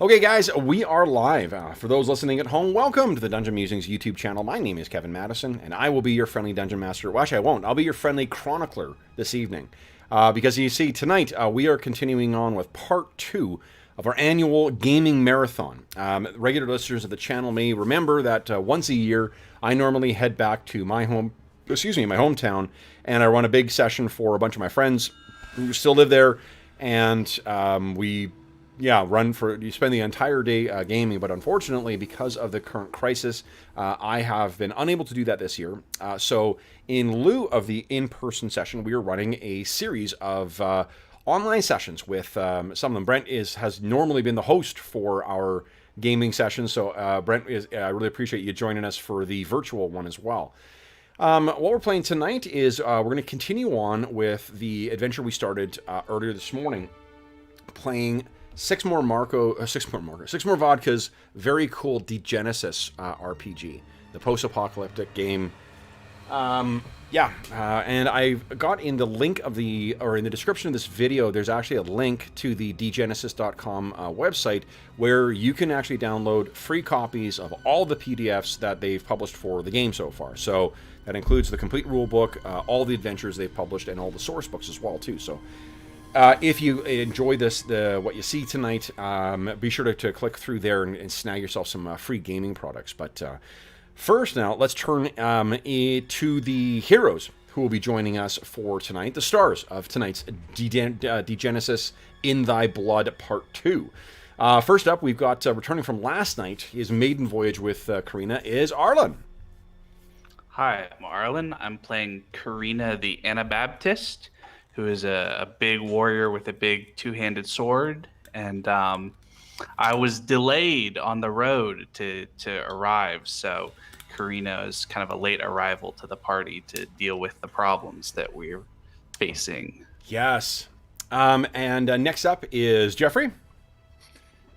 Okay, guys, we are live. For those listening at home, welcome to the Dungeon Musings YouTube channel. My name is Kevin Madison, and I will be your friendly dungeon master. Well, actually, I won't. I'll be your friendly chronicler this evening. Because you see, tonight we are continuing on with part 2 of our annual gaming marathon. Regular listeners of the channel may remember that once a year, I normally head back to my hometown, and I run a big session for a bunch of my friends who still live there, and you spend the entire day gaming. But unfortunately, because of the current crisis, I have been unable to do that this year. So in lieu of the in-person session, we are running a series of online sessions with some of them. Brent has normally been the host for our gaming sessions, so Brent, I really appreciate you joining us for the virtual one as well. What we're playing tonight is we're going to continue on with the adventure we started earlier this morning, playing six more vodkas. Very cool Degenesis RPG, the post-apocalyptic game. And I got in the link in the description of this video, there's actually a link to the degenesis.com website where you can actually download free copies of all the PDFs that they've published for the game so far. So that includes the complete rule book, all the adventures they've published, and all the source books as well too. So if you enjoy what you see tonight, be sure to click through there and snag yourself some free gaming products. But first, now let's turn to the heroes who will be joining us for tonight, the stars of tonight's Degenesis in Thy Blood Part 2. First up, we've got returning from last night, his maiden voyage with Karina, is Arlen. Hi, I'm Arlen. I'm playing Karina the Anabaptist, who is a big warrior with a big two-handed sword, and I was delayed on the road to arrive, so Karina is kind of a late arrival to the party to deal with the problems that we're facing. Yes. And next up is Jeffrey.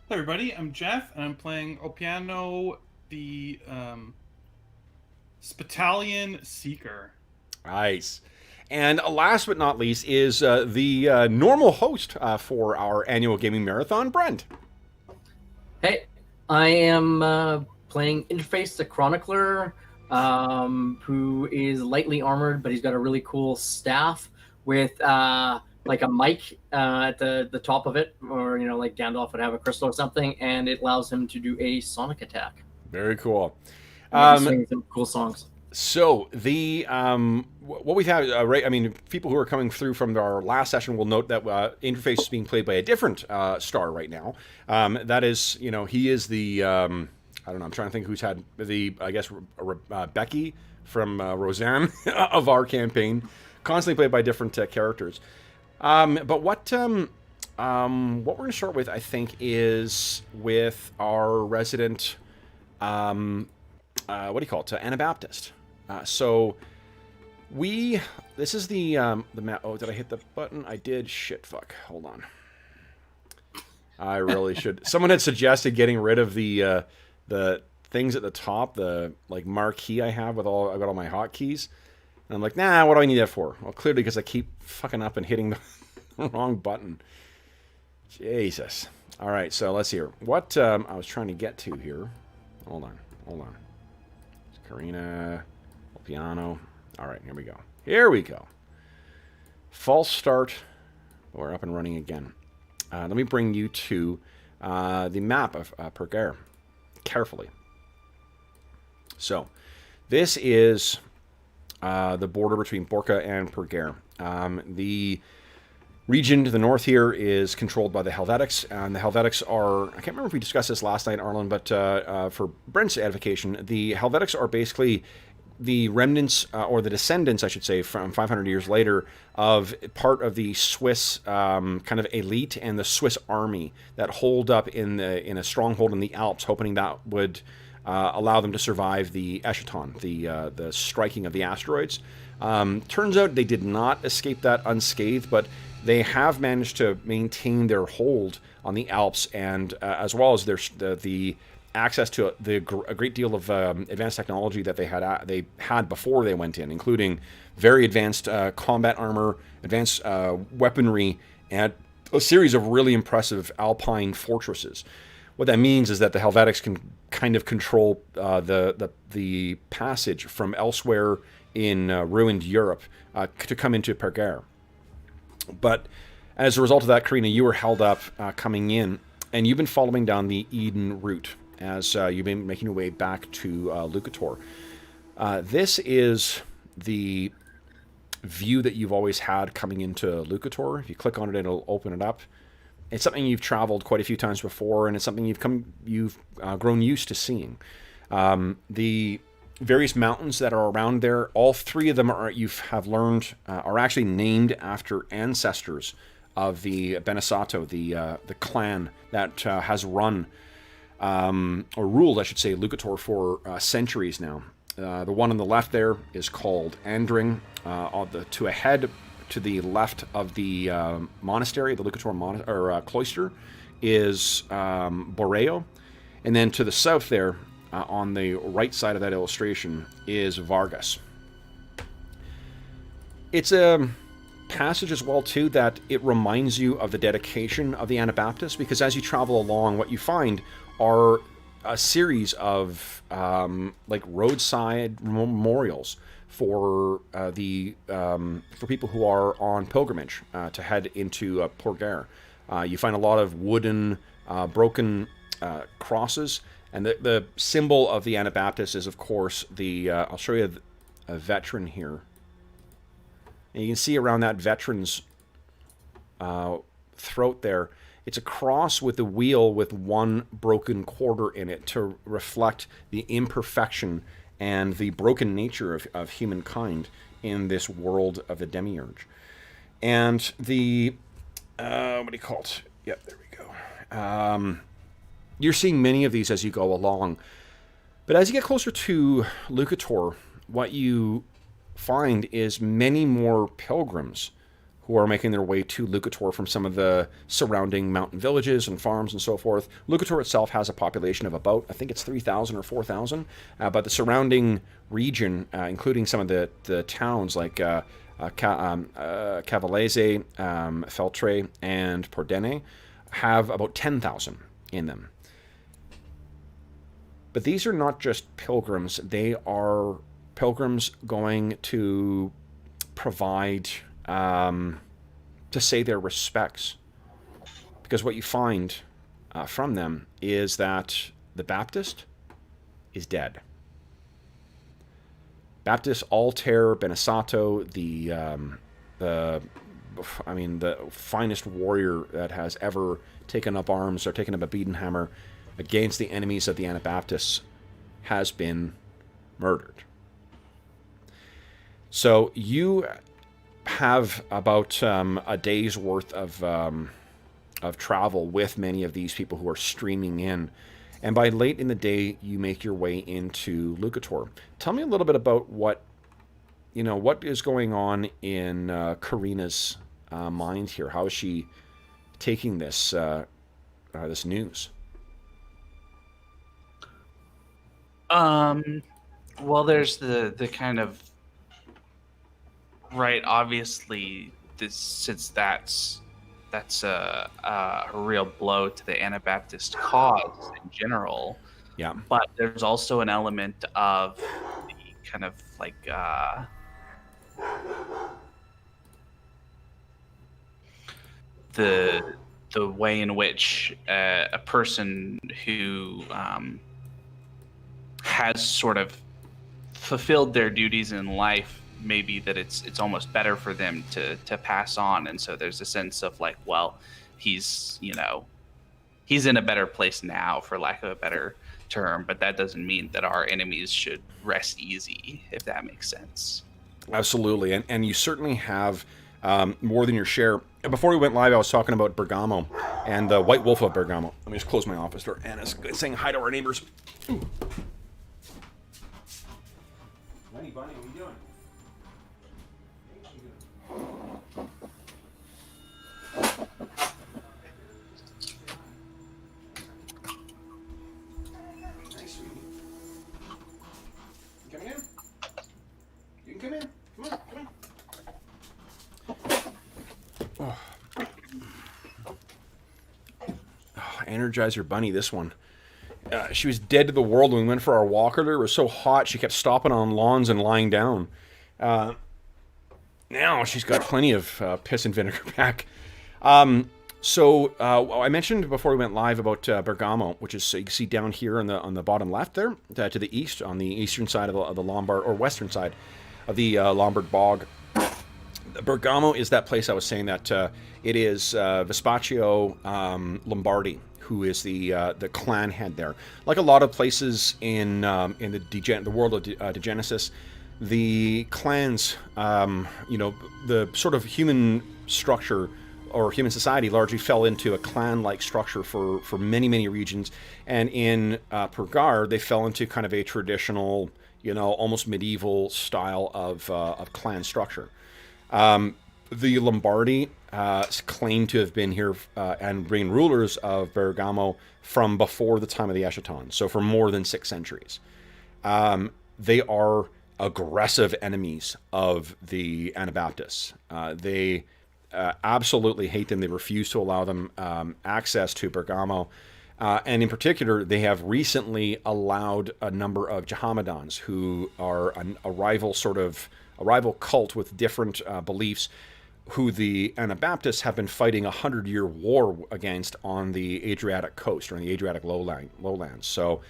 Hello, everybody. I'm Jeff, and I'm playing Opiano, the Spitalian Seeker. Nice. And last but not least is the normal host for our annual gaming marathon, Brent. Hey, I am playing Interface the Chronicler, who is lightly armored, but he's got a really cool staff with like a mic at the top of it, or like Gandalf would have a crystal or something, and it allows him to do a sonic attack. Very cool. Singing some cool songs. So the what we've had, right? I mean, people who are coming through from our last session will note that Interface is being played by a different star right now. That is, he is the I don't know. I'm trying to think who's had Becky from Roseanne of our campaign, constantly played by different characters. But what we're going to start with, I think, is with our resident Anabaptist. So this is the map. Oh, did I hit the button? I did. Shit, fuck. Hold on. I really should. Someone had suggested getting rid of the things at the top, the marquee I got all my hotkeys. And I'm like, nah, what do I need that for? Well, clearly because I keep fucking up and hitting the wrong button. Jesus. All right, so let's hear what I was trying to get to here. Hold on. It's Karina, piano. All right, here we go. False start. We're up and running again. Let me bring you to the map of Perger carefully. So, this is the border between Borca and Perger. The region to the north here is controlled by the Helvetics, and the Helvetics are, I can't remember if we discussed this last night, Arlen, but for Brent's edification, the Helvetics are basically the remnants, or the descendants, I should say, from 500 years later, of part of the Swiss kind of elite and the Swiss army that hold up in a stronghold in the Alps, hoping that would allow them to survive the Eschaton, the striking of the asteroids. Turns out they did not escape that unscathed, but they have managed to maintain their hold on the Alps, and as well as the access to a great deal of advanced technology that they had before they went in, including very advanced combat armor, advanced weaponry, and a series of really impressive alpine fortresses. What that means is that the Helvetics can kind of control the passage from elsewhere in ruined Europe to come into Pergare. But as a result of that, Karina, you were held up coming in, and you've been following down the Eden route as you've been making your way back to Lucor. This is the view that you've always had coming into Lucor. If you click on it, it'll open it up. It's something you've traveled quite a few times before, and it's something you've grown used to seeing. The various mountains that are around there, all three of them are are actually named after ancestors of the Benesato, the clan that has run or ruled, I should say, Lucor for centuries now. The one on the left there is called Andring. To the left of the monastery, the Lucor cloister, is Boreo. And then to the south there, on the right side of that illustration, is Vargas. It's a passage as well, too, that it reminds you of the dedication of the Anabaptists, because as you travel along, what you find are a series of like roadside memorials for people who are on pilgrimage to head into Pergare. You find a lot of wooden broken crosses, and the symbol of the Anabaptists is, of course, the I'll show you a veteran here, and you can see around that veteran's throat there, it's a cross with a wheel with one broken quarter in it to reflect the imperfection and the broken nature of humankind in this world of the Demiurge. And the, what do you call it? Yep, there we go. You're seeing many of these as you go along. But as you get closer to Lucor, what you find is many more pilgrims who are making their way to Lucor from some of the surrounding mountain villages and farms and so forth. Lucor itself has a population of about, I think it's 3,000 or 4,000, but the surrounding region, including some of the towns like Cavalese, Feltre, and Pordene, have about 10,000 in them. But these are not just pilgrims, they are pilgrims going to provide to say their respects, because what you find from them is that the Baptist is dead. Baptist Altair Benesato, the finest warrior that has ever taken up arms or taken up a beaten hammer against the enemies of the Anabaptists, has been murdered. So you have about a day's worth of travel with many of these people who are streaming in, and by late in the day you make your way into Lucor. Tell me a little bit about what is going on in Karina's mind here. How is she taking this this news? Well, there's the kind of right, obviously, since that's a real blow to the Anabaptist cause in general. Yeah. But there's also an element of the kind of like the way in which a person who has sort of fulfilled their duties in life, maybe that it's almost better for them to pass on. And so there's a sense of like, well, he's in a better place now, for lack of a better term, but that doesn't mean that our enemies should rest easy, if that makes sense. Absolutely. And you certainly have more than your share. Before we went live, I was talking about Bergamo and the White Wolf of Bergamo. Let me just close my office door. Anna's saying hi to our neighbors. Ooh. Bunny, what are you doing? Nice, sweetie. You coming in? You can come in. Come on, come on. Oh. Energizer Bunny, this one. She was dead to the world when we went for our walk earlier. It was so hot, she kept stopping on lawns and lying down. Now she's got plenty of piss and vinegar back. So I mentioned before we went live about Bergamo, which is, you can see down here on the bottom left there, to the east, on the eastern side of the Lombard, or western side of the Lombard Bog. Bergamo is that place I was saying that it is Vespaccio Lombardi, who is the clan head there. Like a lot of places in the world of Degenesis, the clans, the sort of human structure or human society largely fell into a clan-like structure for many, many regions. And in Purgar, they fell into kind of a traditional, almost medieval style of clan structure. The Lombardi claim to have been here and been rulers of Bergamo from before the time of the Eschaton, so for more than 6 centuries. They are aggressive enemies of the Anabaptists. They absolutely hate them. They refuse to allow them access to Bergamo. And in particular, they have recently allowed a number of Jehammedans, who are a rival cult with different beliefs, who the Anabaptists have been fighting a 100-year war against on the Adriatic coast, or on the Adriatic lowlands. So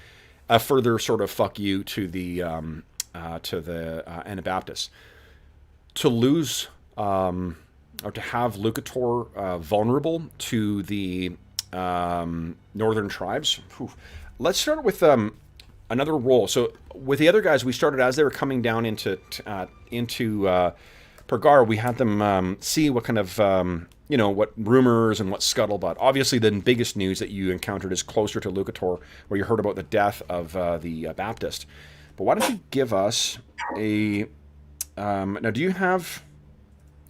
a further sort of fuck you to the Anabaptists. To lose or to have Lucor vulnerable to the northern tribes. Whew. Let's start with another roll. So with the other guys, we started as they were coming down into Purgar. We had them see what kind of what rumors and what scuttlebutt. Obviously, the biggest news that you encountered is closer to Lucor, where you heard about the death of the Baptist. But why don't you give us a now? Do you have?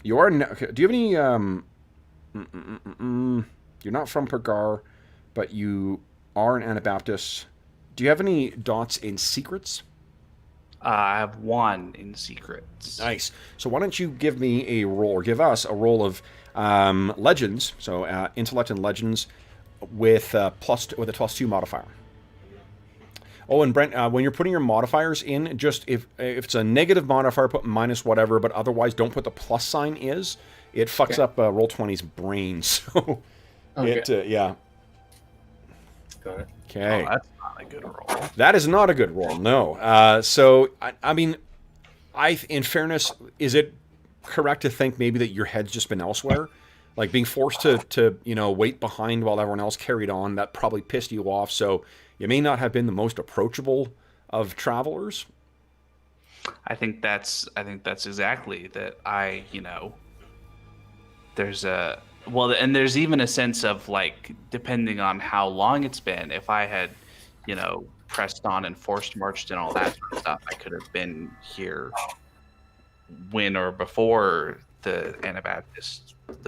Do you have any? You're not from Purgar, but you are an Anabaptist. Do you have any dots in secrets? I have 1 in secrets. Nice. So why don't you give me a roll, or give us a roll of legends, so intellect and legends with a +2 modifier. Oh, and Brent, when you're putting your modifiers in, just if it's a negative modifier, put minus whatever, but otherwise don't put the plus sign is. It fucks up Roll20's brain. So Okay. yeah. Got it. Okay. Oh, that's not a good roll. That is not a good roll, no. So, I mean, in fairness, is it correct to think maybe that your head's just been elsewhere? Like being forced to wait behind while everyone else carried on, that probably pissed you off, so you may not have been the most approachable of travelers? I think that's exactly that. There's even a sense of, like, depending on how long it's been, if I had, pressed on and forced marched and all that sort of stuff, I could have been here when or before the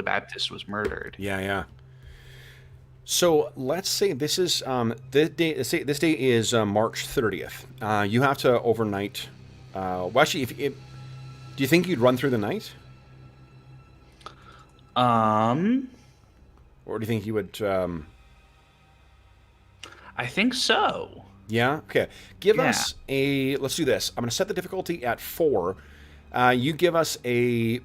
Baptist was murdered. Yeah. So let's say this is this day is March 30th. You have to overnight. Well, actually, do you think you'd run through the night? Or do you think you would? I think so. Yeah. Okay. Give us a. Let's do this. I'm going to set the difficulty at 4. You give us a.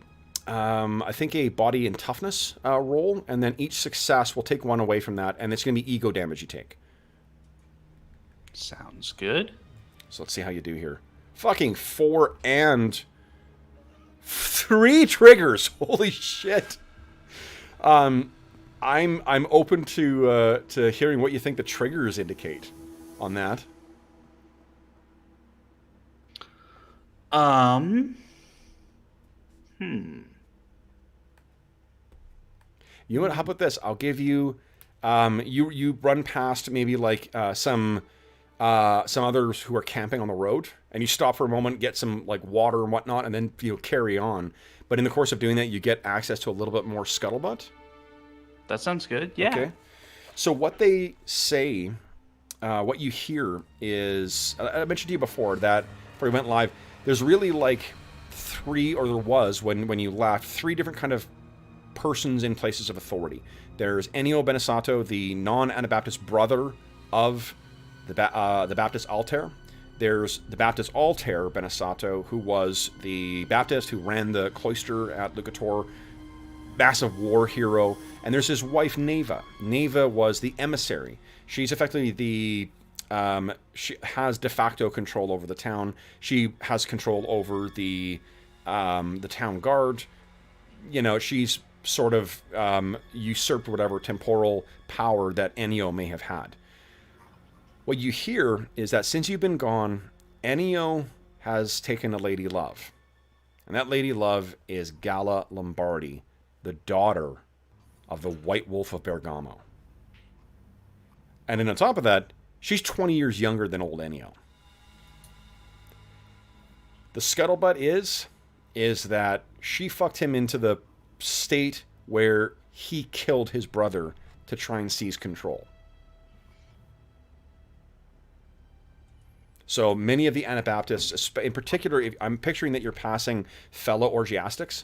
I think a body and toughness roll, and then each success will take 1 away from that, and it's going to be ego damage you take. Sounds good. So let's see how you do here. Fucking 4 and 3 triggers. Holy shit. I'm open to hearing what you think the triggers indicate on that. You know what? How about this? I'll give you. You run past maybe like some others who are camping on the road, and you stop for a moment, get some like water and whatnot, and then carry on. But in the course of doing that, you get access to a little bit more scuttlebutt. That sounds good. Yeah. Okay. So what they say, what you hear is, I mentioned to you before that before we went live, there's really like 3, or there was when you left, 3 different kind of persons in places of authority. There's Ennio Benesato, the non-Anabaptist brother of the Baptist Altair. There's the Baptist Altair Benesato, who was the Baptist who ran the cloister at Lucor, massive war hero. And there's his wife, Neva. Neva was the emissary. She's effectively the... she has de facto control over the town. She has control over the town guard. You know, she's sort of usurped whatever temporal power that Ennio may have had. What you hear is that since you've been gone, Ennio has taken a lady love. And that lady love is Gala Lombardi, the daughter of the White Wolf of Bergamo. And then on top of that, she's 20 years younger than old Ennio. The scuttlebutt is that she fucked him into the state where he killed his brother to try and seize control. So many of the Anabaptists, in particular, I'm picturing that you're passing fellow orgiastics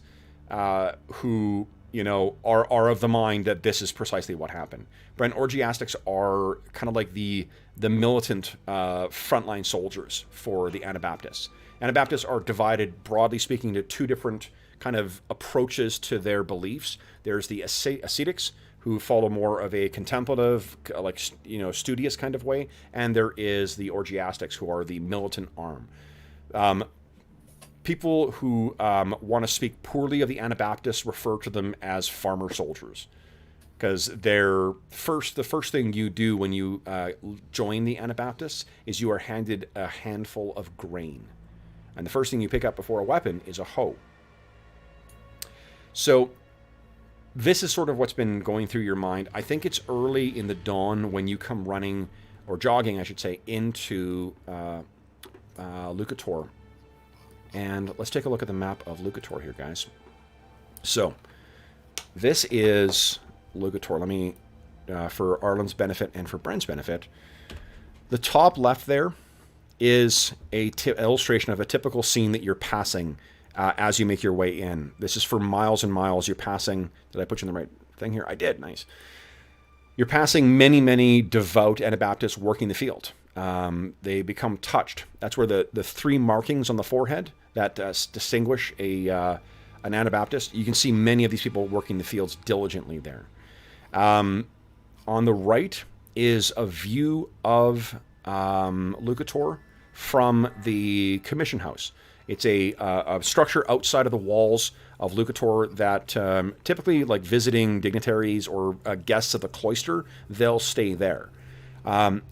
who, you know, are of the mind that this is precisely what happened. But orgiastics are kind of like the militant frontline soldiers for the Anabaptists. Anabaptists are divided, broadly speaking, into two different kind of approaches to their beliefs. There's the ascetics, who follow more of a contemplative, like, you know, studious kind of way, and there is the orgiastics, who are the militant arm. People who want to speak poorly of the Anabaptists refer to them as farmer soldiers, because the first thing you do when you join the Anabaptists is you are handed a handful of grain, and the first thing you pick up before a weapon is a hoe. So this is sort of what's been going through your mind. I think it's early in the dawn when you come running, or jogging, I should say, into Lucor. And let's take a look at the map of Lucor here, guys. So, this is Lucor. Let me, for Arlen's benefit and for Brent's benefit, the top left there is a illustration of a typical scene that you're passing as you make your way in. This is for miles and miles. You're passing... Did I put you in the right thing here? I did. Nice. You're passing many, many devout Anabaptists working the field. They become touched. That's where the three markings on the forehead that distinguish an Anabaptist. You can see many of these people working the fields diligently there. On the right is a view of Lucor from the commission house. It's a structure outside of the walls of Lucor that typically, like visiting dignitaries or guests of the cloister, they'll stay there.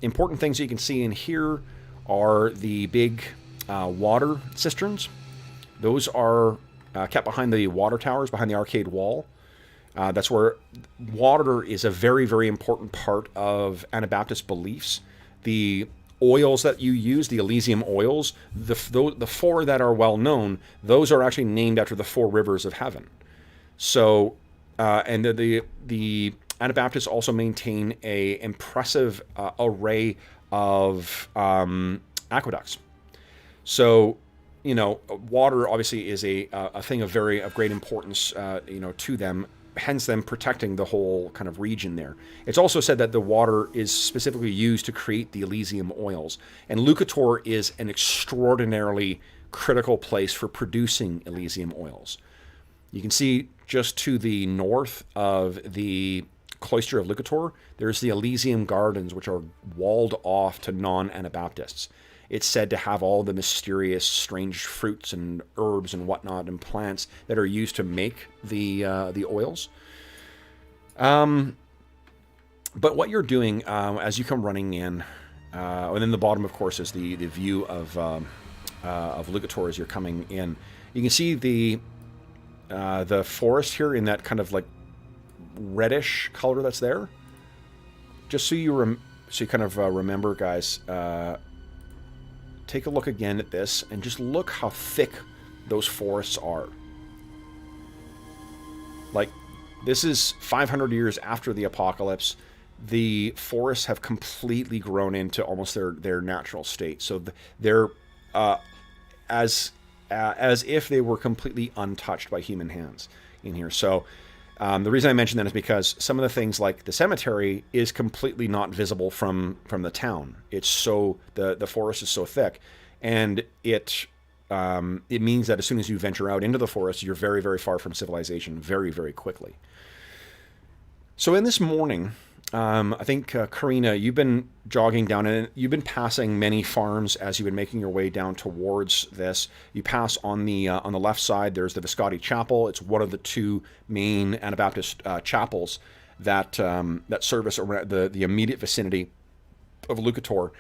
Important things you can see in here are the big water cisterns. Those are kept behind the water towers, behind the arcade wall. That's where water is a very, very important part of Anabaptist beliefs. The oils that you use, the Elysium oils, the four that are well known, those are actually named after the four rivers of heaven. So, and the Anabaptists also maintain a impressive array of aqueducts. So, you know, water obviously is a thing of great importance, you know, to them. Hence them protecting the whole kind of region there. It's also said that the water is specifically used to create the Elysium oils. And Lucor is an extraordinarily critical place for producing Elysium oils. You can see just to the north of the cloister of Lucor, there's the Elysium Gardens, which are walled off to non-Anabaptists. It's said to have all the mysterious, strange fruits and herbs and whatnot and plants that are used to make the oils. But what you're doing as you come running in, and then the bottom, of course, is the view of Lucor as you're coming in. You can see the forest here in that kind of like reddish color that's there. Just so you kind of remember, guys. Take a look again at this and just look how thick those forests are. Like, this is 500 years after the apocalypse. The forests have completely grown into almost their natural state. So they're as if they were completely untouched by human hands in here. So The reason I mention that is because some of the things like the cemetery is completely not visible from the town. It's so the forest is so thick, and it means that as soon as you venture out into the forest, you're very, very far from civilization very, very quickly. So in this morning, I think Karina, you've been jogging down, and you've been passing many farms as you've been making your way down towards this. You pass on the left side. There's the Viscotti Chapel. It's one of the two main Anabaptist chapels that service around the immediate vicinity of Lucor.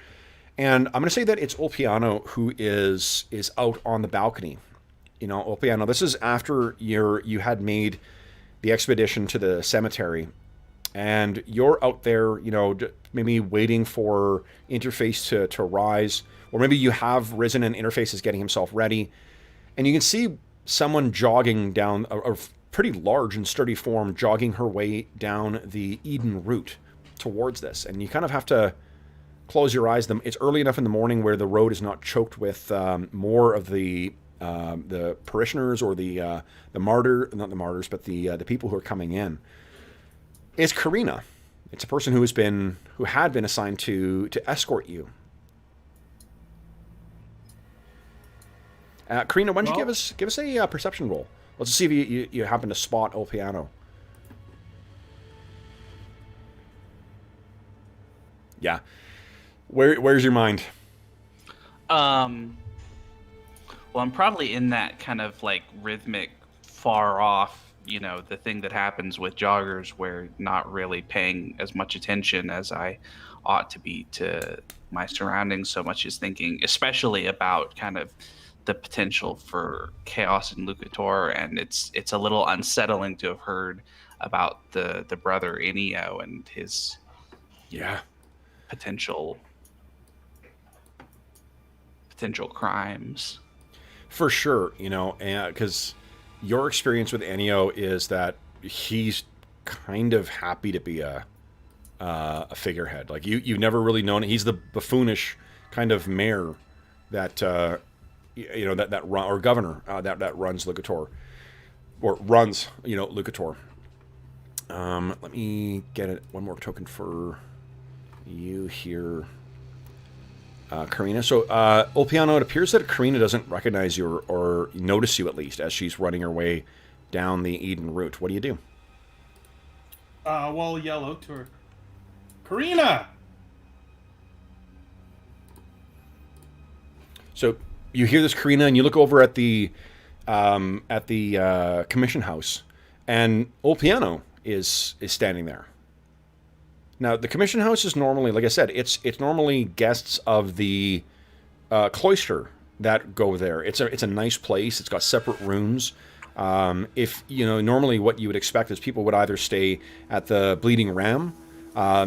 And I'm going to say that it's Ulpiano who is out on the balcony. Ulpiano, this is after you had made the expedition to the cemetery. And you're out there, maybe waiting for Interface to rise. Or maybe you have risen and Interface is getting himself ready. And you can see someone jogging down, a pretty large and sturdy form, jogging her way down the Eden route towards this. And you kind of have to close your eyes. It's early enough in the morning where the road is not choked with more of the parishioners or not the martyrs, but the people who are coming in. It's Karina. It's a person who had been assigned to escort you. Karina, why don't you give us a perception roll? Let's see if you happen to spot Ulpiano. Yeah. Where's your mind? Well, I'm probably in that kind of like rhythmic, far off, the thing that happens with joggers where not really paying as much attention as I ought to be to my surroundings, so much as thinking especially about kind of the potential for chaos in Lucor. And it's a little unsettling to have heard about the brother Enio and his potential crimes. For sure, because your experience with Ennio is that he's kind of happy to be a figurehead. Like you've never really known it. He's the buffoonish kind of mayor that that run, or governor that runs Lucor, or runs Lucor. Let me get one more token for you here, Karina. So, Ulpiano, it appears that Karina doesn't recognize you or notice you, at least, as she's running her way down the Eden route. What do you do? We'll yell out to her. Karina! So, you hear this, Karina, and you look over at the commission house, and Ulpiano is standing there. Now, the commission house is normally, like I said, it's normally guests of the cloister that go there. It's a nice place. It's got separate rooms. Normally what you would expect is people would either stay at the Bleeding Ram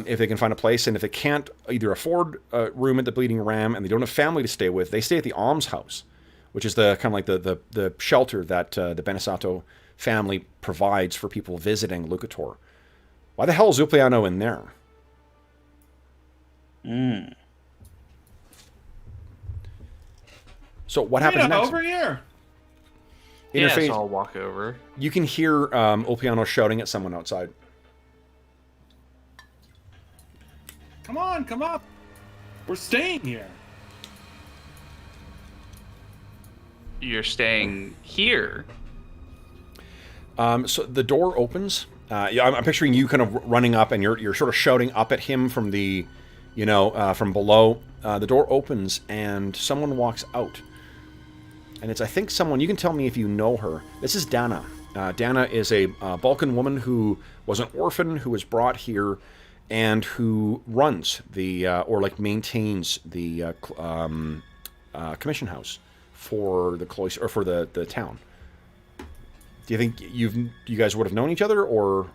if they can find a place, and if they can't either afford a room at the Bleeding Ram and they don't have family to stay with, they stay at the Alms House, which is the kind of like the shelter that the Benesato family provides for people visiting Lucor. Why the hell is Ulpiano in there? So what happens next? Over here. Yes, I'll walk over. You can hear Ulpiano shouting at someone outside. Come on, come up. We're staying here. You're staying here? So the door opens. I'm picturing you kind of running up, and you're sort of shouting up at him from the, from below. The door opens, and someone walks out. And it's, I think, someone, you can tell me if you know her. This is Dana. Dana is a Balkan woman who was an orphan, who was brought here, and who runs maintains the commission house for the cloister, or for the town. Do you think you guys would have known each other, or?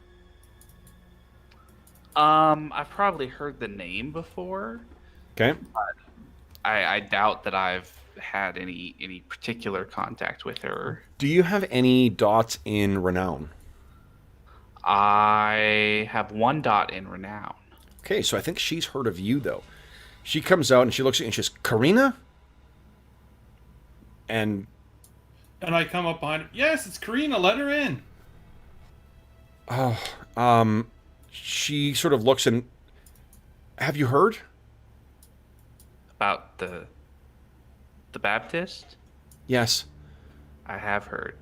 I've probably heard the name before. Okay. But I doubt that I've had any particular contact with her. Do you have any dots in renown? I have 1 dot in renown. Okay, so I think she's heard of you, though. She comes out and she looks at you and she says, Karina? And I come up behind her. Yes, it's Karina. Let her in. Oh, she sort of looks and, have you heard? About the Baptist? Yes. I have heard.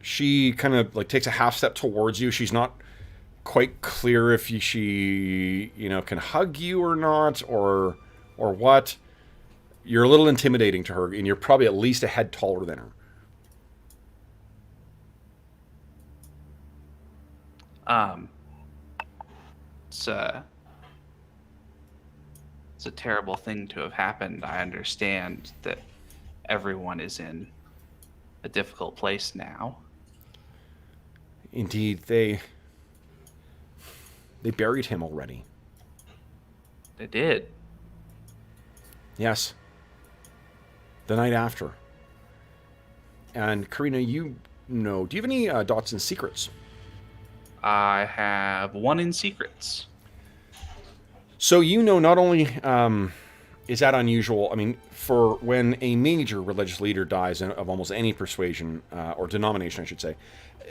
She kind of like takes a half step towards you. She's not quite clear if she, can hug you or not, or what. You're a little intimidating to her, and you're probably at least a head taller than her. It's it's a terrible thing to have happened. I understand that everyone is in a difficult place now. Indeed, they buried him already. They did. Yes. The night after. And Karina, do you have any dots and secrets? I have one in secrets. So not only is that unusual, I mean, for when a major religious leader dies of almost any persuasion, or denomination, I should say,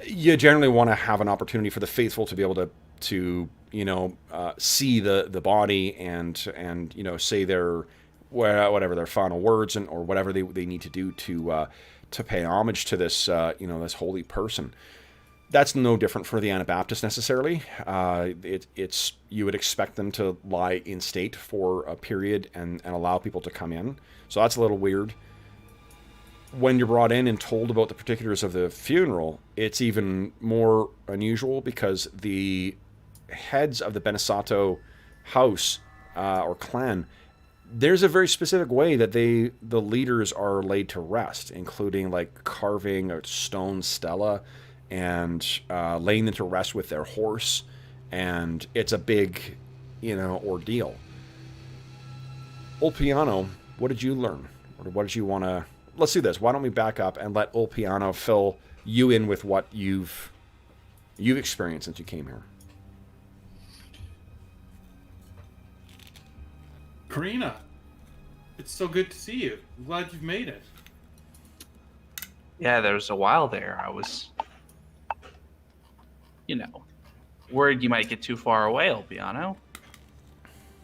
you generally want to have an opportunity for the faithful to be able to see the body and say their whatever their final words or whatever they need to do to pay homage to this this holy person. That's no different for the Anabaptists necessarily. It's you would expect them to lie in state for a period and allow people to come in. So that's a little weird. When you're brought in and told about the particulars of the funeral, it's even more unusual because the heads of the Benesato house or clan, there's a very specific way that the leaders are laid to rest, including like carving a stone stela and laying them to rest with their horse, and it's a big, ordeal. Old Piano, what did you learn? Or what did you want to... Let's do this. Why don't we back up and let Old Piano fill you in with what you've experienced since you came here. Karina, it's so good to see you. I'm glad you've made it. Yeah, there was a while there. I was, worried you might get too far away, Alpiano.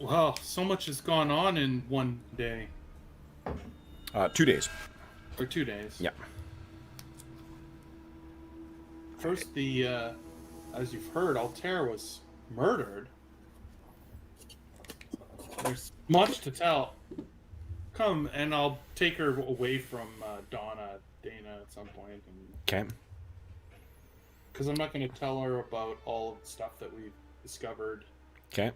Well, so much has gone on in one day. 2 days. Or 2 days. Yeah. First, as you've heard, Altair was murdered. There's much to tell. Come, and I'll take her away from Dana at some point. Okay. Because I'm not going to tell her about all of the stuff that we've discovered. Okay.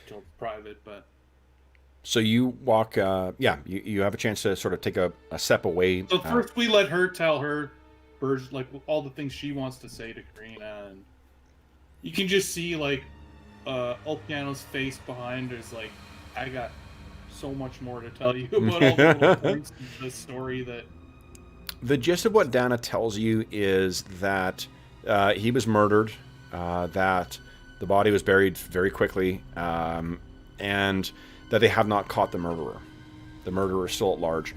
Until it's private, but... So you walk, you have a chance to sort of take a step away. So first we let her tell her version, like all the things she wants to say to Karina, and you can just see like Ulpiano's face behind her is like, I got so much more to tell you about all the little points of the story that... The gist of what Dana tells you is that he was murdered, that the body was buried very quickly, and that they have not caught the murderer. The murderer is still at large.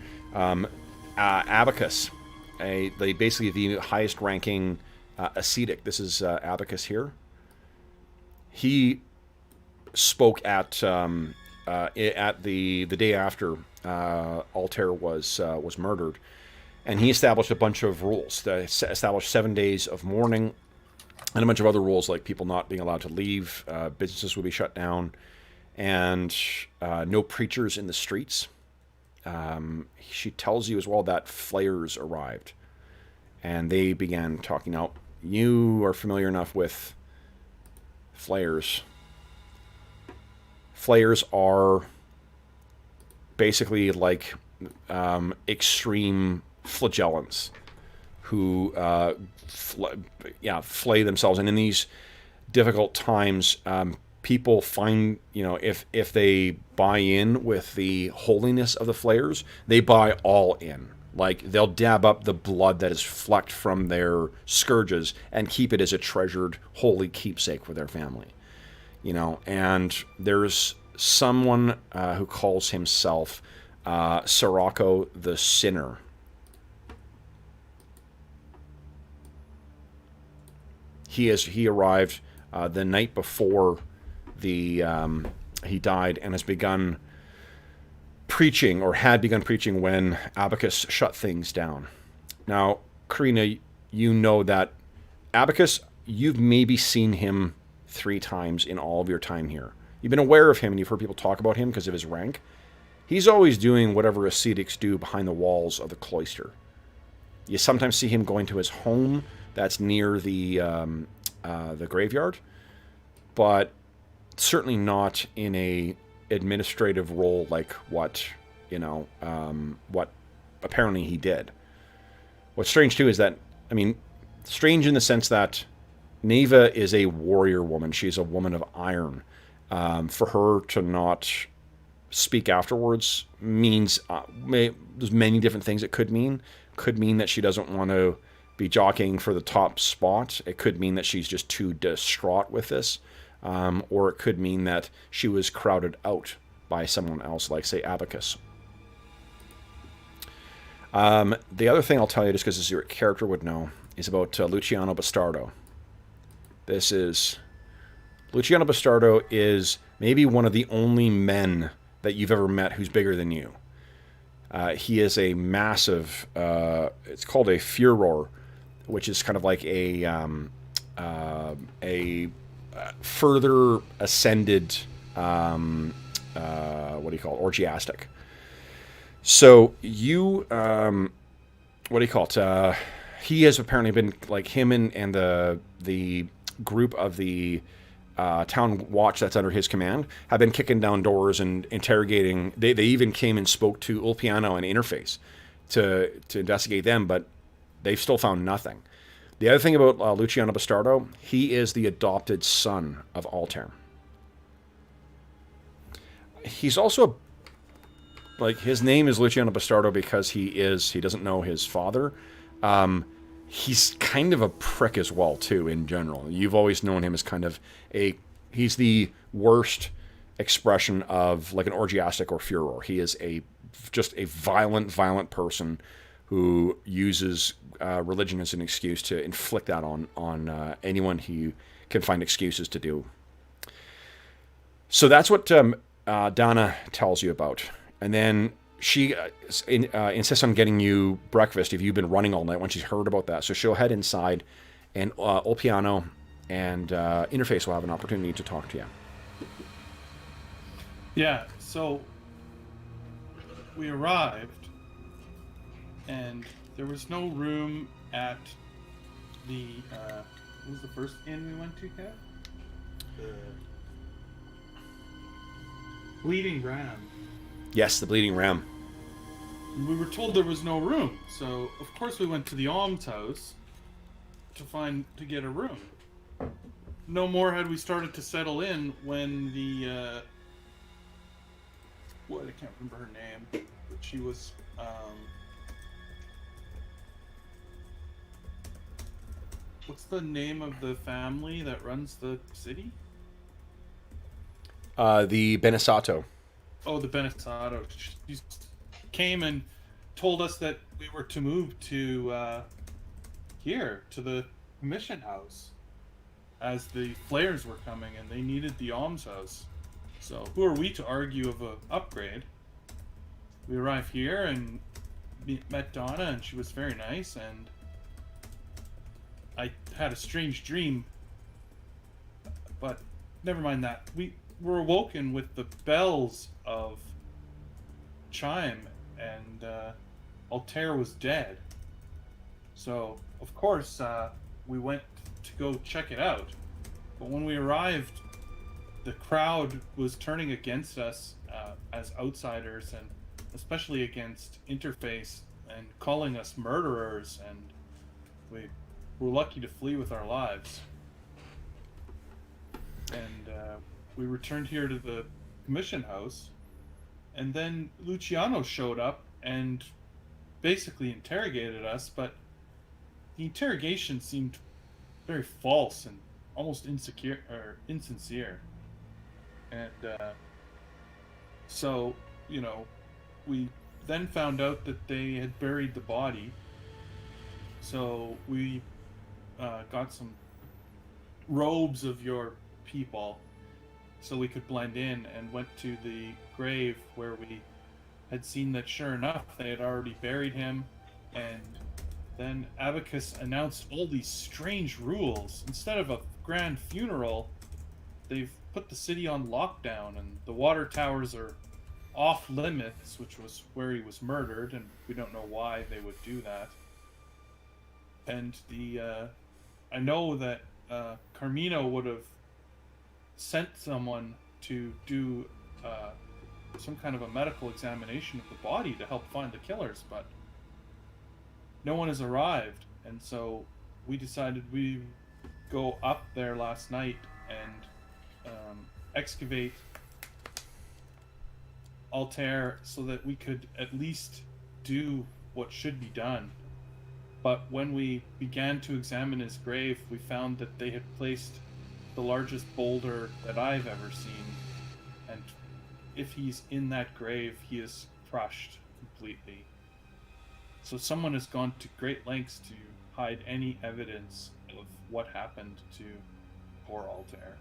Abacus, basically the highest ranking ascetic. This is Abacus here. He spoke at the day after Altair was murdered, and he established a bunch of rules. Established 7 days of mourning, and a bunch of other rules like people not being allowed to leave, businesses would be shut down, and no preachers in the streets. She tells you as well that flayers arrived, and they began talking. Now, you are familiar enough with flayers. Flayers are basically like extreme flagellants who flay themselves, and in these difficult times, people find, if they buy in with the holiness of the flayers, they buy all in. Like, they'll dab up the blood that is flecked from their scourges and keep it as a treasured, holy keepsake for their family. And there's someone who calls himself Sirocco the Sinner. He arrived the night before he died, and has begun preaching, or had begun preaching, when Abacus shut things down. Now, Karina, you know that Abacus, you've maybe seen him 3 times in all of your time here. You've been aware of him, and you've heard people talk about him because of his rank. He's always doing whatever ascetics do behind the walls of the cloister. You sometimes see him going to his home that's near the graveyard, but certainly not in a administrative role like what apparently he did. What's strange too is that, I mean, strange in the sense that Neva is a warrior woman. She's a woman of iron. For her to not speak afterwards means there's many different things it could mean. Could mean that she doesn't want to be jockeying for the top spot. It could mean that she's just too distraught with this. Or it could mean that she was crowded out by someone else, like, say, Abacus. The other thing I'll tell you, just because your character would know, is about Luciano Bastardo. Luciano Bastardo is maybe one of the only men that you've ever met who's bigger than you. He is a massive, it's called a furor, which is kind of like a further ascended, orgiastic. So you, he has apparently been, like, him and the group of the town watch that's under his command have been kicking down doors and interrogating. They even came and spoke to Ulpiano and Interface to investigate them, but they've still found nothing. The other thing about Luciano Bastardo, he is the adopted son of Altair. He's also, like, his name is Luciano Bastardo because he doesn't know his father. He's kind of a prick as well, too, in general. You've always known him as kind of he's the worst expression of, like, an orgiastic or furor. He is just a violent person who uses religion as an excuse to inflict that on anyone he can find excuses to do. So that's what Donna tells you about. And then she insists on getting you breakfast if you've been running all night when she's heard about that. So she'll head inside, and Ulpiano and Interface will have an opportunity to talk to you. Yeah, so we arrived, and there was no room at the, what was the first inn we went to, Kev? The Bleeding Ram. Yes, the Bleeding Ram. We were told there was no room, so of course we went to the almshouse to get a room. No more had we started to settle in when the I can't remember her name, but she was what's the name of the family that runs the city? The Benesato. Oh, the Benesato. She came and told us that we were to move to here, to the commission house, as the flares were coming and they needed the almshouse. So who are we to argue of an upgrade? We arrived here and met Donna, and she was very nice, and I had a strange dream, but never mind that. We were awoken with the bells of chime, and Altair was dead. So, of course, we went to go check it out. But when we arrived, the crowd was turning against us as outsiders, and especially against Interface, and calling us murderers, and we were lucky to flee with our lives. And we returned here to the commission house, and then Luciano showed up and basically interrogated us, but the interrogation seemed very false and almost insincere. And so, we then found out that they had buried the body. So we got some robes of your people so we could blend in, and went to the grave where we had seen that sure enough they had already buried him. And then Abacus announced all these strange rules. Instead of a grand funeral, they've put the city on lockdown, and the water towers are off limits, which was where he was murdered, and we don't know why they would do that. And I know that Carmino would have sent someone to do some kind of a medical examination of the body to help find the killers, but no one has arrived. And so we decided we'd go up there last night and excavate Altair so that we could at least do what should be done. But when we began to examine his grave, we found that they had placed the largest boulder that I've ever seen. And if he's in that grave, he is crushed completely. So someone has gone to great lengths to hide any evidence of what happened to poor Altair.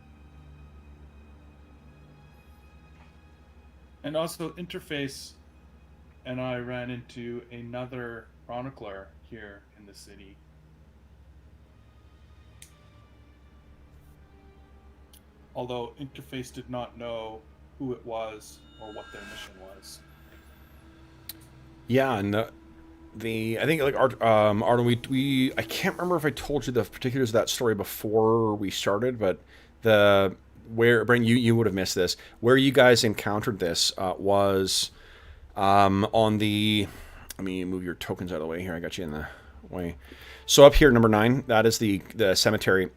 And also, Interface and I ran into another chronicler here in the city. Although Interface did not know who it was or what their mission was. Yeah, and I think like Arden, we I can't remember if I told you the particulars of that story before we started, but Brent, you would have missed this. Where you guys encountered this was on the. Let me move your tokens out of the way here. I got you in the way. So up here, number 9, that is the cemetery.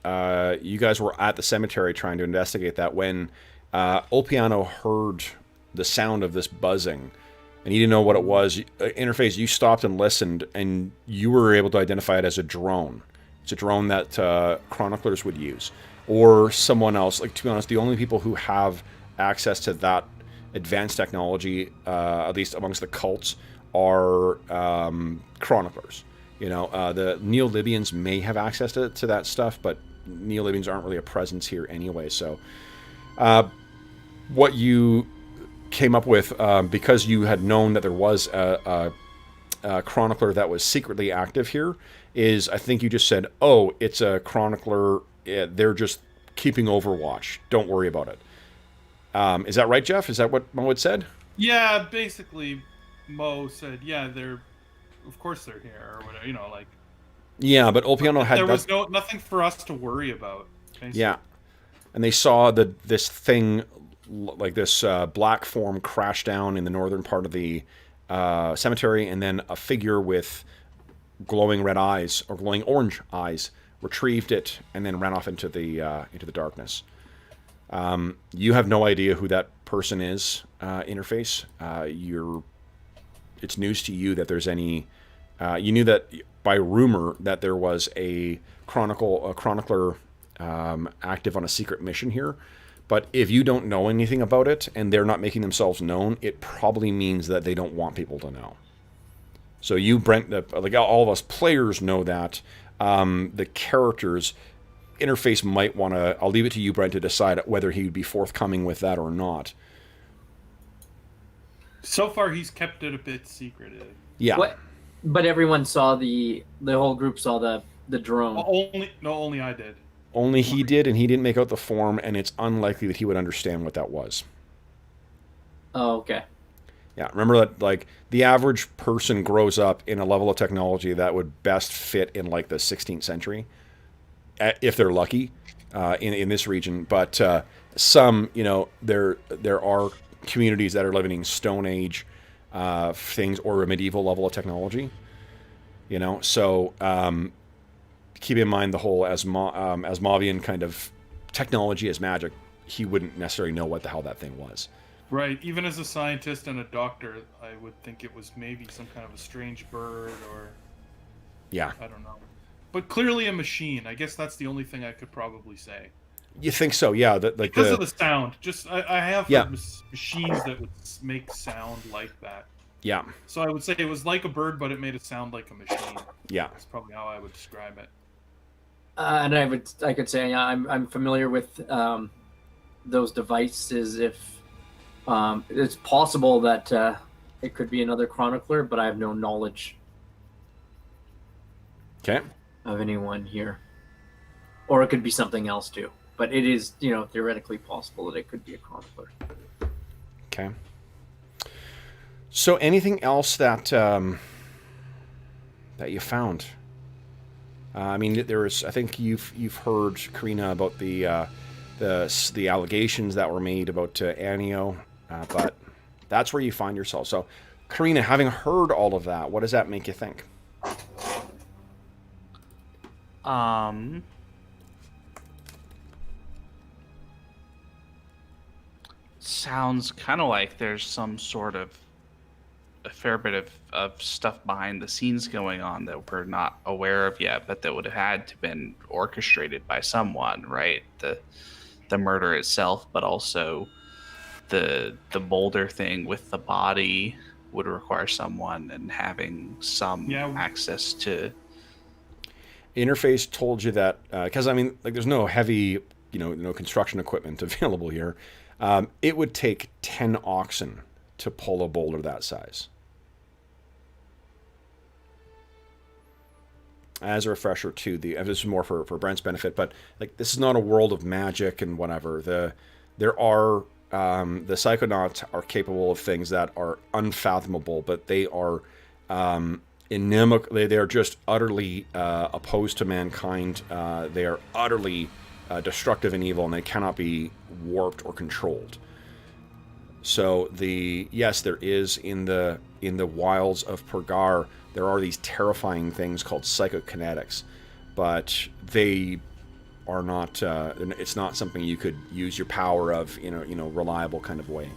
You guys were at the cemetery trying to investigate that when Olpiano heard the sound of this buzzing, and he didn't know what it was. Interface, you stopped and listened, and you were able to identify it as a drone. It's a drone that chroniclers would use, or someone else. Like, to be honest, the only people who have access to that advanced technology, at least amongst the cults, are chroniclers. You know, the Neo-Libyans may have access to that stuff, but Neo-Libyans aren't really a presence here anyway. So what you came up with, because you had known that there was a chronicler that was secretly active here, is I think you just said, oh, it's a chronicler, they're just keeping overwatch, don't worry about it. Is that right, Jeff? Is that what Mo had said? Yeah, basically Mo said, yeah, of course they're here, or whatever, you know, like. Yeah, but Olpiano had. There was nothing for us to worry about. Basically. Yeah, and they saw this thing, like this black form, crash down in the northern part of the cemetery, and then a figure with glowing red eyes or glowing orange eyes retrieved it and then ran off into the darkness. You have no idea who that person is. Interface. It's news to you that there's any. You knew that by rumor that there was a chronicler active on a secret mission here, but if you don't know anything about it and they're not making themselves known, it probably means that they don't want people to know. So you, Brent, like all of us players know that. The characters, Interface might want to. I'll leave it to you, Brent, to decide whether he would be forthcoming with that or not. So far, he's kept it a bit secretive. Yeah. What? But everyone saw the whole group saw the drone. Only I did. Only he did, and he didn't make out the form, and it's unlikely that he would understand what that was. Oh, okay. Yeah, remember that, like, the average person grows up in a level of technology that would best fit in, like, the 16th century, if they're lucky, in this region. But some, you know, there are communities that are living in Stone Age things or a medieval level of technology, you know. So keep in mind the whole Asmovian kind of technology as magic. He wouldn't necessarily know what the hell that thing was. Right. Even as a scientist and a doctor, I would think it was maybe some kind of a strange bird or. Yeah. I don't know. But clearly a machine. I guess that's the only thing I could probably say. You think so? Yeah. Because of the sound. Just I have machines that would make sound like that. Yeah. So I would say it was like a bird, but it made it sound like a machine. Yeah. That's probably how I would describe it. And I could say, yeah, I'm familiar with those devices. If it's possible that it could be another chronicler, but I have no knowledge Okay. of anyone here, or it could be something else too. But it is, theoretically possible that it could be a chronicler. Okay. So anything else that that you found? I mean, I think you've heard, Karina, about the allegations that were made about Anio, but that's where you find yourself. So, Karina, having heard all of that, what does that make you think? Sounds kind of like there's some sort of a fair bit of stuff behind the scenes going on that we're not aware of yet, but that would have had to been orchestrated by someone, right? The murder itself, but also the boulder thing with the body would require someone and having some access to. Interface told you that because I mean, like, there's no heavy, no construction equipment available here. It would take 10 oxen to pull a boulder that size. As a refresher to this is more for Brent's benefit, but like, this is not a world of magic and whatever. The psychonauts are capable of things that are unfathomable, but they are inimical. They are just utterly opposed to mankind. They are utterly destructive and evil, and they cannot be warped or controlled. So there is in the wilds of Purgar, there are these terrifying things called psychokinetics, but they are not. It's not something you could use your power of reliable kind of way.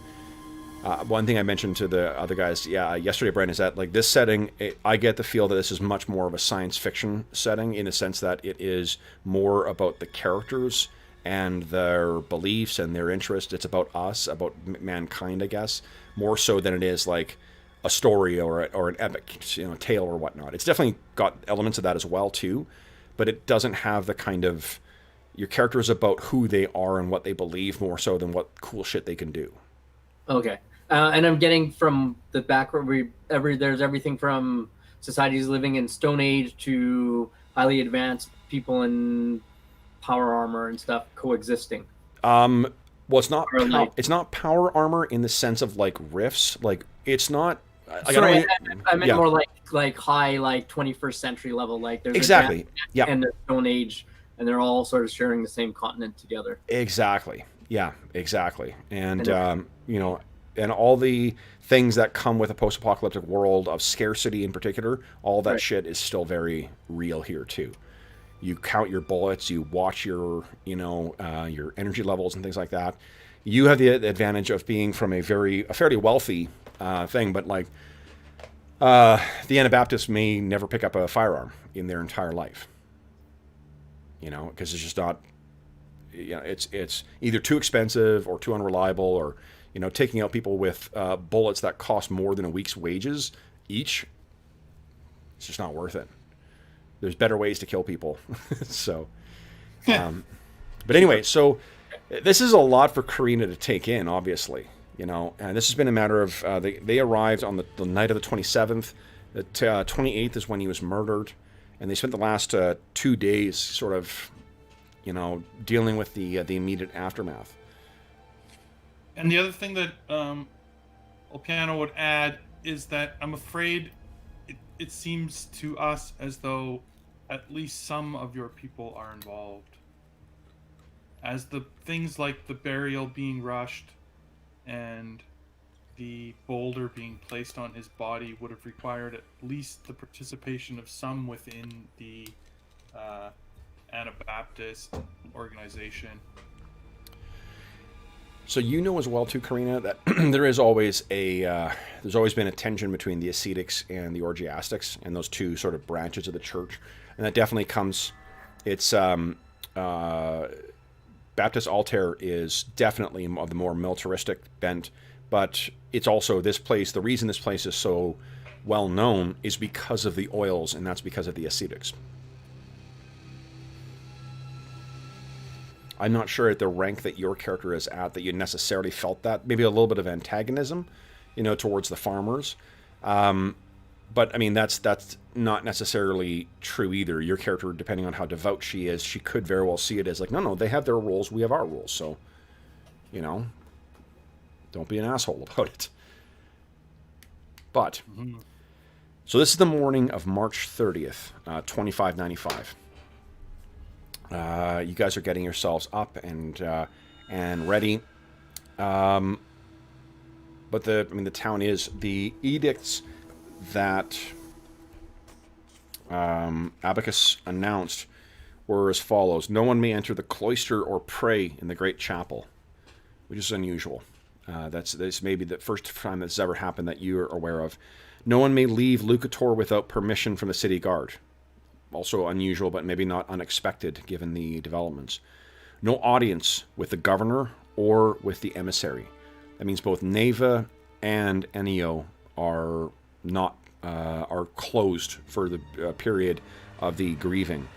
One thing I mentioned to the other guys, yesterday, Brent, is that like this setting, I get the feel that this is much more of a science fiction setting in a sense that it is more about the characters and their beliefs and their interests. It's about us, about mankind, I guess, more so than it is like a story or an epic, tale or whatnot. It's definitely got elements of that as well too, but it doesn't have the kind of, your character is about who they are and what they believe more so than what cool shit they can do. Okay. And I'm getting from the background, there's everything from societies living in Stone Age to highly advanced people in power armor and stuff coexisting. Well, it's not power armor in the sense of like rifts. Like, it's not. I meant more like high, like 21st century level. Like there's exactly, and the Stone Age, and they're all sort of sharing the same continent together. Exactly. Yeah. Exactly. And and all the things that come with a post-apocalyptic world of scarcity in particular, all that shit is still very real here too. You count your bullets, you watch your energy levels and things like that. You have the advantage of being from a fairly wealthy thing, but like the Anabaptists may never pick up a firearm in their entire life. Because it's just not. It's either too expensive or too unreliable, or taking out people with bullets that cost more than a week's wages each. It's just not worth it. There's better ways to kill people. So, but anyway, so this is a lot for Karina to take in, obviously, and this has been a matter of, they arrived on the night of the 27th, the 28th is when he was murdered, and they spent the last 2 days sort of, dealing with the immediate aftermath. And the other thing that Olpiano would add is that I'm afraid it seems to us as though at least some of your people are involved. As the things like the burial being rushed and the boulder being placed on his body would have required at least the participation of some within the Anabaptist organization. So as well too, Karina, that there's always been a tension between the ascetics and the orgiastics, and those two sort of branches of the church, and that definitely comes. It's Baptist Altair is definitely of the more militaristic bent, but it's also this place. The reason this place is so well known is because of the oils, and that's because of the ascetics. I'm not sure at the rank that your character is at that you necessarily felt that. Maybe a little bit of antagonism, towards the farmers. But I mean, that's not necessarily true either. Your character, depending on how devout she is, she could very well see it as like, no, they have their rules, we have our rules. So, don't be an asshole about it. But, so this is the morning of March 30th, 2595. You guys are getting yourselves up and ready. But the town is the edicts that Abacus announced were as follows: no one may enter the cloister or pray in the great chapel, which is unusual. This may be the first time that's ever happened that you're aware of. No one may leave Lucor without permission from the city guard. Also unusual, but maybe not unexpected given the developments. No audience with the governor or with the emissary. That means both Neva and Enio are closed for the period of the grieving.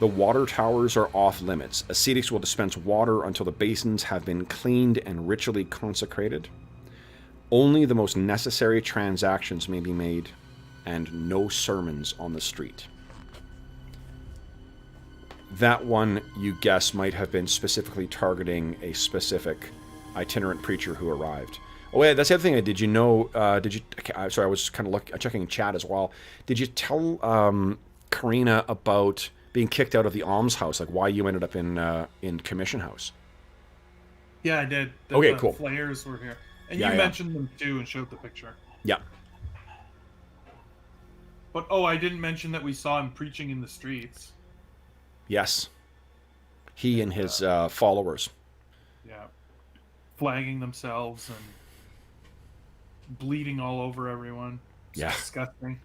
The water towers are off limits. Ascetics will dispense water until the basins have been cleaned and ritually consecrated. Only the most necessary transactions may be made, and no sermons on the street. That one, you guess, might have been specifically targeting a specific itinerant preacher who arrived. Oh yeah, that's the other thing. Did you know? Sorry, I was kind of checking chat as well. Did you tell Karina about being kicked out of the almshouse? Like why you ended up in Commission House? Yeah, I did. Okay, cool. Flares were here, and Yeah, you mentioned them too, and showed the picture. Yeah. But I didn't mention that we saw him preaching in the streets. Yes. He and his followers. Yeah. Flagging themselves and bleeding all over everyone. It's disgusting.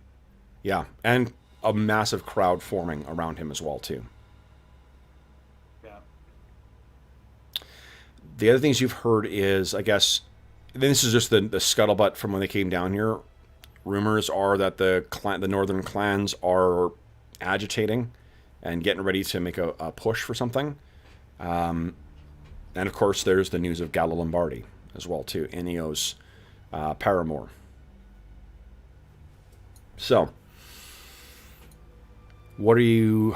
Yeah, and a massive crowd forming around him as well, too. Yeah. The other things you've heard is, I guess, this is just the scuttlebutt from when they came down here. Rumors are that the northern clans are agitating and getting ready to make a push for something. And of course, there's the news of Gallo Lombardi as well, too. Enio's paramour. So, what are you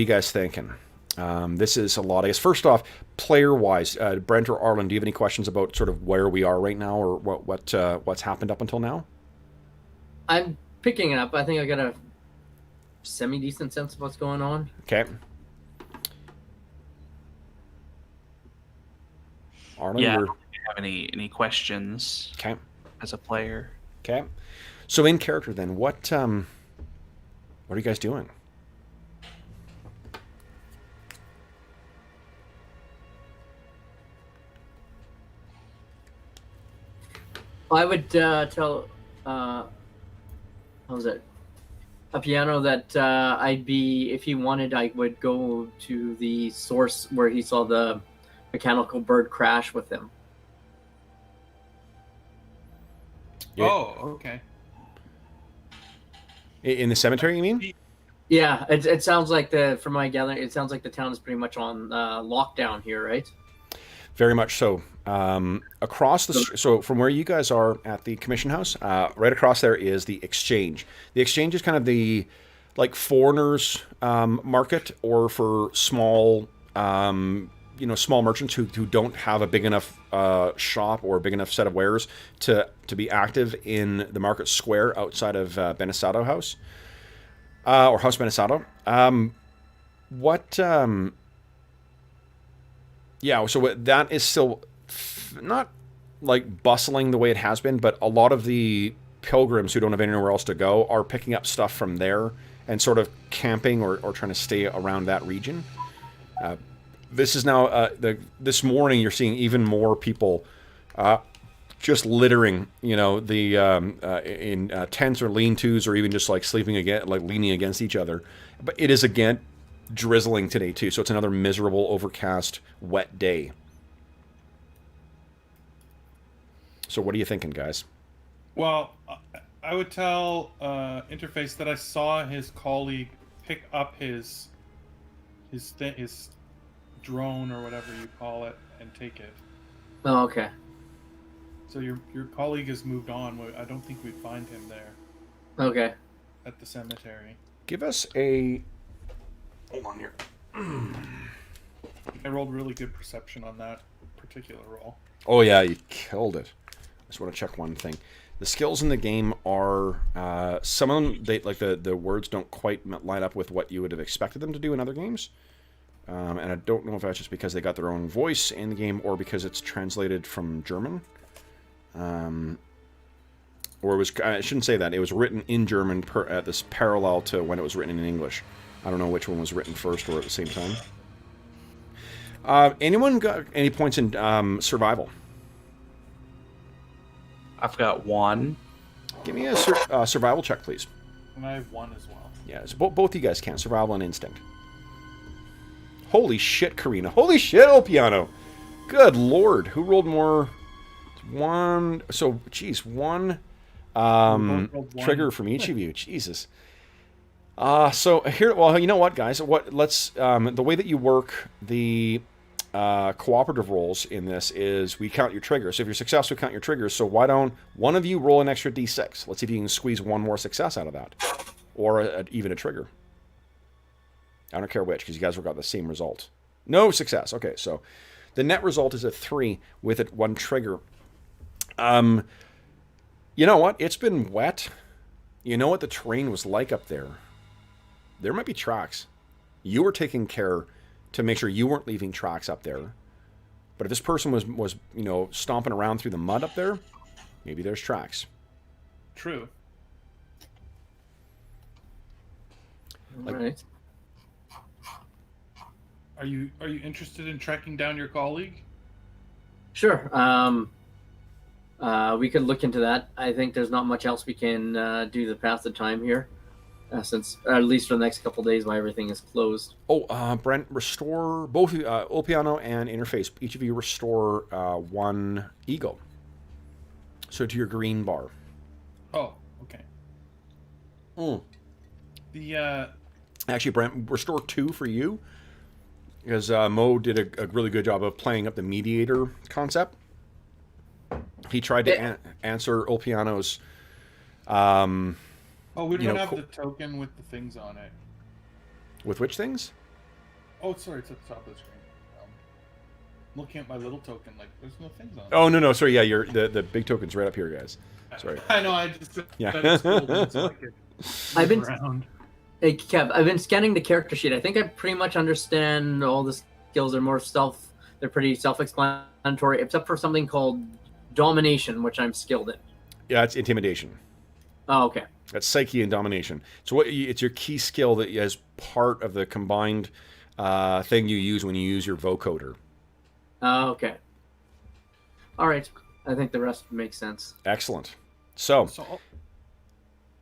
guys thinking? This is a lot. I guess first off, player-wise, Brent or Arlen, do you have any questions about sort of where we are right now, or what's happened up until now? I'm picking it up. I think I got a semi-decent sense of what's going on. Okay. Arlen, Yeah. Do you have any questions? Okay. As a player. Okay. So in character, then, what are you guys doing? I would tell how's it? A piano that I'd be, if he wanted, I would go to the source where he saw the mechanical bird crash with him. Yeah. Oh, okay. In the cemetery, you mean? Yeah, it sounds like from my gathering, it sounds like the town is pretty much on lockdown here, right? Very much so. Across so from where you guys are at the Commission House, right across there is the Exchange. The Exchange is kind of the foreigners market, or for small small merchants who don't have a big enough shop or a big enough set of wares to be active in the market square outside of Benesato House or House Benesato. So that is still not like bustling the way it has been, but a lot of the pilgrims who don't have anywhere else to go are picking up stuff from there and sort of camping or trying to stay around that region. This is now this morning you're seeing even more people just littering, in tents or lean-tos, or even just like sleeping again, like leaning against each other. But it is again drizzling today too, so it's another miserable, overcast, wet day. So what are you thinking, guys? Well, I would tell Interface that I saw his colleague pick up his drone or whatever you call it and take it. Oh, okay. So your colleague has moved on. I don't think we'd find him there Okay. at the cemetery. Give us a... Hold on here. I rolled really good perception on that particular roll. Oh yeah, you killed it. I just want to check one thing. The skills in the game are some of them. They like the words don't quite line up with what you would have expected them to do in other games. And I don't know if that's just because they got their own voice in the game or because it's translated from German. Or it was, I shouldn't say that. It was written in German at this parallel to when it was written in English. I don't know which one was written first or at the same time. Anyone got any points in survival? I've got 1. Give me a survival check, please. And I have 1 as well. Yeah, so both you guys can. Survival and instinct. Holy shit, Karina. Holy shit, El Piano. Good lord. Who rolled more? 1. So, geez, 1 trigger from each of you. Jesus. So here, well, you know what, guys? Let's the way that you work the cooperative rolls in this is we count your triggers. So if you're successful, we count your triggers. So why don't one of you roll an extra d6? Let's see if you can squeeze one more success out of that, or even a trigger. I don't care which, because you guys have got the same result. No success. Okay, so the net result is a 3 with it 1 trigger. You know what? It's been wet. You know what the terrain was like up there. There might be tracks. You were taking care to make sure you weren't leaving tracks up there. But if this person was stomping around through the mud up there, maybe there's tracks. True. All right. Are you interested in tracking down your colleague? Sure. We could look into that. I think there's not much else we can do to pass the time here, since at least for the next couple days while everything is closed. Oh, Brent, restore both El Piano and Interface. Each of you restore 1 ego. So to your green bar. Oh, okay. The Actually, Brent, restore 2 for you, because Mo did a really good job of playing up the mediator concept. He tried to answer El Piano's. we don't have the token with the things on it. With which things? Oh, sorry, it's at the top of the screen. I'm looking at my little token, like there's no things on it. Oh no, sorry, yeah, the big token's right up here, guys. Sorry. I know. I just Yeah. I've been. around. Hey, Kev, I've been scanning the character sheet. I think I pretty much understand all the skills. They're pretty self-explanatory, except for something called domination, which I'm skilled in. Yeah, it's intimidation. Oh, okay. That's psyche and domination. So it's your key skill that is part of the combined thing you use when you use your vocoder. Okay. All right. I think the rest makes sense. Excellent. So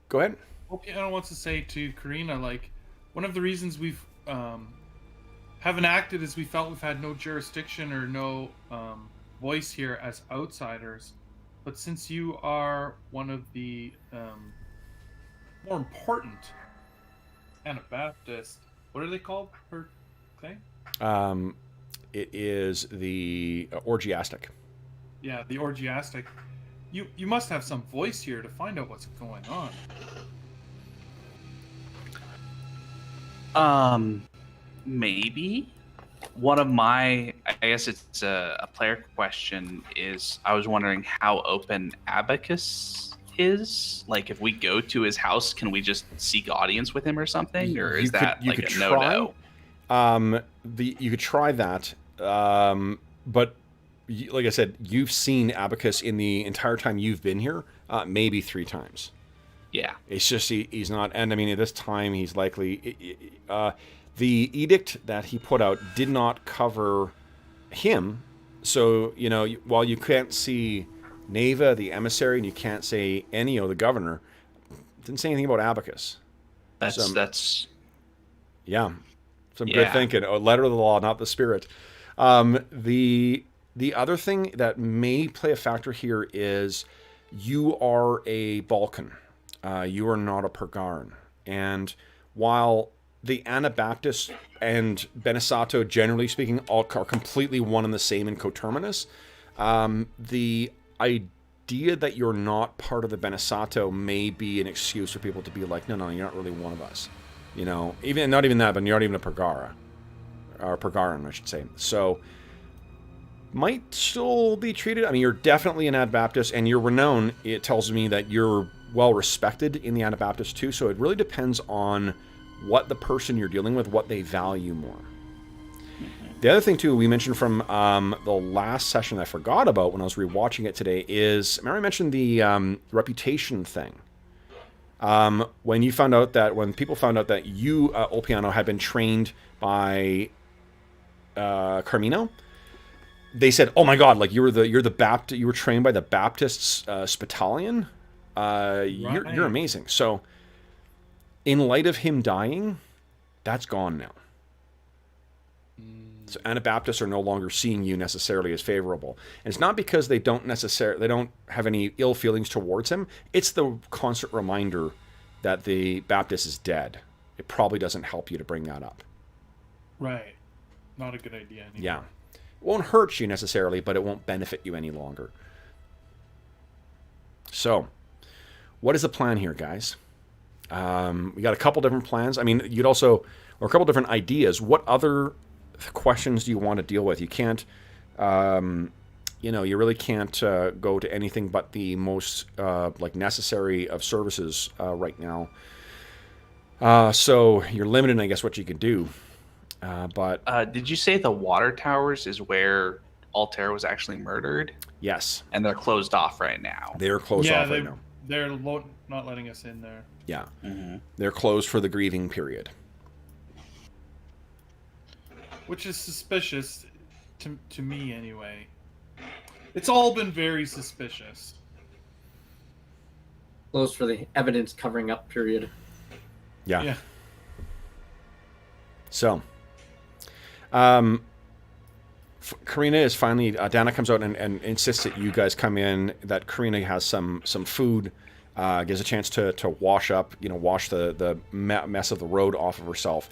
go ahead. Piano wants to say to Karina, like, one of the reasons we've haven't acted is we felt we've had no jurisdiction or no voice here as outsiders. But since you are one of the more important Anabaptist, what are they called per thing? It is the orgiastic. Yeah, the orgiastic. You must have some voice here to find out what's going on. Maybe. One of my, I guess it's a player question, is I was wondering how open Abacus is. Like, if we go to his house, can we just seek audience with him or something? Or is that like a no-no? You could try that, but like I said, you've seen Abacus in the entire time you've been here, maybe 3 times. Yeah. It's just he's not, and I mean, at this time, he's likely... the edict that he put out did not cover him, so, while you can't see Neva, the emissary, and you can't say Ennio, the governor, it didn't say anything about Abacus. That's... Yeah. Some good thinking. A letter of the law, not the spirit. The other thing that may play a factor here is you are a Balkan. You are not a Pergarn. And while the Anabaptists and Benesato, generally speaking, all are completely one and the same in coterminous. The idea that you're not part of the Benesato may be an excuse for people to be like, no, you're not really one of us. You know, even not even that, but you're not even a Pergara. Or Pergaran, I should say. So, might still be treated. I mean, you're definitely an Anabaptist, and your renown, it tells me that you're well respected in the Anabaptist too, so it really depends on what the person you're dealing with, what they value more. The other thing too, we mentioned from the last session that I forgot about when I was rewatching it today is, remember I mentioned the reputation thing. When people found out that you, Olpiano, had been trained by Carmino, they said, "Oh my God! Like you were trained by the Baptists Spitalion. You're amazing." So, in light of him dying, that's gone now. So Anabaptists are no longer seeing you necessarily as favorable, and it's not because they don't have any ill feelings towards him. It's the constant reminder that the Baptist is dead. It probably doesn't help you to bring that up. Right. Not a good idea anymore. Yeah. It won't hurt you necessarily, but it won't benefit you any longer. So, what is the plan here, guys? We got a couple different plans. I mean, or a couple different ideas. What other questions do you want to deal with? You can't, you really can't go to anything but the most necessary of services right now. So you're limited in, I guess, what you can do. But did you say the water towers is where Altair was actually murdered? Yes. And they're closed off right now. They're closed off right now. They're not letting us in there. Yeah. Mm-hmm. They're closed for the grieving period. Which is suspicious to me anyway. It's all been very suspicious. Closed for the evidence covering up period. Yeah. So, Karina is finally, Dana comes out and insists that you guys come in, that Karina has some food, gives a chance to wash up, wash the mess of the road off of herself.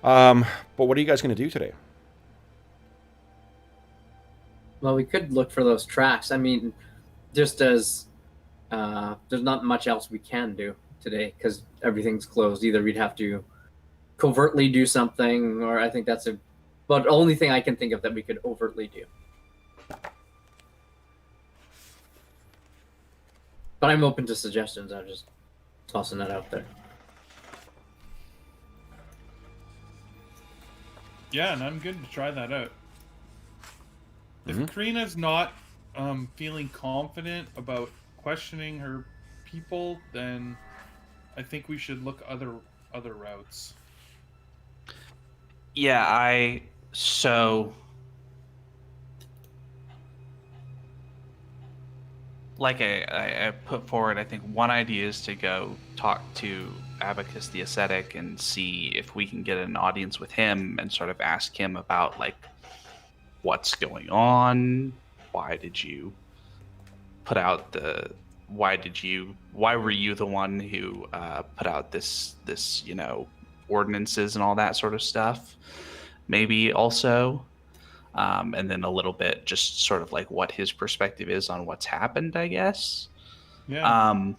But what are you guys going to do today? Well, we could look for those tracks. I mean, just as there's not much else we can do today because everything's closed. Either we'd have to covertly do something, or I think that's but the only thing I can think of that we could overtly do. But I'm open to suggestions. I'm just tossing that out there. Yeah, and I'm good to try that out. If Karina's not feeling confident about questioning her people, then I think we should look other routes. Yeah, I put forward, I think one idea is to go talk to Abacus the Ascetic and see if we can get an audience with him and sort of ask him about what's going on, why were you the one who put out this ordinances and all that sort of stuff, maybe also, and then a little bit just sort of what his perspective is on what's happened, I guess. Yeah.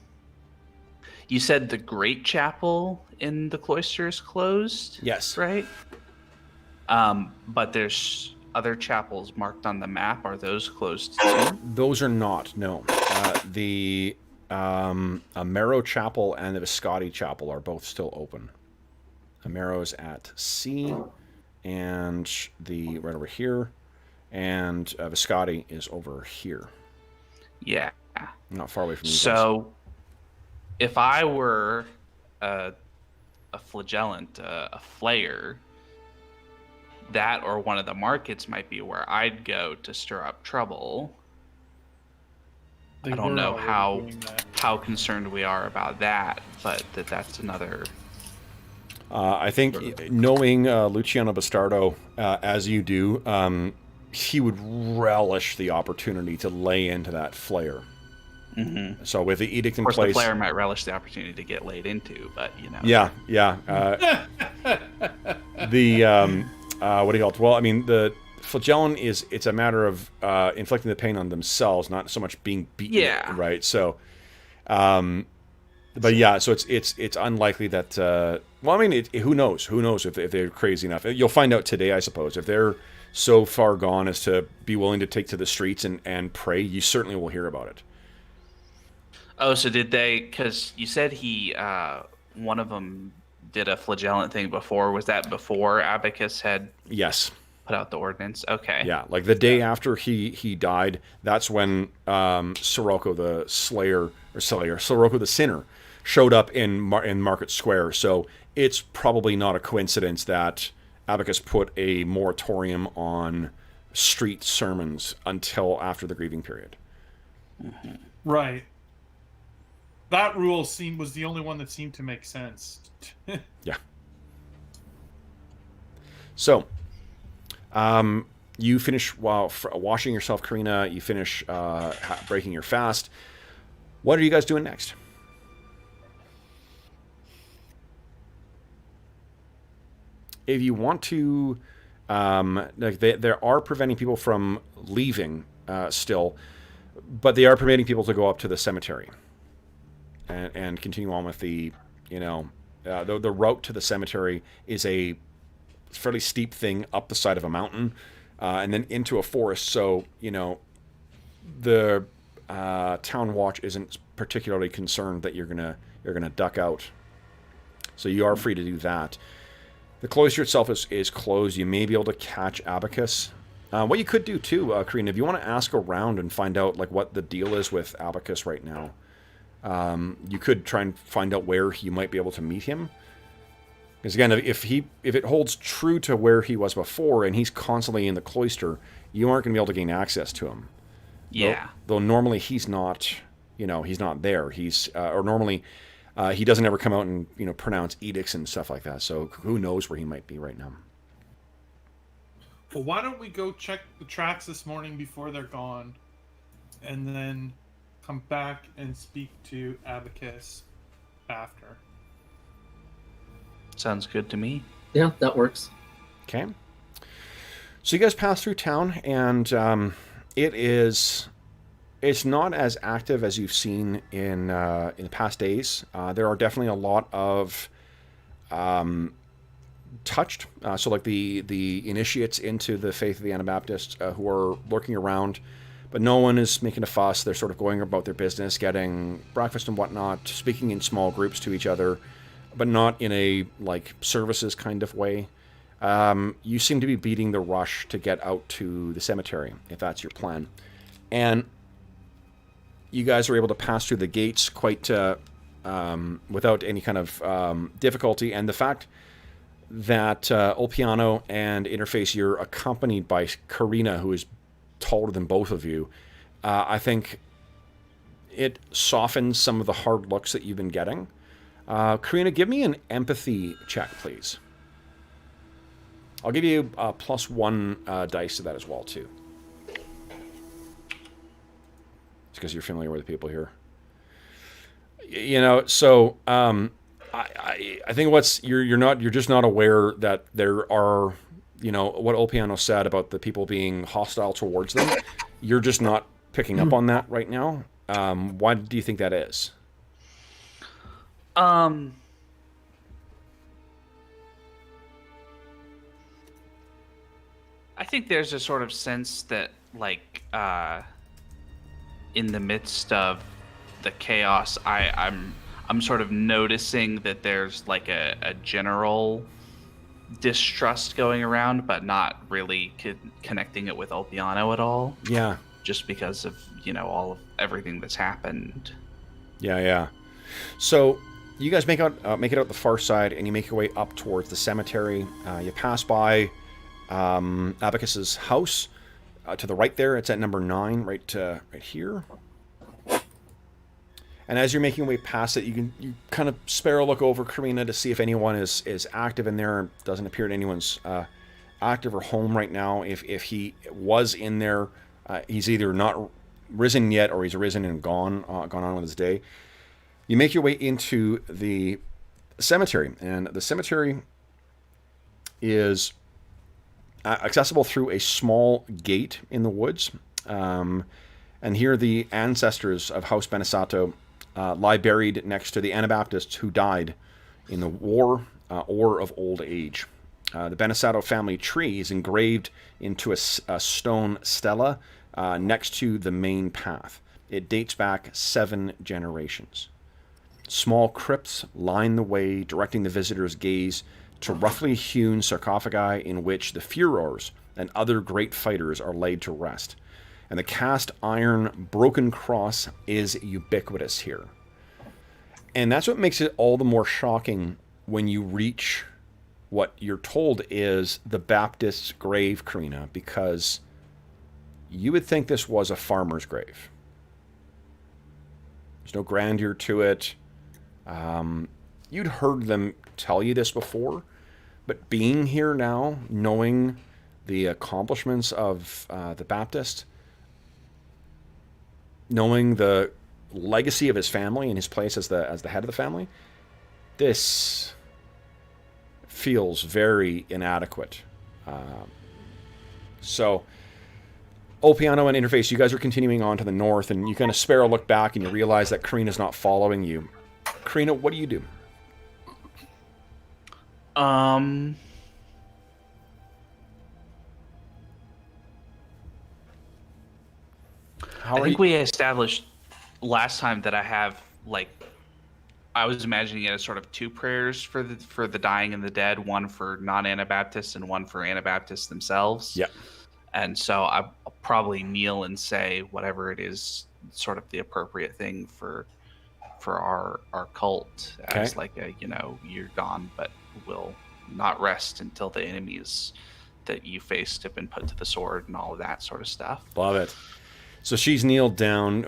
You said the Great Chapel in the cloister is closed? Yes. Right? But there's other chapels marked on the map. Are those closed too? Those are not, no. The Amaro Chapel and the Viscotti Chapel are both still open. Amaro's at C, and right over here, and Viscotti is over here. Yeah. Not far away from you guys. So, if I were a flagellant, a flayer, that or one of the markets might be where I'd go to stir up trouble. I don't know how concerned we are about that, but that's another. I think knowing Luciano Bastardo as you do, he would relish the opportunity to lay into that flayer. So with the edict in Of course, place, the player might relish the opportunity to get laid into, but you know. yeah. The what do you call it? Well, I mean, the flagellum it's a matter of inflicting the pain on themselves, not so much being beaten. Yeah. Right. So, but yeah, so it's unlikely that. Well, I mean, who knows? Who knows if they're crazy enough? You'll find out today, I suppose. If they're so far gone as to be willing to take to the streets and pray, you certainly will hear about it. Oh, so did they? Because you said one of them did a flagellant thing before. Was that before Abacus had Yes. put out the ordinance? Okay. Yeah, like the day after he died, that's when Sirocco the Sirocco the Sinner showed up in Market Square. So it's probably not a coincidence that Abacus put a moratorium on street sermons until after the grieving period. Right. That rule was the only one that seemed to make sense. Yeah. So, you finish while washing yourself, Karina. You finish breaking your fast. What are you guys doing next? If you want to, there are preventing people from leaving still, but they are permitting people to go up to the cemetery and continue on with the route to the cemetery is a fairly steep thing up the side of a mountain and then into a forest. So, the town watch isn't particularly concerned that you're gonna duck out. So you are free to do that. The cloister itself is closed. You may be able to catch Abacus. What you could do too, Karina, if you want to ask around and find out like what the deal is with Abacus right now, you could try and find out where you might be able to meet him. Because again, if it holds true to where he was before and he's constantly in the cloister, you aren't going to be able to gain access to him. Yeah. Though normally he's not, he's not there. Or normally he doesn't ever come out and pronounce edicts and stuff like that. So who knows where he might be right now. Well, why don't we go check the tracks this morning before they're gone, and then come back and speak to Abacus after. Sounds good to me. Yeah, that works. Okay. So you guys pass through town, and it's not as active as you've seen in past days. There are definitely a lot of touched, so like the initiates into the faith of the Anabaptists who are lurking around, but no one is making a fuss. They're sort of going about their business, getting breakfast and whatnot, speaking in small groups to each other, but not in a like services kind of way. You seem to be beating the rush to get out to the cemetery, if that's your plan. And you guys are able to pass through the gates quite without any kind of difficulty. And the fact that Olpiano and Interface, you're accompanied by Karina, who is taller than both of you, I think it softens some of the hard looks that you've been getting. Karina, give me an empathy check, please. I'll give you +1 dice to that as well, too. It's because you're familiar with the people here. So I think you're just not aware that there are, what Olpiano said about the people being hostile towards them. You're just not picking up on that right now. Why do you think that is? I think there's a sort of sense that, like, in the midst of the chaos, I'm sort of noticing that there's like a general distrust going around, but not really connecting it with Olpiano at all. Yeah. Just because of all of everything that's happened. Yeah. So you guys make it out the far side, and you make your way up towards the cemetery. You pass by Abacus's house to the right there. It's at number 9, right here. And as you're making your way past it, you kind of spare a look over, Karina, to see if anyone is active in there. It doesn't appear that anyone's active or home right now. If he was in there, he's either not risen yet, or he's risen and gone on with his day. You make your way into the cemetery, and the cemetery is accessible through a small gate in the woods. And here the ancestors of House Benesato lie buried next to the Anabaptists who died in the war or of old age. The Benesato family tree is engraved into a stone stela next to the main path. It dates back 7 generations. Small crypts line the way, directing the visitor's gaze to roughly hewn sarcophagi in which the furors and other great fighters are laid to rest. And the cast iron broken cross is ubiquitous here. And that's what makes it all the more shocking when you reach what you're told is the Baptist's grave, Karina, because you would think this was a farmer's grave. There's no grandeur to it. You'd heard them tell you this before, but being here now, knowing the accomplishments of the Baptist, knowing the legacy of his family and his place as the head of the family, this feels very inadequate. So, Olpiano and Interface, you guys are continuing on to the north, and you kind of spare a look back, and you realize that Karina's not following you. Karina, what do you do? I think we established last time that I have, like, I was imagining it as sort of 2 prayers for the dying and the dead, one for non-Anabaptists and one for Anabaptists themselves. Yeah. And so I'll probably kneel and say whatever it is, sort of the appropriate thing for our cult, as like a, you're gone, but will not rest until the enemies that you faced have been put to the sword and all of that sort of stuff. Love it. So she's kneeled down,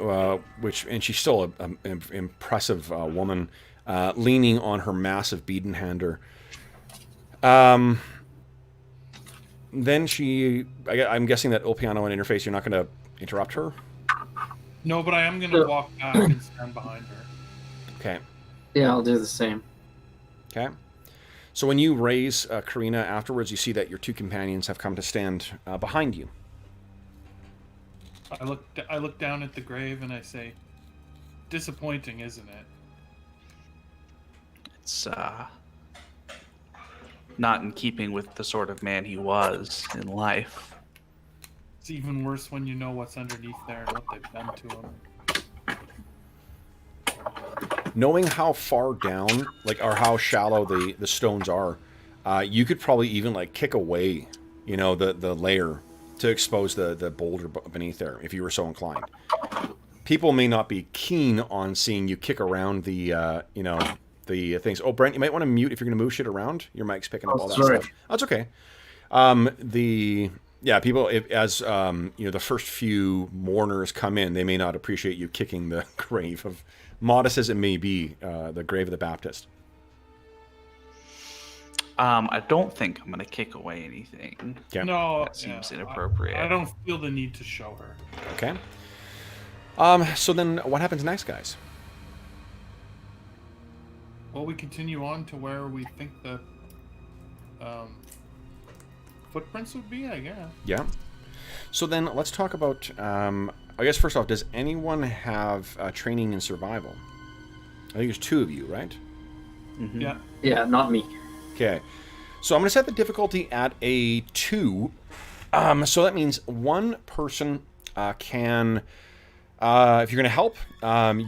and she's still an impressive woman, leaning on her massive beaten hander. Then I'm guessing that Olpiano and Interface, you're not going to interrupt her? No, but I am going to walk back and stand behind her. Okay. Yeah, I'll do the same. Okay. So when you raise Karina afterwards, you see that your 2 companions have come to stand behind you. I look down at the grave and I say, disappointing, isn't it? It's not in keeping with the sort of man he was in life. It's even worse when you know what's underneath there and what they've done to him. Knowing how far down, or how shallow the stones are, you could probably even kick away, the layer to expose the boulder beneath there, if you were so inclined. People may not be keen on seeing you kick around the things. Oh, Brent, you might want to mute if you're going to move shit around. Your mic's picking up all that stuff. That's okay. People, the first few mourners come in, they may not appreciate you kicking the grave of, modest as it may be, the grave of the Baptist. I don't think I'm going to kick away anything. Okay. No, that seems inappropriate. I don't feel the need to show her. Okay. So then what happens next, guys? Well, we continue on to where we think the footprints would be, I guess. Yeah. So then let's talk about, I guess first off, does anyone have training in survival? I think there's 2 of you, right? Mm-hmm. Yeah. Yeah, not me. Okay. So I'm going to set the difficulty at a 2. So that means one person can, if you're going to help,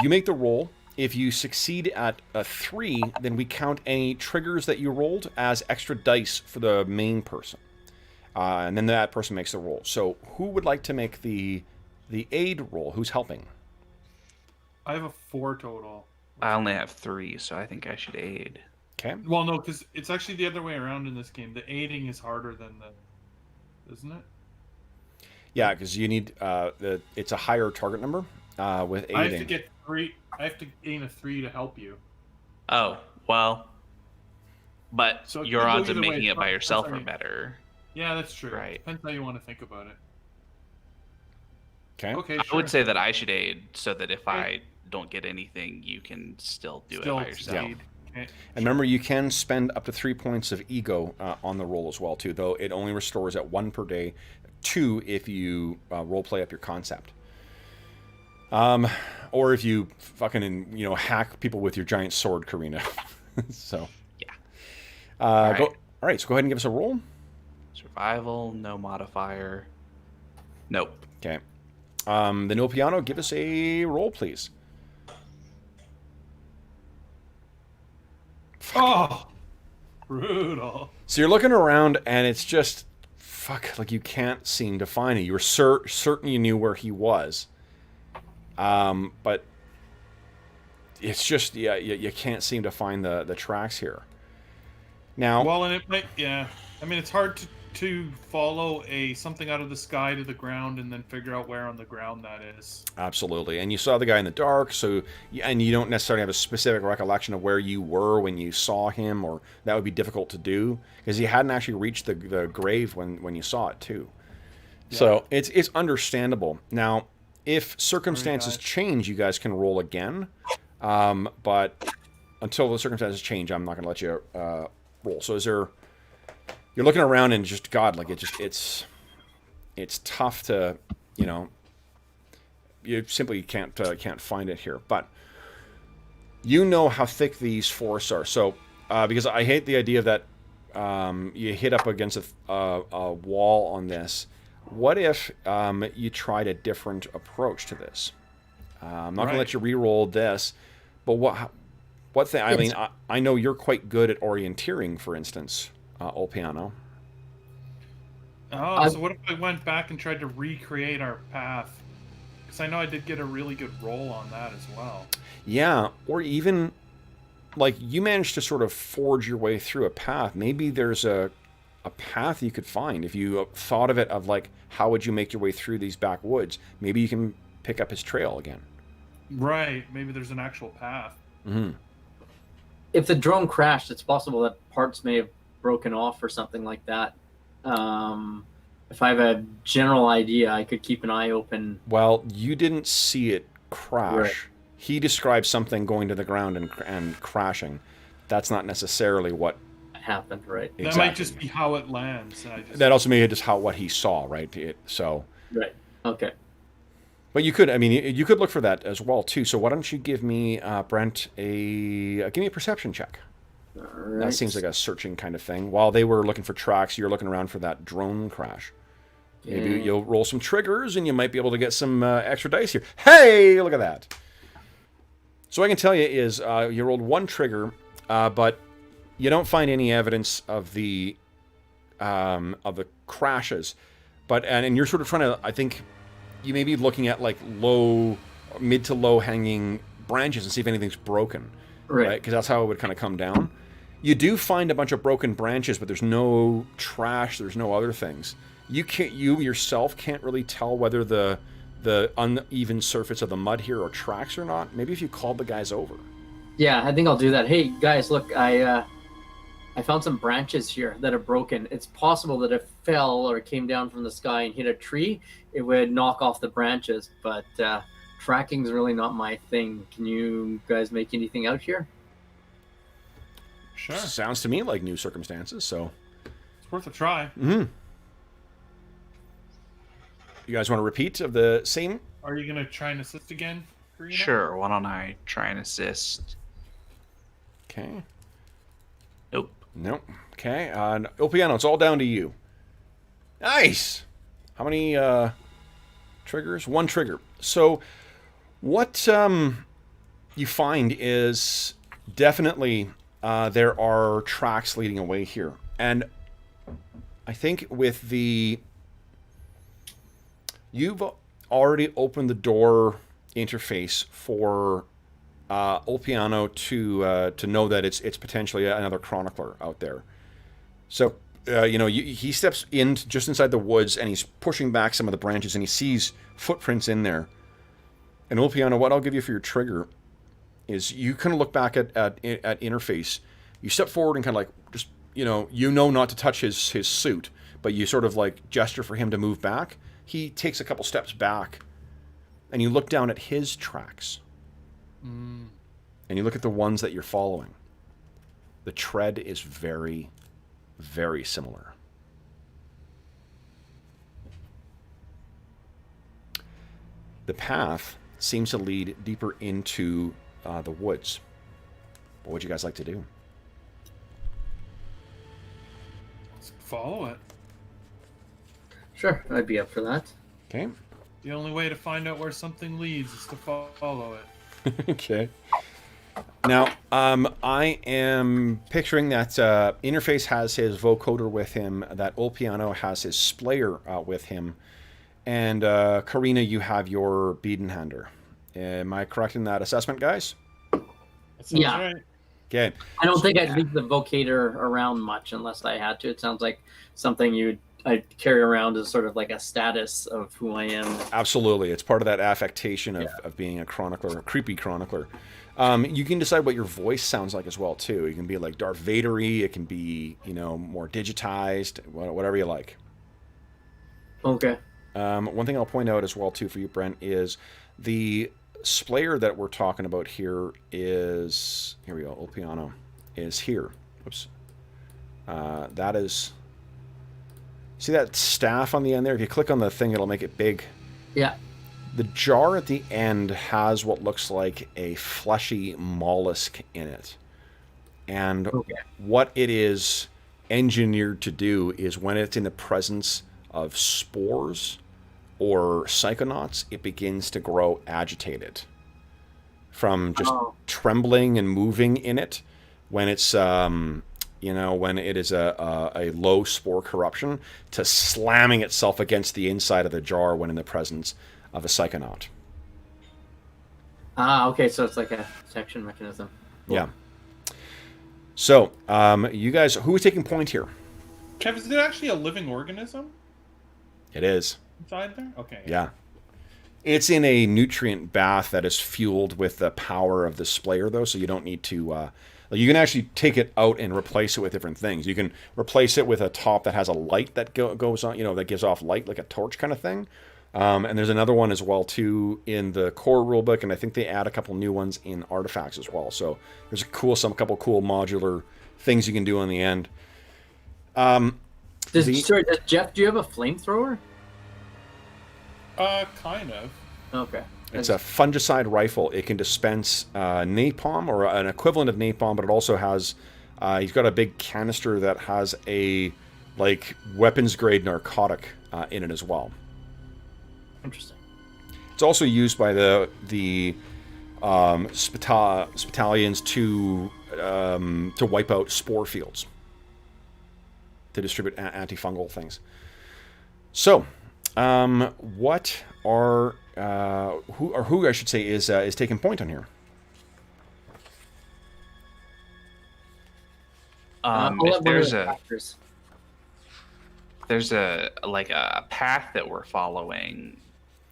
you make the roll. If you succeed at a 3, then we count any triggers that you rolled as extra dice for the main person. And then that person makes the roll. So who would like to make the aid roll? Who's helping? I have a 4 total. I only have 3, so I think I should aid. Okay. Well, no, because it's actually the other way around in this game. The aiding is harder than isn't it? Yeah, because you need it's a higher target number with aiding. I have to get 3. I have to gain a 3 to help you. Oh, well, but So it your could go odds of either way. making it by That's yourself what I are mean. better. Yeah, that's true. Right. Depends how you want to think about it. Okay. Okay, I sure. would say that I should aid so that if I don't get anything, you can still do it by yourself. succeed. Okay. And remember, you can spend up to 3 points of ego on the roll as well, too, though it only restores at 1 per day, 2 if you role play up your concept. Or if you fucking, hack people with your giant sword, Karina. So. Yeah. All right, so go ahead and give us a roll. Survival, no modifier. Nope. Okay. Then Il Piano, give us a roll, please. Oh, brutal. So you're looking around, and it's just, like you can't seem to find it. You were certain you knew where he was. But it's just, you can't seem to find the tracks here. Now, Well, and it might, yeah. I mean, it's hard to follow something out of the sky to the ground and then figure out where on the ground that is. absolutely. And you saw the guy in the dark, and you don't necessarily have a specific recollection of where you were when you saw him, or that would be difficult to do, because you hadn't actually reached the grave when you saw it, too. Yeah. So it's understandable. Now, if circumstances change, you guys can roll again. But until the circumstances change, I'm not going to let you roll. So you're looking around and just, God, like it's tough to, you simply can't find it here. But you know how thick these forests are. So because I hate the idea that you hit up against a wall on this. What if you tried a different approach to this? I'm not going to let you re-roll this, but what thing? I mean, I know you're quite good at orienteering, for instance, Il Piano. Oh, so what if I went back and tried to recreate our path? Because I know I did get a really good roll on that as well. Yeah, or even, like, you managed to sort of forge your way through a path. Maybe there's a path you could find. If you thought of it of, like, how would you make your way through these backwoods? Maybe you can pick up his trail again. Right. Maybe there's an actual path. Mm-hmm. If the drone crashed, it's possible that parts may have broken off or something like that. If I have a general idea, I could keep an eye open. Well, you didn't see it crash. Right. He described something going to the ground and crashing. That's not necessarily what Happened, right? exactly. That might just be how it lands. That also may be just what he saw, right? Right. Okay. But you could look for that as well too. So why don't you give me, Brent, give me a perception check. All right. That seems like a searching kind of thing. While they were looking for tracks, you're looking around for that drone crash. Maybe you'll roll some triggers, and you might be able to get some extra dice here. Hey, look at that! So what I can tell you is you rolled 1 trigger, but you don't find any evidence of the crashes. But and you're sort of trying to, I think, you may be looking at like mid to low hanging branches and see if anything's broken, right? Because that's how it would kind of come down. You do find a bunch of broken branches, but there's no trash. There's no other things. You yourself can't really tell whether the uneven surface of the mud here are tracks or not. Maybe if you called the guys over. Yeah, I think I'll do that. Hey guys, look, I found some branches here that are broken. It's possible that if it fell or came down from the sky and hit a tree, it would knock off the branches. But tracking is really not my thing. Can you guys make anything out here? Sure. Sounds to me like new circumstances. So It's worth a try. mm-hmm. You guys want to repeat of the same? Are you going to try and assist again, Karina? Sure. Why don't I try and assist? Okay. Nope. Nope. Okay. Il Piano, it's all down to you. Nice. How many triggers? 1 trigger. So what you find is definitely there are tracks leading away here. And I think with you've already opened the door interface for Il Piano to know that it's potentially another chronicler out there. So he steps in just inside the woods and he's pushing back some of the branches and he sees footprints in there. And Il Piano, what I'll give you for your trigger is you kind of look back at interface. You step forward and kind of like just not to touch his suit, but you sort of like gesture for him to move back. He takes a couple steps back and you look down at his tracks, Mm. and you look at the ones that you're following, the tread is very, very similar. The path seems to lead deeper into the woods. What would you guys like to do? Let's follow it. Sure, I'd be up for that. Okay. The only way to find out where something leads is to follow it. Okay. Now, I am picturing that Interface has his vocoder with him, that Ulpiano has his splayer with him, and Karina, you have your Biedenhander. Am I correct in that assessment, guys? That sounds Yeah. right. Okay. I don't think I'd leave the vocator around much unless I had to. It sounds like something I'd carry around as sort of like a status of who I am. Absolutely. It's part of that affectation of being a chronicler, a creepy chronicler. You can decide what your voice sounds like as well, too. You can be like Darth Vader-y. It can be, more digitized, whatever you like. Okay. One thing I'll point out as well, too, for you, Brent, is the splayer that we're talking about here is... Here we go. Ulpiano is here. Oops. That is... See that staff on the end there? If you click on the thing, it'll make it big. Yeah. The jar at the end has what looks like a fleshy mollusk in it. And what it is engineered to do is when it's in the presence of spores or psychonauts, it begins to grow agitated. From just trembling and moving in it when it's... when it is a low spore corruption, to slamming itself against the inside of the jar when in the presence of a psychonaut. Okay, so it's like a protection mechanism. Cool. Yeah. So, you guys, who is taking point here? Kev, is it actually a living organism It is. inside there? Okay. Yeah. It's in a nutrient bath that is fueled with the power of the splayer, though, so you don't need to... you can actually take it out and replace it with different things. You can replace it with a top that has a light that goes on, that gives off light, like a torch kind of thing. And there's another one as well, too, in the core rulebook, and I think they add a couple new ones in artifacts as well. So there's a couple cool modular things you can do on the end. Jeff, do you have a flamethrower? Kind of. Okay. It's a fungicide rifle. It can dispense napalm, or an equivalent of napalm, but it also has... he's got a big canister that has a, weapons-grade narcotic in it as well. Interesting. It's also used by the Spitalians to wipe out spore fields, to distribute antifungal things. So, what are... who I should say is taking point on here? If there's a path that we're following,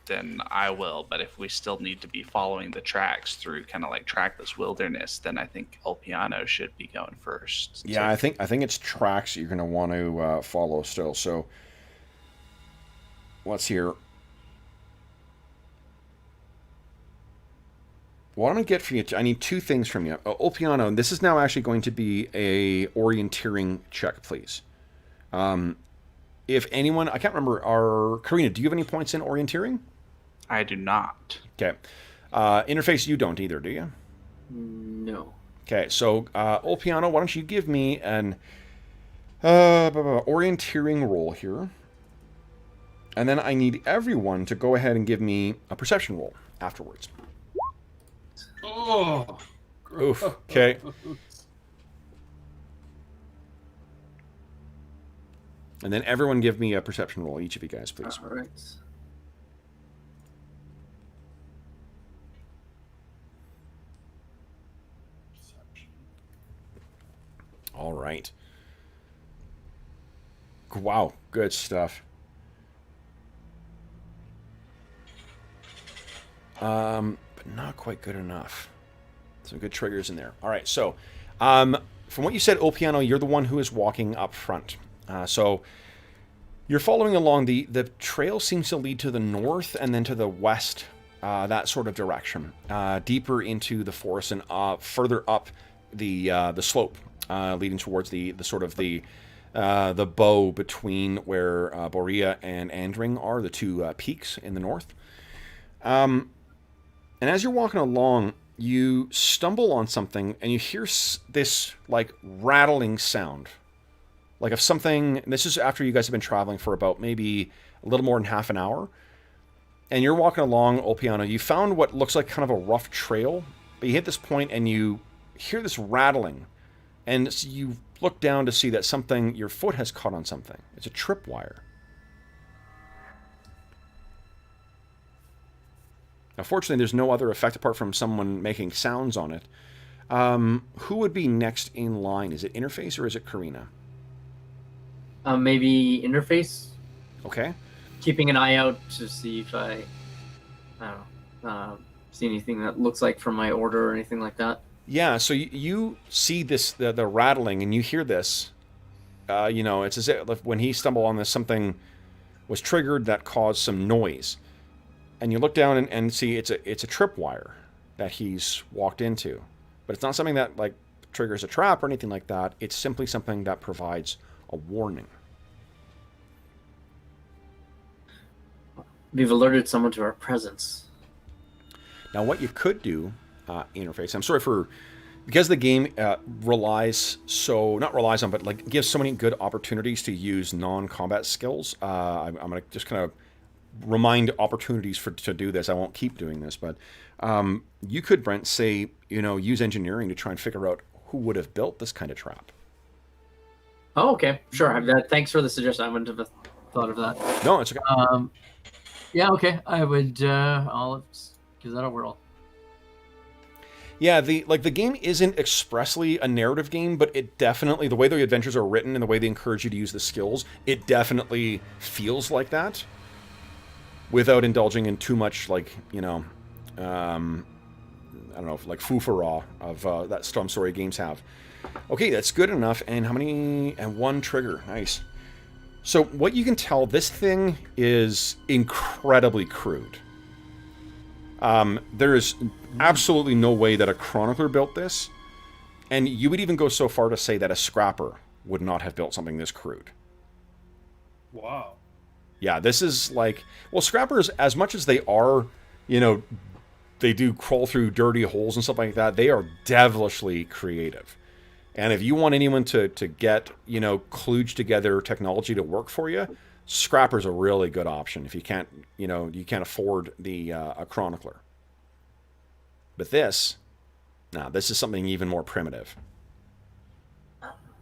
then I will. But if we still need to be following the tracks through kind of like trackless wilderness, then I think Ulpiano should be going first. Yeah, I think it's tracks you're going to want to follow still. So, what's here? What I'm going to get from you, I need two things from you. Ulpiano, and this is now actually going to be a orienteering check, please. If anyone, I can't remember, Karina, do you have any points in orienteering? I do not. Okay. Interface, you don't either, do you? No. Okay, so Ulpiano, why don't you give me an orienteering roll here. And then I need everyone to go ahead and give me a perception roll afterwards. Oh. Oof. Okay. And then everyone give me a perception roll, each of you guys, please. All right. All right. Wow, good stuff. But not quite good enough. Some good triggers in there. All right, so from what you said, Ulpiano, you're the one who is walking up front. So you're following along. The trail seems to lead to the north and then to the west that sort of direction, deeper into the forest and further up the slope, leading towards the sort of the bow between where Borea and Andring are, the two peaks in the north. And as you're walking along, you stumble on something and you hear this like rattling sound, like of something. And this is after you guys have been traveling for about maybe a little more than half an hour. And you're walking along Olpiano. You found what looks like kind of a rough trail, but you hit this point and you hear this rattling. And so you look down to see that something, your foot has caught on something. It's a tripwire. Now, fortunately, there's no other effect apart from someone making sounds on it. Who would be next in line? Is it Interface or is it Karina? Maybe Interface. Okay. Keeping an eye out to see if I don't know, see anything that looks like from my order or anything like that. Yeah, so you see this, the rattling, and you hear this. It's as if when he stumbled on this, something was triggered that caused some noise. And you look down and see it's a tripwire that he's walked into. But it's not something that like triggers a trap or anything like that. It's simply something that provides a warning. We've alerted someone to our presence. Now, what you could do, Interface, I'm sorry because the game not relies on, but like gives so many good opportunities to use non-combat skills. I'm going to just kind of remind opportunities to do this. I won't keep doing this, but you could, Brent, say, use engineering to try and figure out who would have built this kind of trap. Oh, okay. Sure. Thanks for the suggestion. I wouldn't have thought of that. No, it's okay. Yeah, okay. I would, I'll give that a whirl. Yeah, the game isn't expressly a narrative game, but it definitely, the way the adventures are written and the way they encourage you to use the skills, it definitely feels like that. Without indulging in too much, like, I don't know, like foo-for-raw of that Storm Story games have. Okay, that's good enough. And how many? And one trigger. Nice. So what you can tell, this thing is incredibly crude. There is absolutely no way that a chronicler built this. And you would even go so far to say that a scrapper would not have built something this crude. Wow. Yeah, this is like... Well, scrappers, as much as they are, they do crawl through dirty holes and stuff like that, they are devilishly creative. And if you want anyone to get, kludged together technology to work for you, scrapper's a really good option if you can't, you can't afford a chronicler. But this is something even more primitive.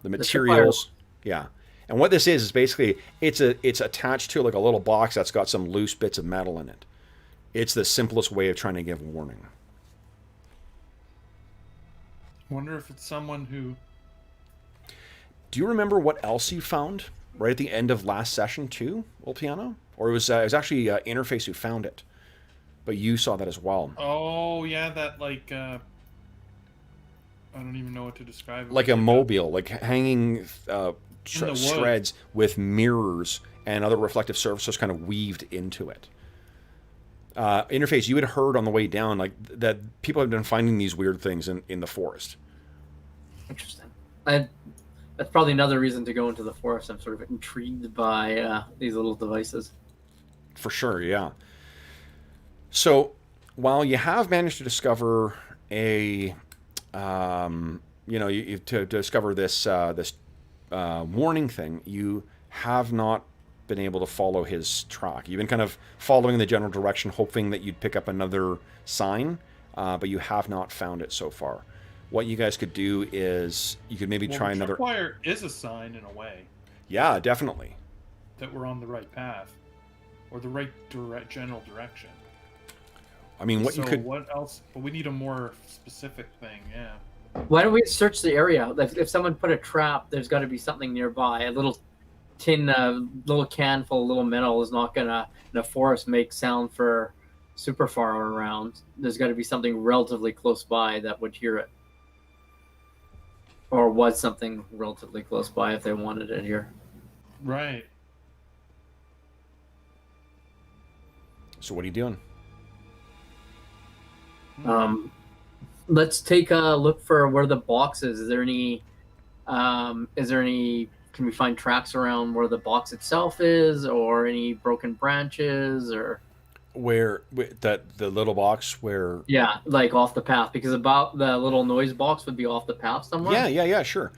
The materials... Yeah. And what this is basically, it's attached to like a little box that's got some loose bits of metal in it. It's the simplest way of trying to give warning. I wonder if it's someone who... Do you remember what else you found right at the end of last session too, Olpiano? Or it was actually Interface who found it, but you saw that as well. Oh yeah, that like I don't even know what to describe it. Like a mobile, like hanging shreds with mirrors and other reflective surfaces kind of weaved into it. Interface, you had heard on the way down like that people have been finding these weird things in the forest. Interesting. That's probably another reason to go into the forest. I'm sort of intrigued by these little devices. For sure, yeah. So while you have managed to discover to discover this warning thing, you have not been able to follow his track. You've been kind of following the general direction, hoping that you'd pick up another sign, but you have not found it so far. What you guys could do is you could maybe try another... Tripwire is a sign in a way. Yeah, definitely. That we're on the right path, or the right general direction. I mean, what else? But we need a more specific thing, yeah. Why don't we search the area? If someone put a trap, there's got to be something nearby. A little tin, little can full of little metal is not gonna in a forest make sound for super far around. There's got to be something relatively close by that would hear it, or was something relatively close by if they wanted it here. Right. So what are you doing? Let's take a look for where the box is. Is there any? Can we find tracks around where the box itself is, or any broken branches, or? Where that the little box where? Yeah, like off the path, because about the little noise box would be off the path somewhere. Yeah, sure.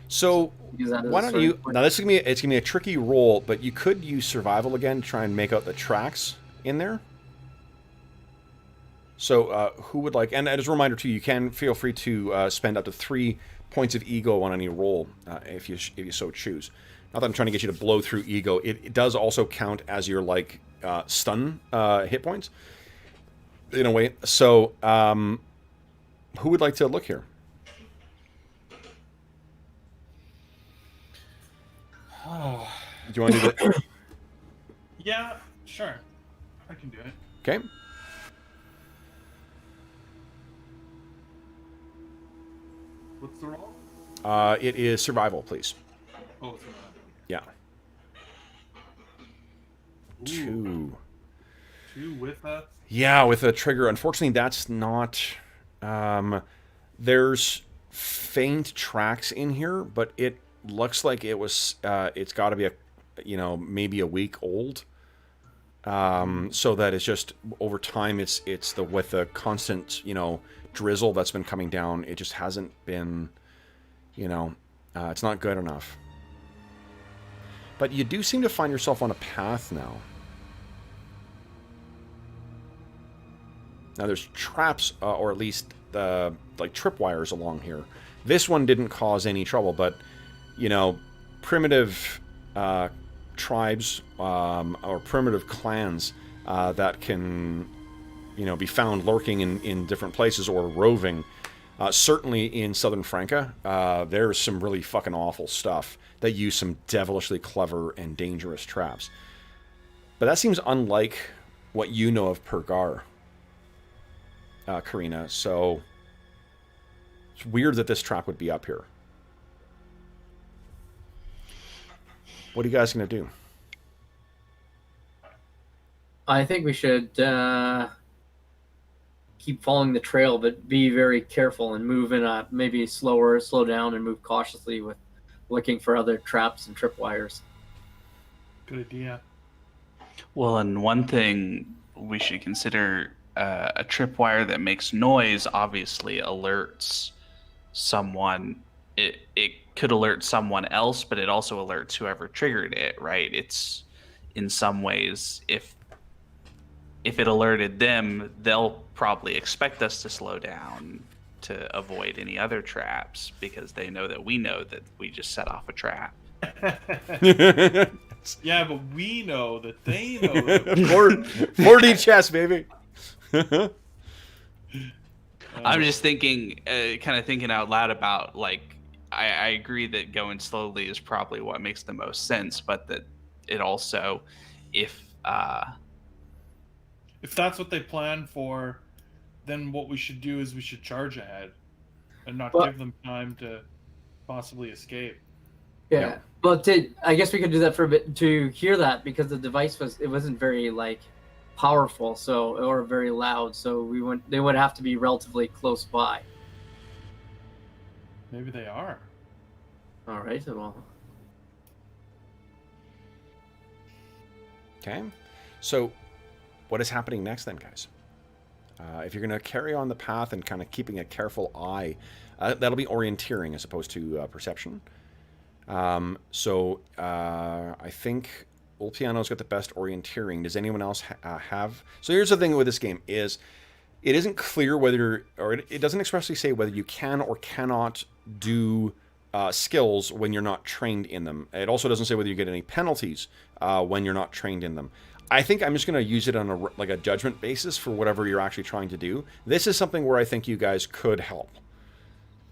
So why don't you? Now this is it's gonna be a tricky roll, but you could use survival again to try and make out the tracks in there. So who would like? And as a reminder too, you can feel free to spend up to 3 points of ego on any roll if you so choose. Not that I'm trying to get you to blow through ego. It does also count as your like stun hit points in a way. So who would like to look here? Do you want to do that? Yeah, sure. I can do it. Okay. What's the roll? It is survival, please. Oh, it's Yeah. Ooh. 2. 2 with a... Yeah, with a trigger. Unfortunately, that's not... there's faint tracks in here, but it looks like it was... it's got to be maybe a week old. So that it's just over time, it's with the constant, drizzle that's been coming down. It just hasn't been, it's not good enough. But you do seem to find yourself on a path now. Now there's traps, or at least like tripwires along here. This one didn't cause any trouble, but primitive tribes or primitive clans that can be found lurking in different places or roving. Certainly in southern Franca, there's some really fucking awful stuff that use some devilishly clever and dangerous traps. But that seems unlike what you know of Pergar, Karina. So it's weird that this trap would be up here. What are you guys going to do? I think we should keep following the trail, but be very careful and move in a maybe slow down and move cautiously with looking for other traps and tripwires. Good idea. Well, and one thing we should consider, a tripwire that makes noise obviously alerts someone. It could alert someone else, but it also alerts whoever triggered it, right? It's in some ways, if it alerted them, they'll probably expect us to slow down to avoid any other traps because they know that we just set off a trap. Yeah, but we know that they know that 40 chess, baby. I'm just thinking, kind of thinking out loud about, like, I agree that going slowly is probably what makes the most sense, but that it also, if that's what they plan for, then what we should do is we should charge ahead and not give them time to possibly escape. Yeah. Well, I guess we could do that for a bit to hear that, because the device wasn't very powerful, or very loud, so they would have to be relatively close by. Maybe they are. All right. Well. Okay. So, what is happening next then, guys? If you're going to carry on the path and kind of keeping a careful eye, that'll be orienteering as opposed to perception. So I think Ulpiano's got the best orienteering. Does anyone else have? So here's the thing with this game is it isn't clear whether, or it doesn't expressly say whether you can or cannot do skills when you're not trained in them. It also doesn't say whether you get any penalties when you're not trained in them. I think I'm just going to use it on a judgment basis for whatever you're actually trying to do. This is something where I think you guys could help.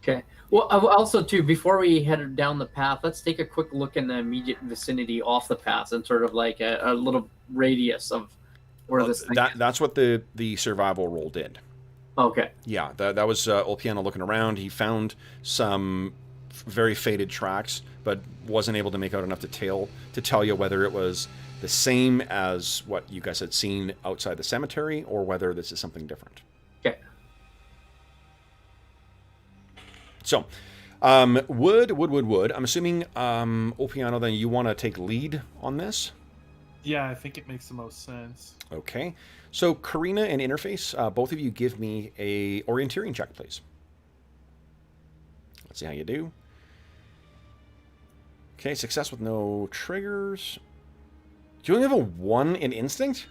Okay. Well, also too, before we head down the path, let's take a quick look in the immediate vicinity off the path and sort of like a little radius of where this thing is. That's what the survival roll did. Okay. Yeah, that was Ulpiano looking around. He found some very faded tracks, but wasn't able to make out enough to tell you whether it was the same as what you guys had seen outside the cemetery or whether this is something different. Okay. So, wood. I'm assuming, Opiano, then you want to take lead on this? Yeah, I think it makes the most sense. Okay. So, Karina and Interface, both of you give me a orienteering check, please. Let's see how you do. Okay, success with no triggers. Do you only have a 1 in instinct?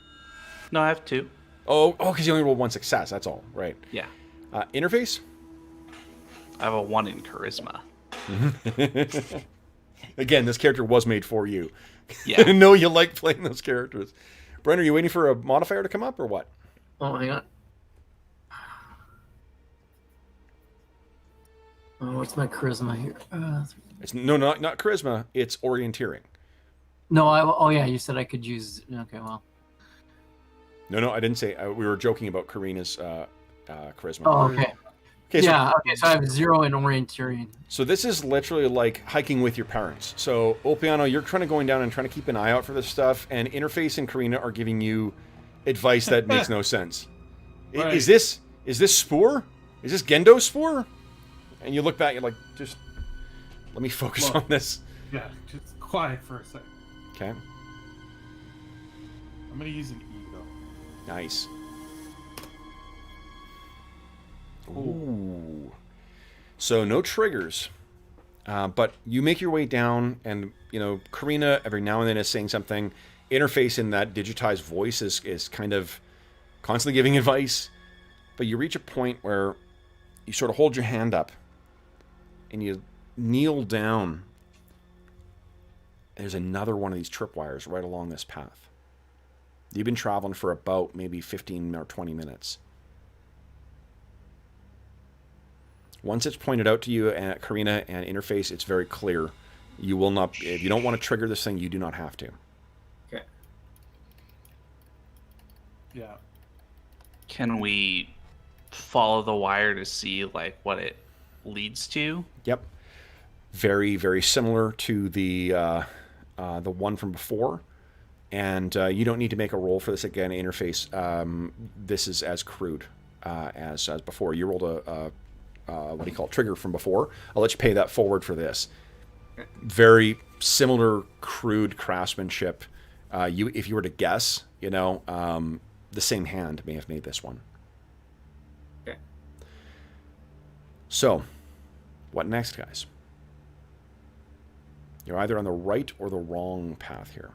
No, I have 2. Oh, because you only rolled 1 success. That's all, right? Yeah. Interface? I have a 1 in charisma. Again, this character was made for you. Yeah. I know you like playing those characters. Brent, are you waiting for a modifier to come up or what? Oh, hang on. Oh, what's my charisma here? It's not charisma. It's orienteering. No, oh yeah, you said I could use. Okay, well. No, I didn't say. We were joking about Karina's charisma. Oh, okay. Okay, so, Yeah, okay, so I have 0 in orienteering. So this is literally like hiking with your parents. So, Opiano, you're trying to going down and trying to keep an eye out for this stuff, and Interface and Karina are giving you advice that makes no sense. Right. Is this Spore? Is this Gendo Spore? And you look back, you're like, just let me focus on this. Yeah, just quiet for a second. Okay, I'm gonna use an E though. nice. Ooh. So no triggers, but you make your way down, and Karina every now and then is saying something. Interface in that digitized voice is kind of constantly giving advice, but you reach a point where you sort of hold your hand up and you kneel down. There's another one of these tripwires right along this path. You've been traveling for about maybe 15 or 20 minutes. Once it's pointed out to you at Karina and Interface, it's very clear. You will not, if you don't want to trigger this thing, you do not have to. Okay. Yeah. Can we follow the wire to see like what it leads to? Yep. Very, very similar to the one from before. And you don't need to make a roll for this again, Interface. This is as crude as before. You rolled a what do you call it, trigger from before. I'll let you pay that forward for this. Very similar crude craftsmanship. If you were to guess, the same hand may have made this one. Okay. So, what next, guys? You're either on the right or the wrong path here.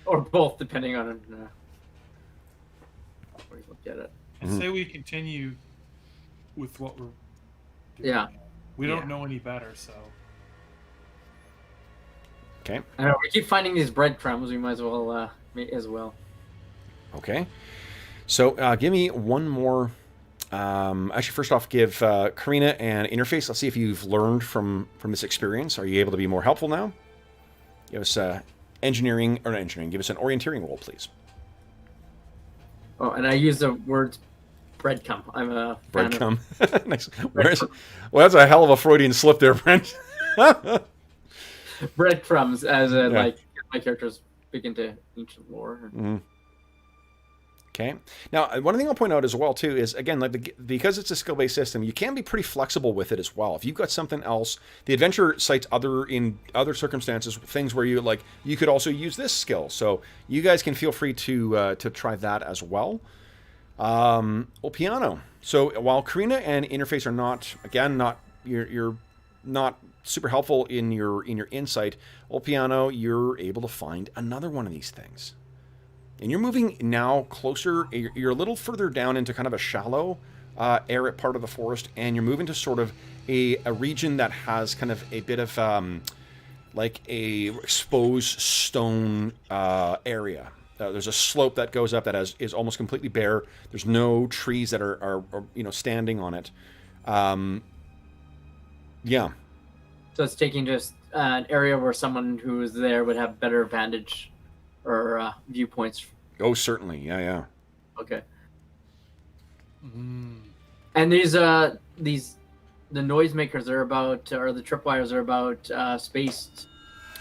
Or both, depending on where you look at it. I say we continue with what we're doing. Yeah. We don't know any better, so. Okay. I know, we keep finding these breadcrumbs. We might as well as well. Okay. So give me one more. Actually, first off, give Karina and Interface. Let's see if you've learned from this experience. Are you able to be more helpful now? Give us engineering, or not engineering. Give us an orienteering roll, please. Oh, and I use the word breadcrumb. I'm a fan Breadcrumb. Nice. Well, that's a hell of a Freudian slip there, Brent. of breadcrumbs as like my characters begin to ancient lore. Mm-hmm. Okay. Now, one thing I'll point out as well too is, again, because it's a skill-based system, you can be pretty flexible with it as well. If you've got something else, the adventure cites in other circumstances things where you could also use this skill. So you guys can feel free to try that as well. Piano. So while Karina and Interface are you're not super helpful in your insight, Piano, you're able to find another one of these things. And you're moving now closer, you're a little further down into kind of a shallow area part of the forest, and you're moving to sort of a region that has kind of a bit of like a exposed stone area. There's a slope that goes up that is almost completely bare. There's no trees that are standing on it. Yeah. So it's taking just an area where someone who is there would have better vantage or viewpoints. Oh, certainly. Yeah. Okay. Mm. And the noisemakers are about, or the tripwires are about spaced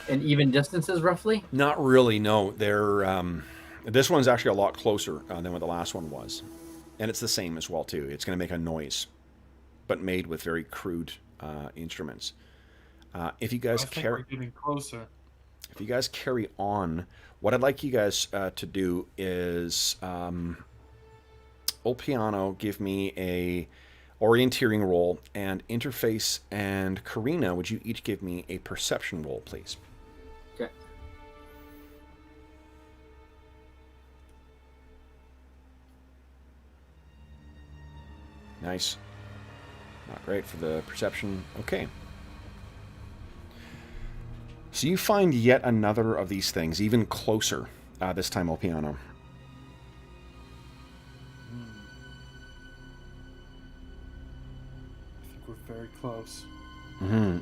in even distances, roughly? Not really, no. They're this one's actually a lot closer than what the last one was. and it's the same as well too. It's going to make a noise, but made with very crude instruments. If you guys I think we're getting closer. If you guys carry on, what I'd like you guys to do is, Old Piano, give me a orienteering roll, and Interface and Karina, would you each give me a perception roll, please? Okay. Nice. Not great for the perception. Okay. So you find yet another of these things, even closer, this time, Old Piano. I think we're very close. Mm-hmm.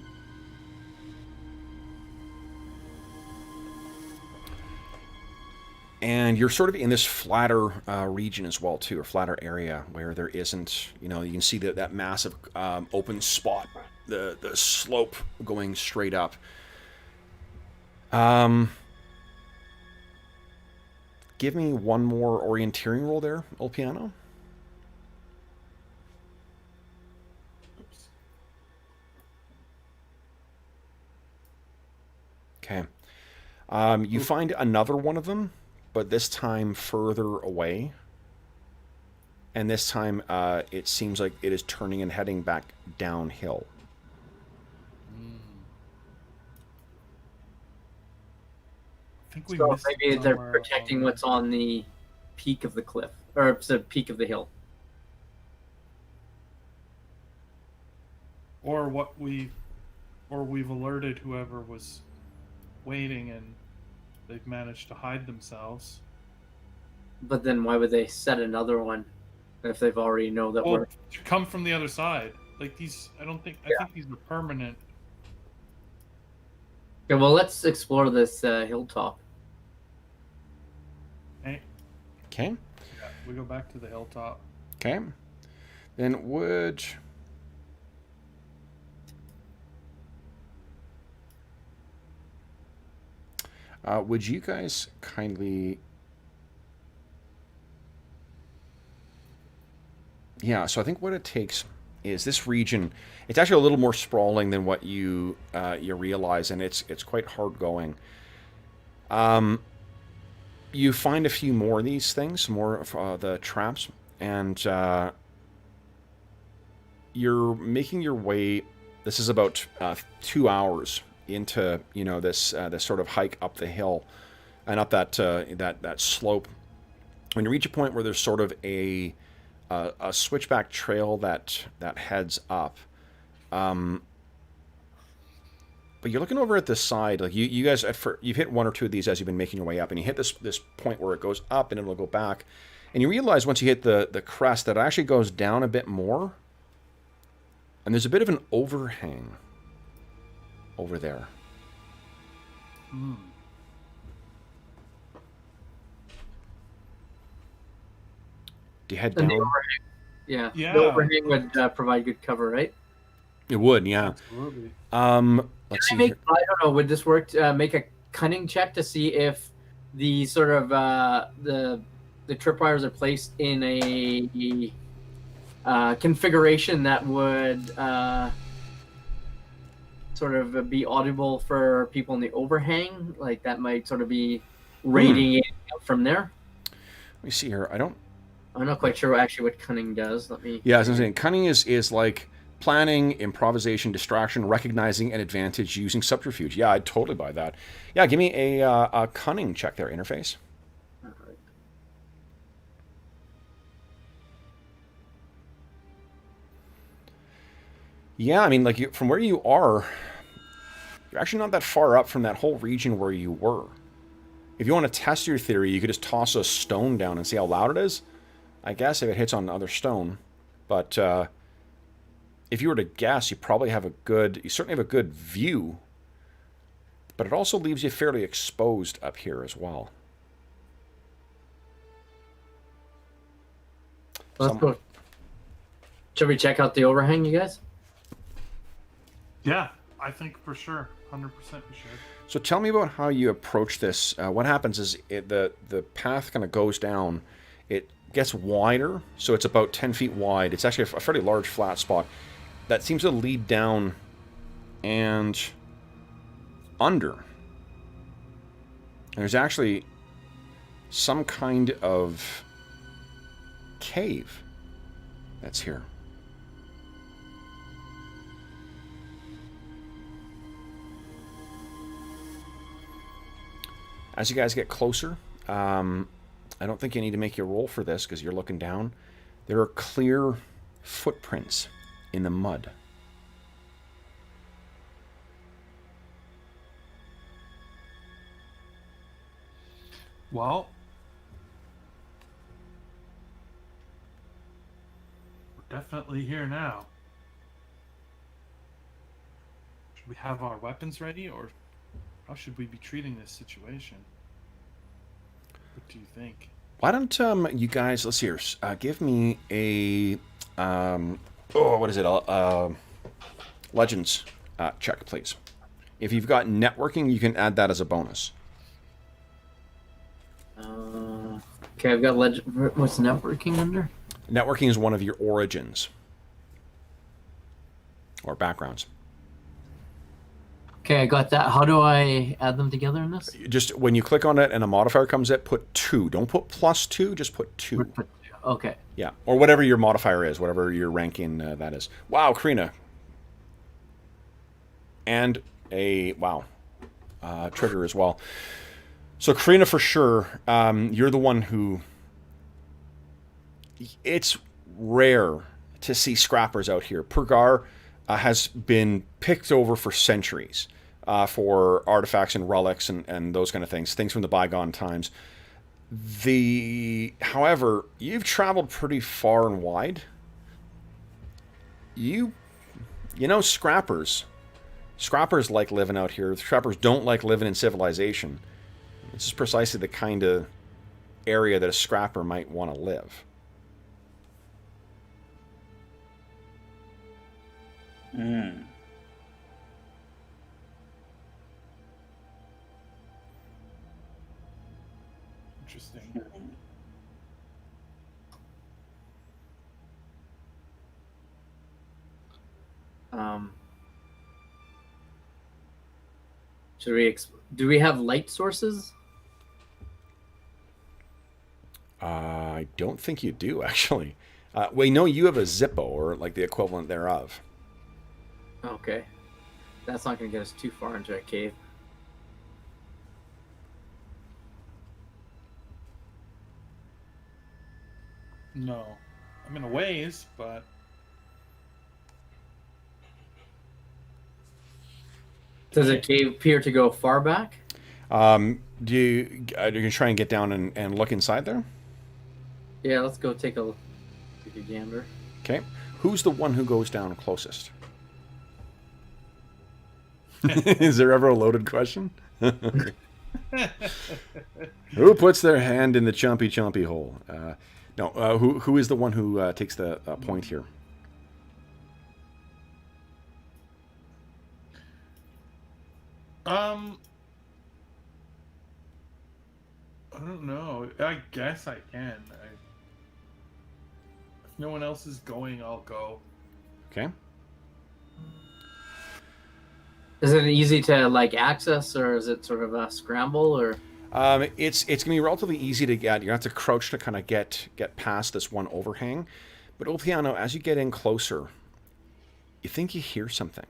And you're sort of in this flatter region as well, too, or flatter area where there isn't, you can see that massive open spot, the slope going straight up. Give me one more orienteering roll there, Old Piano. Oops. Okay. You find another one of them, but this time further away. And this time it seems like it is turning and heading back downhill. I think we So missed maybe they're somewhere protecting along what's on the peak of the cliff, or the peak of the hill. Or we've alerted whoever was waiting, and they've managed to hide themselves. But then why would they set another one if they've already know that Well, we're... to come from the other side. Like these, I think these are permanent. Okay, well, let's explore this hilltop. Eh? Okay. Yeah, we go back to the hilltop. Okay. Then would you guys kindly... Yeah, so I think what it takes is this region. It's actually a little more sprawling than what you realize, and it's quite hard going. You find a few more of these things, more of the traps, and you're making your way. This is about 2 hours into this sort of hike up the hill and up that slope. When you reach a point where there's sort of a switchback trail that heads up, but you're looking over at the side. Like you guys, you've hit one or two of these as you've been making your way up, and you hit this point where it goes up and it'll go back, and you realize once you hit the crest that it actually goes down a bit more, and there's a bit of an overhang over there. Hmm. Do you head And down? Yeah. Yeah. The overhang would provide good cover, right? It would, yeah. Absolutely. Let's see. I Here. don't know, would this work to make a cunning check to see if the sort of the tripwires are placed in a configuration that would sort of be audible for people in the overhang? Like that might sort of be rating it from there. Let me see here. I'm not quite sure actually what cunning does. Let me... Yeah, as I'm saying, cunning is like planning, improvisation, distraction, recognizing an advantage, using subterfuge. Yeah, I'd totally buy that. Yeah, give me a cunning check there, Interface. All right. Yeah, I mean, like from where you are, you're actually not that far up from that whole region where you were. If you want to test your theory, you could just toss a stone down and see how loud it is. I guess if it hits on other stone, but if you were to guess, you certainly have a good view, but it also leaves you fairly exposed up here as well. Let's go. Should we check out the overhang, you guys? Yeah, I think for sure, 100% we should. So tell me about how you approach this. What happens is the path kind of goes down. It gets wider, so it's about 10 feet wide. It's actually a fairly large flat spot that seems to lead down and under. There's actually some kind of cave that's here. As you guys get closer, I don't think you need to make your roll for this because you're looking down. There are clear footprints in the mud. Well, we're definitely here now. Should we have our weapons ready, or how should we be treating this situation? What do you think? Why don't you guys, let's see here, give me a, what is it, Legends check, please. If you've got networking, you can add that as a bonus. Okay, I've got what's networking under? Networking is one of your origins. Or backgrounds. Okay, I got that. How do I add them together in this? Just when you click on it and a modifier comes up, put 2. Don't put +2, just put 2. Okay. Yeah, or whatever your modifier is, whatever your ranking that is. Wow, Karina. And a, wow, trigger as well. So Karina, for sure, you're the one who... It's rare to see scrappers out here. Purgar has been picked over for centuries for artifacts and relics and those kind of things from the bygone times. However, you've traveled pretty far and wide. You know scrappers. Scrappers like living out here. Scrappers don't like living in civilization. This is precisely the kind of area that a scrapper might want to live. Interesting. Should we? Do we have light sources? I don't think you do, actually. We know you have a Zippo, or like the equivalent thereof. Okay. That's not going to get us too far into a cave. No. I'm in a ways, but... Does a cave appear to go far back? Are you going to try and get down and look inside there? Yeah, let's go take a gander. Okay. Who's the one who goes down closest? Is there ever a loaded question? Who puts their hand in the chompy hole? No. Who is the one who takes the point here? I don't know. I guess I can. If no one else is going, I'll go. Okay. Is it easy to like access, or is it sort of a scramble, or? It's gonna be relatively easy to get. You have to crouch to kind of get past this one overhang. But Ulpiano, as you get in closer, you think you hear something.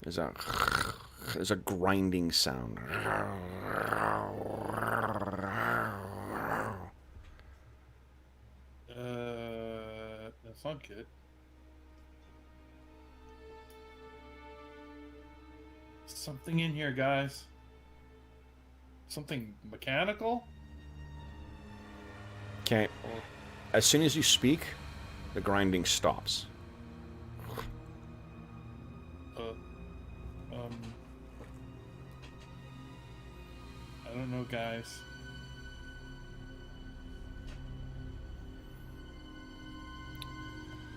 There's a grinding sound. That's not good. Something in here, guys. Something mechanical? Okay. As soon as you speak, the grinding stops. I don't know, guys.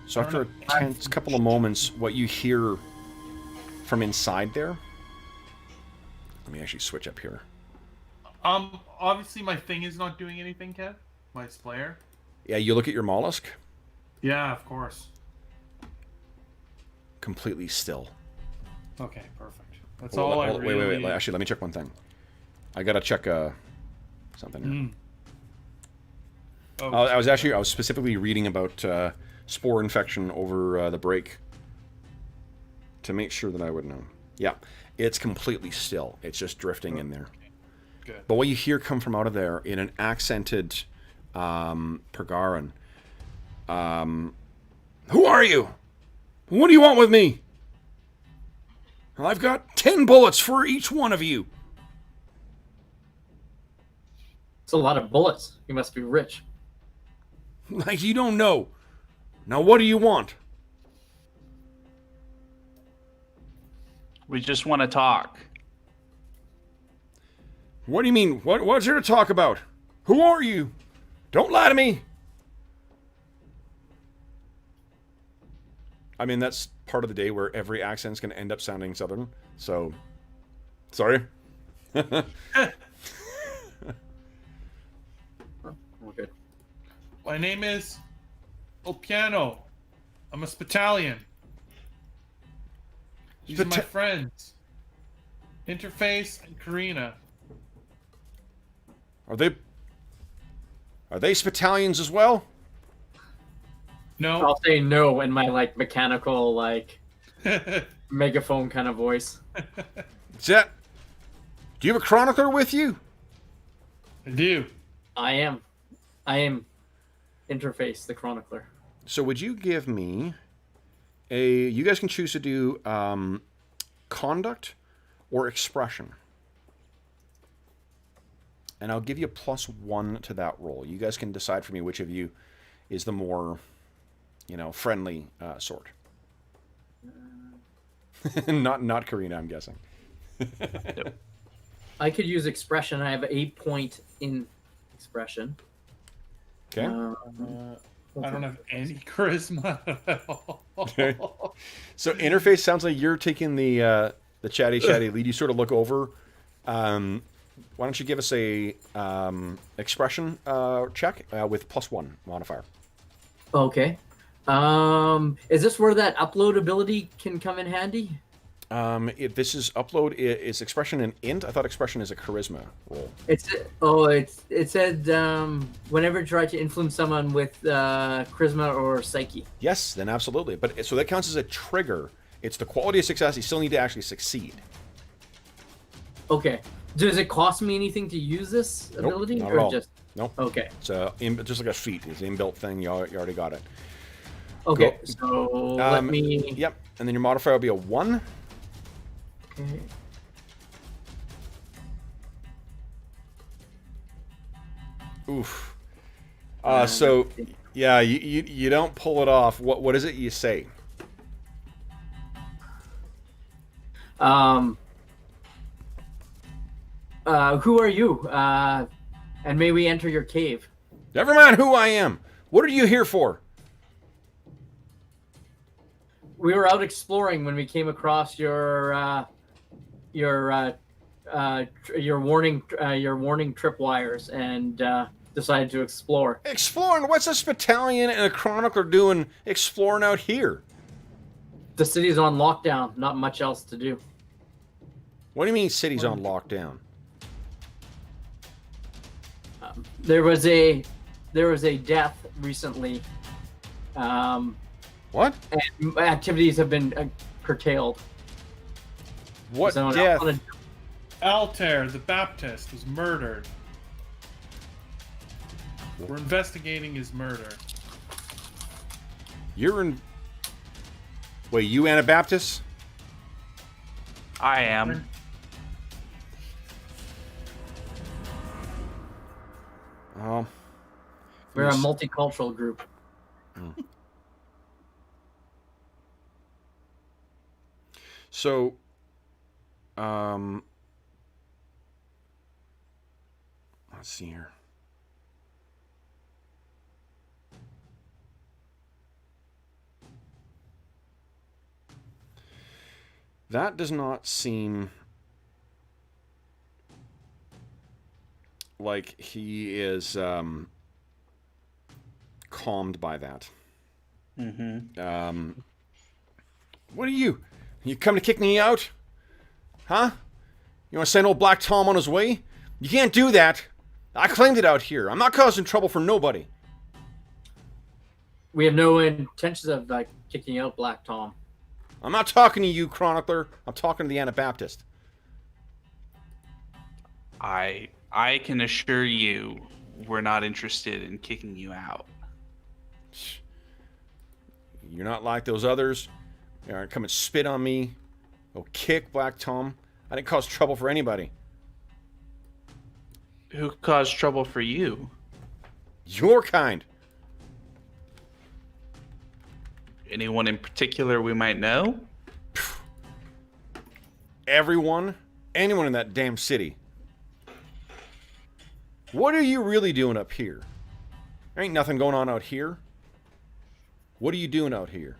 So after a tense couple of moments, what you hear from inside there... Let me actually switch up here. Obviously my thing is not doing anything, Kev. my Slayer? Yeah, you look at your mollusk, Yeah, of course. completely still. Okay, perfect. That's Hold all on, I hold- really... Wait. Actually, let me check one thing. I gotta check something here. Mm. Oh, I was specifically reading about spore infection over the break to make sure that I would know. Yeah, it's completely still. It's just drifting in there. good. But what you hear come from out of there in an accented Pergaran. Who are you? What do you want with me? I've got 10 bullets for each one of you. It's a lot of bullets. You must be rich. Like you don't know. Now what do you want? We just want to talk. What do you mean? What's there to talk about? Who are you? Don't lie to me. I mean, that's part of the day where every accent's going to end up sounding southern. So, sorry. Okay. My name is Opiano. I'm a Spitalian. These are my friends. Interface and Karina. Are they Spitalians as well? No. I'll say no in my like mechanical like megaphone kind of voice. Do you have a chronicler with you? I do. I am Interface, the chronicler. So would you give me you guys can choose to do conduct or expression. And I'll give you a +1 to that roll. You guys can decide for me which of you is the more, friendly sort. Not Karina, I'm guessing. I could use expression. I have 8 point in expression. Okay. I don't have any charisma at all. Okay. So interface sounds like you're taking the chatty lead. You sort of look over. Why don't you give us a expression check with +1 modifier? Okay. Is this where that upload ability can come in handy? If this is upload, is expression an int? I thought expression is a charisma roll. It said whenever you try to influence someone with charisma or psyche. Yes, then absolutely. But so that counts as a trigger. It's the quality of success. You still need to actually succeed. Okay. Does it cost me anything to use this Nope, ability, not or at all. just No. okay? It's just like a feat. It's an inbuilt thing. You already got it. Okay. Go. So let me. Yep. And then your modifier will be a 1. Okay. Oof. So yeah, you don't pull it off. What is it you say? Who are you? And may we enter your cave? Never mind who I am. What are you here for? We were out exploring when we came across your warning tripwires and decided to explore. Exploring? What's a Spitalian and a chronicler doing exploring out here? The city's on lockdown. Not much else to do. What do you mean city's on lockdown? There was a death recently. What? And activities have been curtailed. What So death? Altair, the Baptist, was murdered. We're investigating his murder. You're in... Wait, you Anabaptist? I am. Oh. We're a multicultural group. So, let's see here. That does not seem like he is calmed by that. Mm-hmm. What are you? You come to kick me out? Huh? You want to send old Black Tom on his way? You can't do that. I claimed it out here. I'm not causing trouble for nobody. We have no intentions of kicking out Black Tom. I'm not talking to you, Chronicler. I'm talking to the Anabaptist. I can assure you, we're not interested in kicking you out. You're not like those others. You're gonna come and spit on me. Oh, kick Black Tom. I didn't cause trouble for anybody. Who caused trouble for you? Your kind. Anyone in particular we might know? Everyone. Anyone in that damn city. What are you really doing up here? There ain't nothing going on out here. What are you doing out here?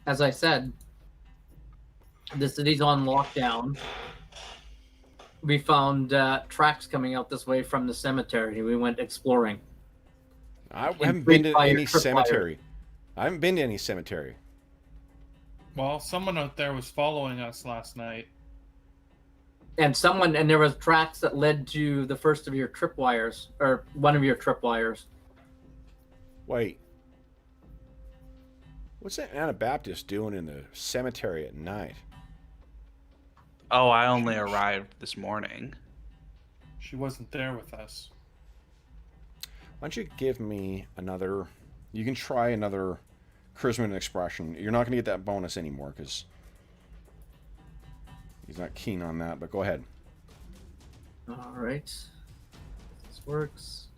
As I said, the city's on lockdown. We found tracks coming out this way from the cemetery. We went exploring. I haven't been to any cemetery. I haven't been to any cemetery. Well, someone out there was following us last night. And there was tracks that led to the first of your tripwires, or one of your tripwires. Wait. What's that Anabaptist doing in the cemetery at night? Oh, I only arrived this morning. She wasn't there with us. Why don't you give me another... You can try another charisma and expression. You're not going to get that bonus anymore, because he's not keen on that, but go ahead. All right. This works.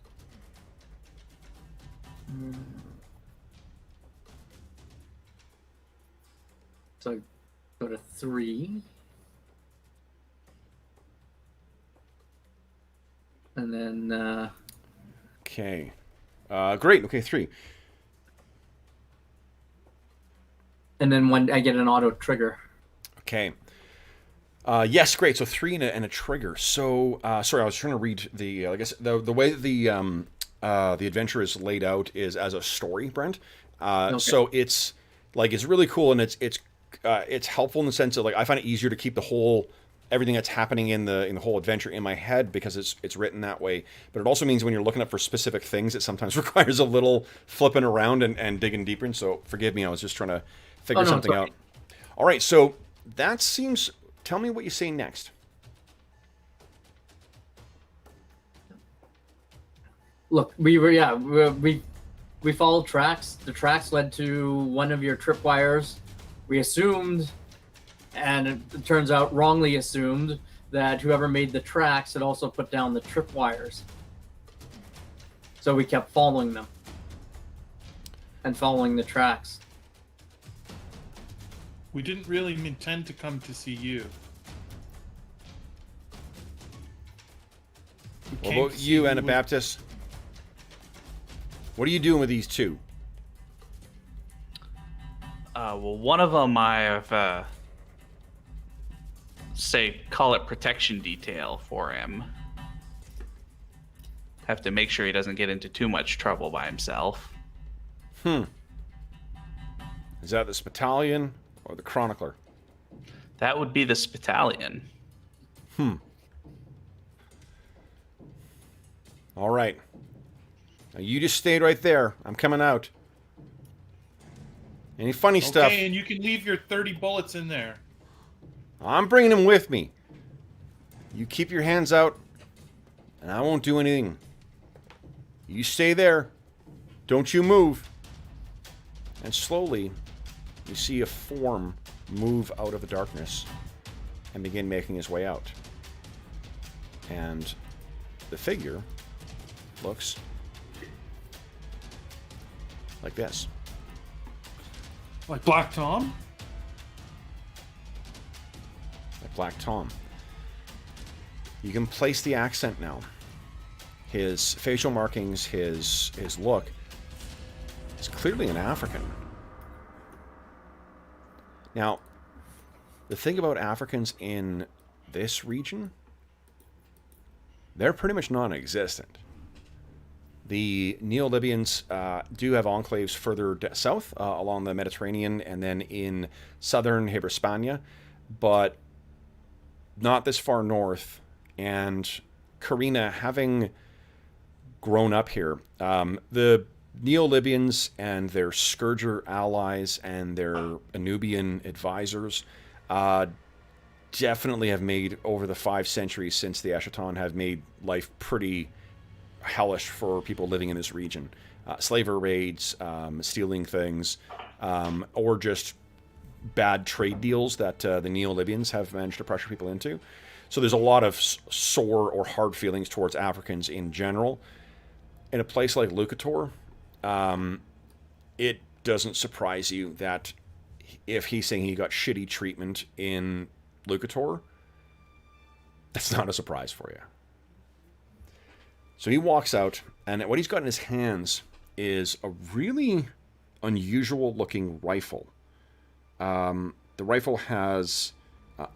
So go to 3. And then... Okay. Great. Okay, 3. And then when I get an auto trigger. Okay. Yes, great. So 3 and a trigger. So, sorry, I was trying to read the. I guess the way that the adventure is laid out is as a story, Brent. Okay. So it's really cool, and it's helpful in the sense that I find it easier to keep everything that's happening in the whole adventure in my head because it's written that way. But it also means when you're looking up for specific things, it sometimes requires a little flipping around and digging deeper. And so forgive me, I was just trying to figure something out. All right, so that seems. Tell me what you say next. Look, we followed tracks. The tracks led to one of your tripwires. We assumed, and it turns out wrongly assumed, that whoever made the tracks had also put down the tripwires. So we kept following them and following the tracks. We didn't really intend to come to see you. What about you, Anabaptist? What are you doing with these two? Well, one of them I have, call it protection detail for him. Have to make sure he doesn't get into too much trouble by himself. Is that the Spitalion or the Chronicler? That would be the Spitalion. All right. Now you just stayed right there. I'm coming out. Any funny stuff? Okay, and you can leave your 30 bullets in there. I'm bringing them with me. You keep your hands out, and I won't do anything. You stay there. Don't you move. And slowly, you see a form move out of the darkness and begin making his way out. And the figure looks like this. Like Black Tom? Like Black Tom. You can place the accent now. His facial markings, his look. He's clearly an African. Now, the thing about Africans in this region, they're pretty much non-existent. The Neo-Libyans do have enclaves further south along the Mediterranean and then in southern Hispania, but not this far north. And Karina, having grown up here, the Neo-Libyans and their Scourger allies and their Anubian advisors definitely have made, over the 5 centuries since the Ashatan, have made life pretty hellish for people living in this region. Slaver raids, stealing things, or just bad trade deals that the Neo-Libyans have managed to pressure people into. So there's a lot of sore or hard feelings towards Africans in general. In a place like Lucor, it doesn't surprise you that if he's saying he got shitty treatment in Lucor, that's not a surprise for you. So he walks out, and what he's got in his hands is a really unusual looking rifle. The rifle has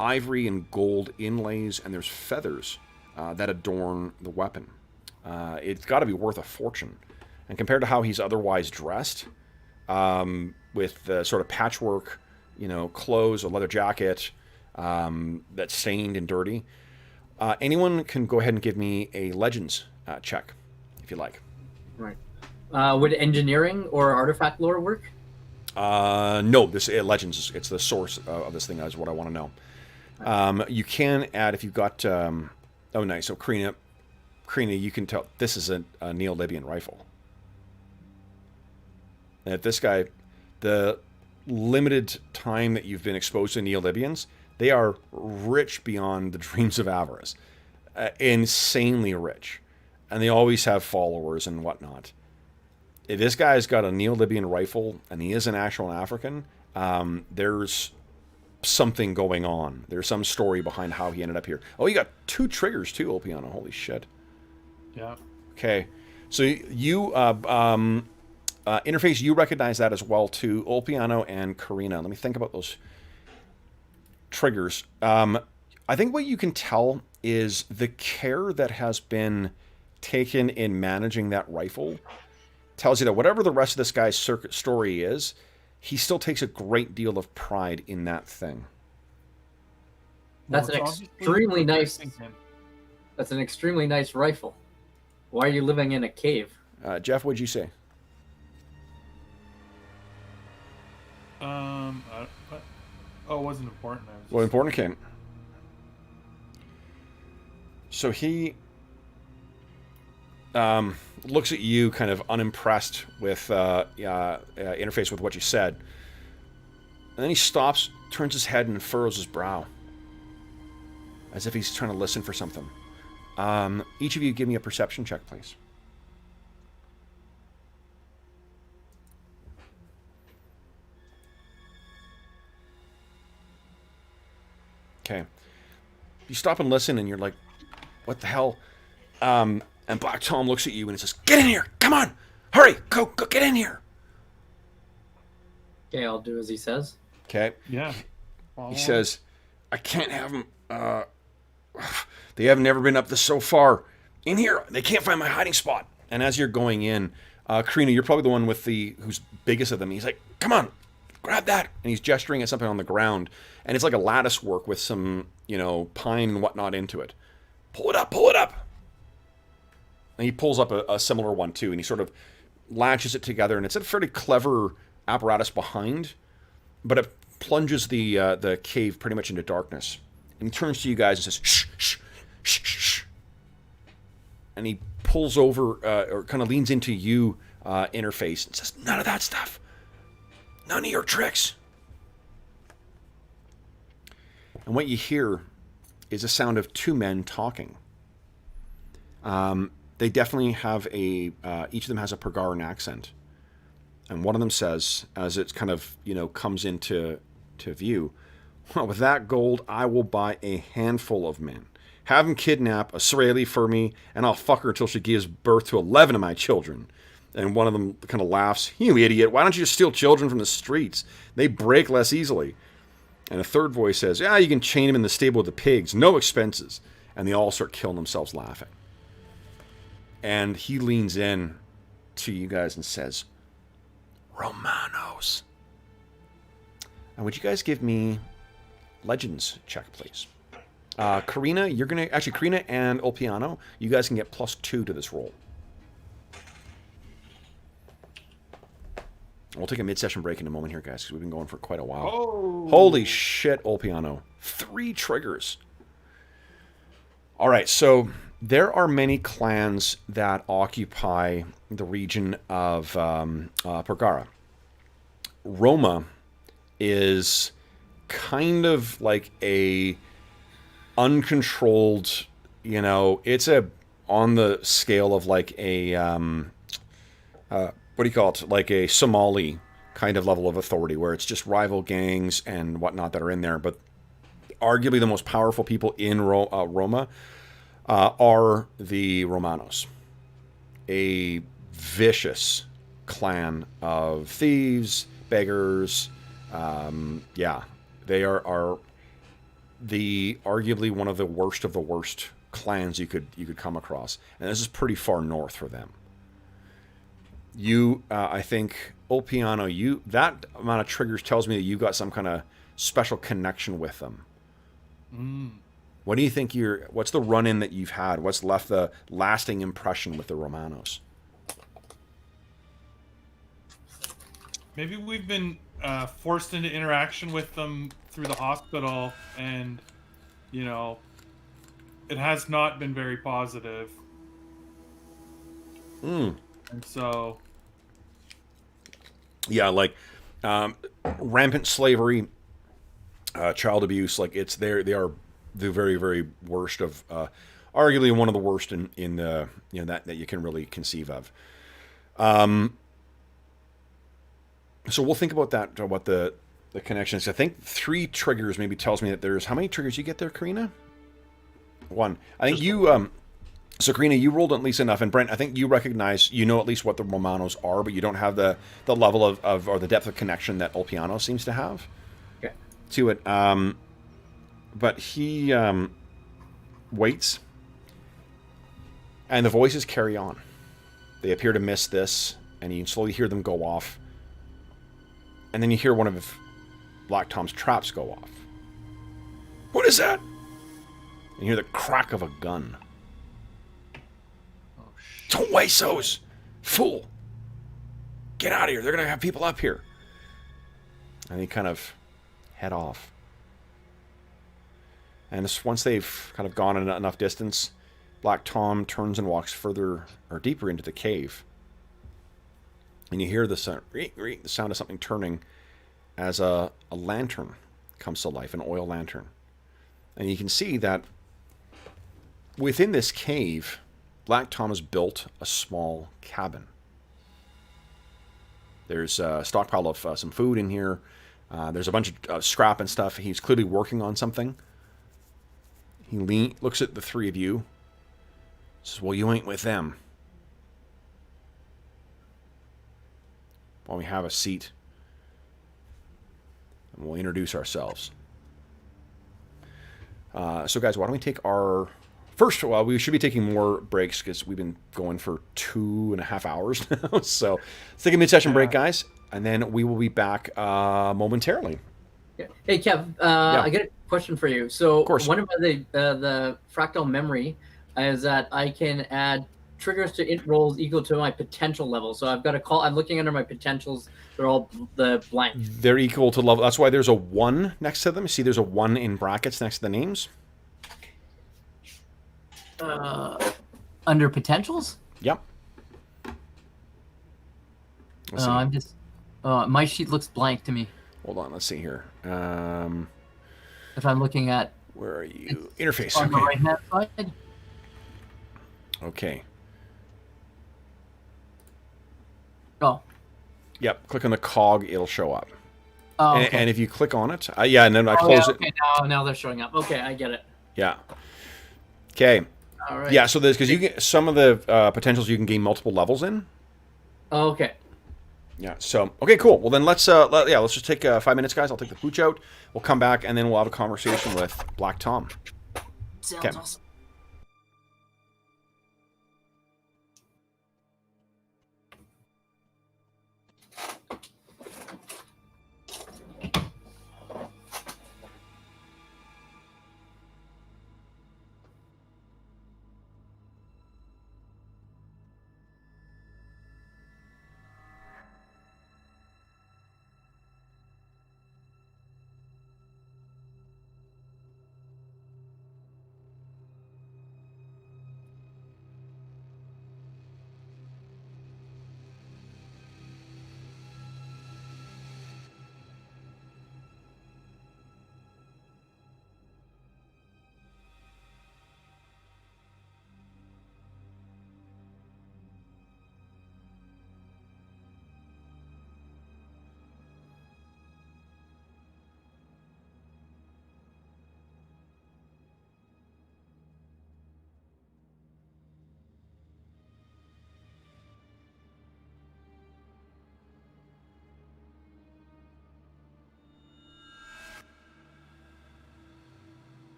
ivory and gold inlays, and there's feathers that adorn the weapon. It's got to be worth a fortune. And compared to how he's otherwise dressed, with the sort of patchwork, clothes, a leather jacket that's stained and dirty, anyone can go ahead and give me a Legends check, if you like. Right. Would engineering or artifact lore work? No, this Legends, it's the source of this thing, is what I want to know. You can add, if you've got... oh, nice. So, Karina, you can tell this is a Neo-Libyan rifle. And if this guy, the limited time that you've been exposed to Neo-Libyans, they are rich beyond the dreams of avarice. Insanely rich. And they always have followers and whatnot. If this guy's got a Neo-Libyan rifle, and he is an actual African, there's something going on. There's some story behind how he ended up here. Oh, you got 2 triggers too, Ulpiano. Holy shit. Yeah. Okay. So you, Interface, you recognize that as well too. Ulpiano and Karina. Let me think about those triggers. I think what you can tell is the care that has been taken in managing that rifle tells you that whatever the rest of this guy's story is, he still takes a great deal of pride in that thing. That's an extremely nice. That's an extremely nice rifle. Why are you living in a cave? Jeff, what'd you say? What? Oh, it wasn't important. Well, important came. So he looks at you kind of unimpressed with Interface with what you said. And then he stops, turns his head, and furrows his brow. As if he's trying to listen for something. Each of you give me a perception check, please. Okay. You stop and listen, and you're like, what the hell? And Black Tom looks at you and says, get in here! Come on! Hurry! Go get in here! Okay, I'll do as he says. Okay. Yeah. He says, I can't have them. They have never been up this so far. In here, they can't find my hiding spot. And as you're going in, Karina, you're probably the one with who's biggest of them. He's like, come on, grab that. And he's gesturing at something on the ground. And it's like a lattice work with some, pine and whatnot into it. Pull it up, pull it up. And he pulls up a similar one too. And he sort of latches it together. And it's a fairly clever apparatus behind. But it plunges the cave pretty much into darkness. And he turns to you guys and says, shh, shh, shh, shh, shh. And he pulls over, or kind of leans into you, Interface, and says, none of that stuff. None of your tricks. And what you hear is a sound of 2 men talking. They definitely have each of them has a Pergaran accent. And one of them says, as it kind of, comes into view, well, with that gold, I will buy a handful of men. Have them kidnap a Israeli for me, and I'll fuck her until she gives birth to 11 of my children. And one of them kind of laughs, you idiot, why don't you just steal children from the streets? They break less easily. And a third voice says, "Yeah, you can chain him in the stable with the pigs, no expenses." And they all start killing themselves laughing. And he leans in to you guys and says, "Romanos." And would you guys give me legends check, please? Karina, you're going to... Actually, Karina and Olpiano, you guys can get +2 to this roll. We'll take a mid-session break in a moment here, guys, because we've been going for quite a while. Oh. Holy shit, Olpiano. 3 triggers. All right, so there are many clans that occupy the region of Pergara. Roma is kind of like a uncontrolled, you know, it's on the scale of like a, what do you call it? Like a Somali kind of level of authority where it's just rival gangs and whatnot that are in there. But arguably the most powerful people in Roma are the Romanos, a vicious clan of thieves, beggars. Yeah, they are the arguably one of the worst clans you could come across, and this is pretty far north for them. You, I think, Olpiano, that amount of triggers tells me that you've got some kind of special connection with them. What do you think what's the run-in that you've had? What's left the lasting impression with the Romanos? Maybe we've been forced into interaction with them through the hospital, and, you know, it has not been very positive. And so... Yeah, like rampant slavery, child abuse, like they are the very, very worst of, arguably one of the worst in the, you know, that you can really conceive of. So we'll think about that, what the connections. I think 3 triggers maybe tells me that there's, how many triggers you get there, Karina? 1. I think you, so Karina, you rolled at least enough, and Brent, I think you recognize, you know at least what the Romanos are, but you don't have the level of or the depth of connection that Olpiano seems to have to it. But he waits, and the voices carry on. They appear to miss this, and you slowly hear them go off. And then you hear one of Black Tom's traps go off. What is that? And you hear the crack of a gun. Oh, shit. Don't waste those! Fool! Get out of here! They're gonna have people up here! And they kind of head off. And once they've kind of gone enough distance, Black Tom turns and walks further or deeper into the cave. And you hear the sound of something turning as a lantern comes to life, an oil lantern. And you can see that within this cave, Black Tom has built a small cabin. There's a stockpile of some food in here. There's a bunch of scrap and stuff. He's clearly working on something. He looks at the 3 of you. Says, "Well, you ain't with them. While we have a seat, and we'll introduce ourselves." So guys, why don't we take our first, well, we should be taking more breaks because we've been going for 2.5 hours now. So let's take a mid-session break, guys, and then we will be back momentarily. Hey, Kev, I got a question for you. So one of the fractal memory is that I can add triggers to int rolls equal to my potential level. So I've got a call. I'm looking under my potentials. They're all the blank. They're equal to level. That's why there's a 1 next to them. See, there's a 1 in brackets next to the names. Under potentials? Yep. I'm just. My sheet looks blank to me. Hold on. Let's see here. If I'm looking at. Where are you? Interface. On the right-hand side. Okay. Oh. Yep. Click on the cog. It'll show up. Oh, okay. And if you click on it, yeah, and then I close it. Okay, now they're showing up. Okay, I get it. Yeah. Okay. All right. Yeah. So there's because you get some of the potentials you can gain multiple levels in. Oh, okay. Yeah. So okay, cool. Well then let's let's just take 5 minutes, guys. I'll take the pooch out. We'll come back and then we'll have a conversation with Black Tom. Sounds Okay. awesome.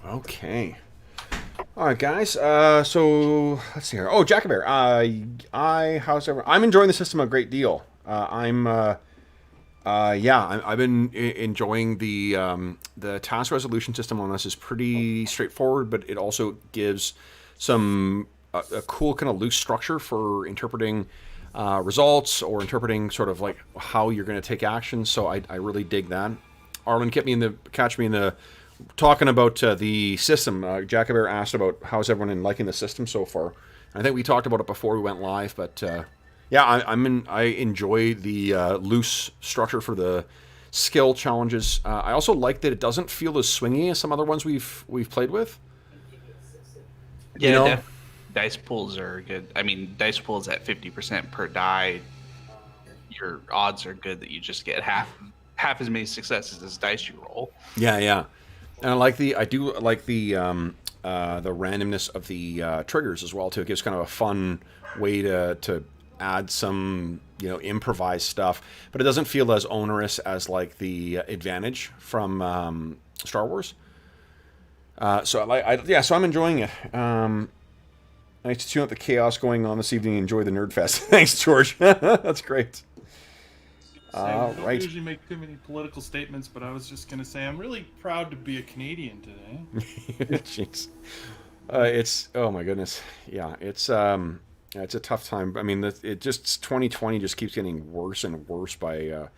Okay. All right, guys. So let's see here. Oh, Jack Bear. I'm enjoying the system a great deal. I've been enjoying the task resolution system on this. Is pretty straightforward, but it also gives some a cool kind of loose structure for interpreting results or interpreting sort of like how you're going to take action. So I really dig that. Arlen, catch me in the talking about the system. Jacobear asked about how's everyone liking the system so far. I think we talked about it before we went live, but Yeah, I enjoy the loose structure for the skill challenges. I also like that it doesn't feel as swingy as some other ones we've played with. You Yeah, know, dice pools are good. I mean, dice pools at 50% per die, your odds are good that you just get half as many successes as dice you roll. yeah, yeah. And I do like the randomness of the triggers as well too. It gives kind of a fun way to add some improvised stuff, but it doesn't feel as onerous as like the advantage from Star Wars. So so I'm enjoying it. Nice to tune out the chaos going on this evening and enjoy the Nerd Fest. Thanks, George. That's great. I don't Right. usually make too many political statements, but I was just going to say I'm really proud to be a Canadian today. Jeez. It's oh my goodness. Yeah, it's a tough time. I mean, it just 2020 just keeps getting worse and worse by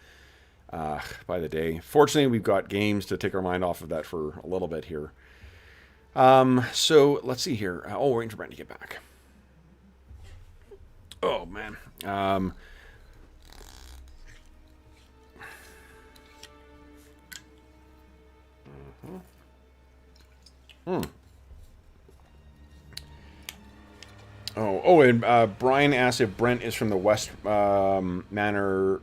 the day. Fortunately, we've got games to take our mind off of that for a little bit here. So let's see here. We're waiting for Brent to get back. Oh man. And Brian asked if Brent is from the West Manor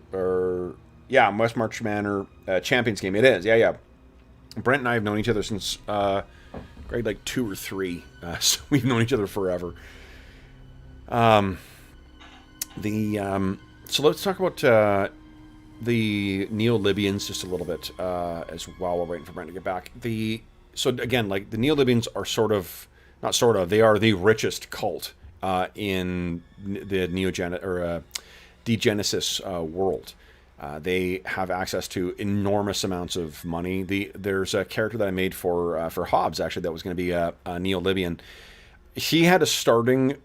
West March Manor Champions game. It is, yeah. Brent and I have known each other since grade like 2 or 3, so we've known each other forever. So let's talk about the Neo-Libyans just a little bit as well. We're waiting for Brent to get back. So again, like the Neo-Libyans are they are the richest cult in the Degenesis world. They have access to enormous amounts of money. There's a character that I made for Hobbs, actually, that was going to be a Neo-Libyan. He had a starting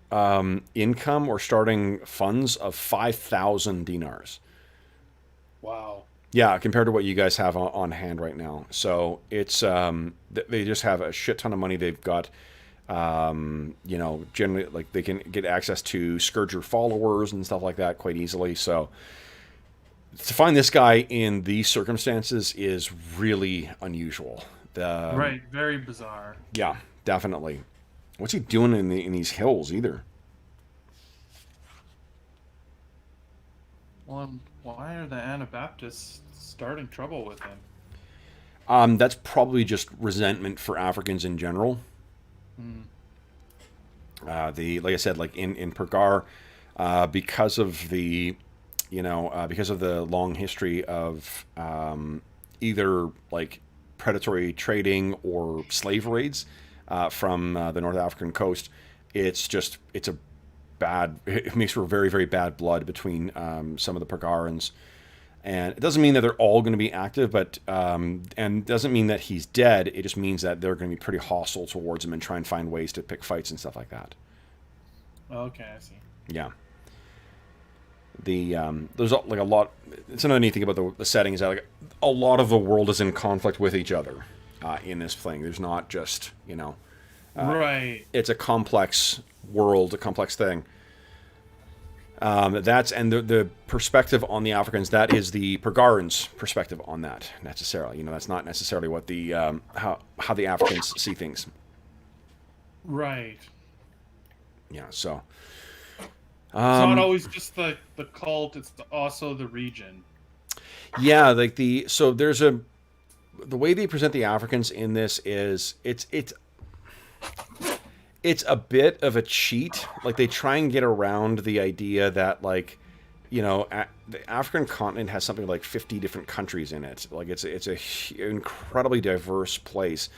income or starting funds of 5,000 dinars. Wow. Yeah, compared to what you guys have on hand right now. So it's they just have a shit ton of money. They've got generally like they can get access to Scourger followers and stuff like that quite easily. So to find this guy in these circumstances is really unusual. Right, very bizarre. Yeah, definitely. What's he doing in these hills either? Well, why are the Anabaptists starting trouble with him? That's probably just resentment for Africans in general. Like I said, like in Pergar, because of the long history of either like predatory trading or slave raids from the North African coast, it makes for very, very bad blood between some of the Pergarans. And it doesn't mean that they're all going to be active, but and doesn't mean that he's dead. It just means that they're going to be pretty hostile towards him and try and find ways to pick fights and stuff like that. Okay, I see. Yeah. There's like a lot. It's another neat thing about the setting is that like a lot of the world is in conflict with each other in this thing. There's not just Right. It's a complex world, a complex thing. The perspective on the Africans, that is the Pergarans' perspective on that necessarily. That's not necessarily what the how the Africans see things. Right. Yeah. So. It's not always just the cult; it's also the region. Yeah, like there's the way they present the Africans in this is it's a bit of a cheat. Like they try and get around the idea that the African continent has something like 50 different countries in it. Like it's a incredibly diverse place,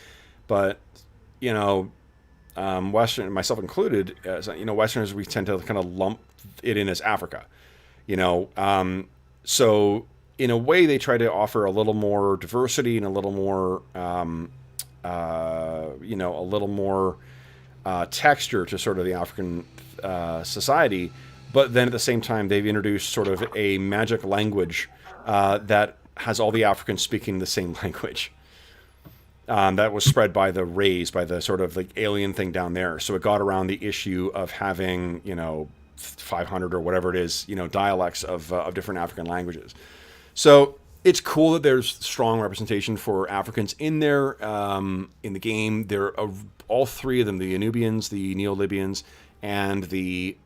but Western, myself included, Westerners, we tend to kind of lump it in as Africa, so in a way they try to offer a little more diversity and a little more, a little more texture to sort of the African society, but then at the same time they've introduced sort of a magic language that has all the Africans speaking the same language. That was spread by the rays, by the sort of like alien thing down there. So it got around the issue of having, 500 or whatever it is, dialects of different African languages. So it's cool that there's strong representation for Africans in there in the game. There are all three of them: the Anubians, the Neo-Libyans, and the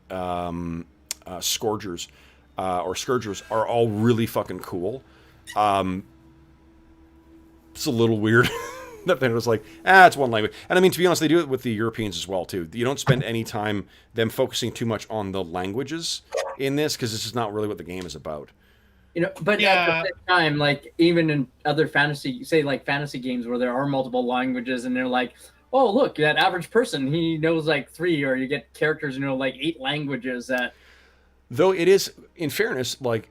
Scourgers or Scourgers are all really fucking cool. It's a little weird that it was like, it's one language. And I mean, to be honest, they do it with the Europeans as well too. You don't spend any time them focusing too much on the languages in this, because this is not really what the game is about. But at the same time, like even in other fantasy games where there are multiple languages, and they're like, oh look, that average person, he knows like 3, or you get characters like 8 languages. That though it is, in fairness, like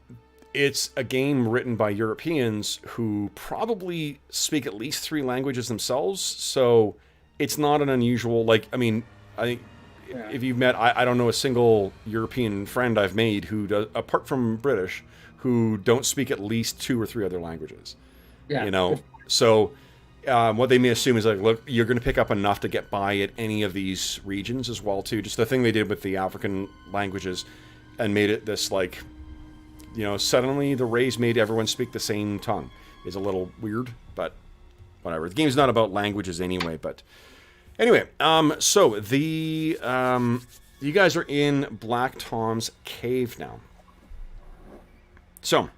it's a game written by Europeans who probably speak at least 3 languages themselves, so it's not an unusual, like, I mean, I think if you've met, I don't know a single European friend I've made who does, apart from British, who don't speak at least 2 or 3 other languages. So what they may assume is like, look, you're going to pick up enough to get by at any of these regions as well too. Just the thing they did with the African languages and made it this like, suddenly the Rays made everyone speak the same tongue is a little weird, but whatever. The game's not about languages anyway, but anyway, so the you guys are in Black Tom's cave now. So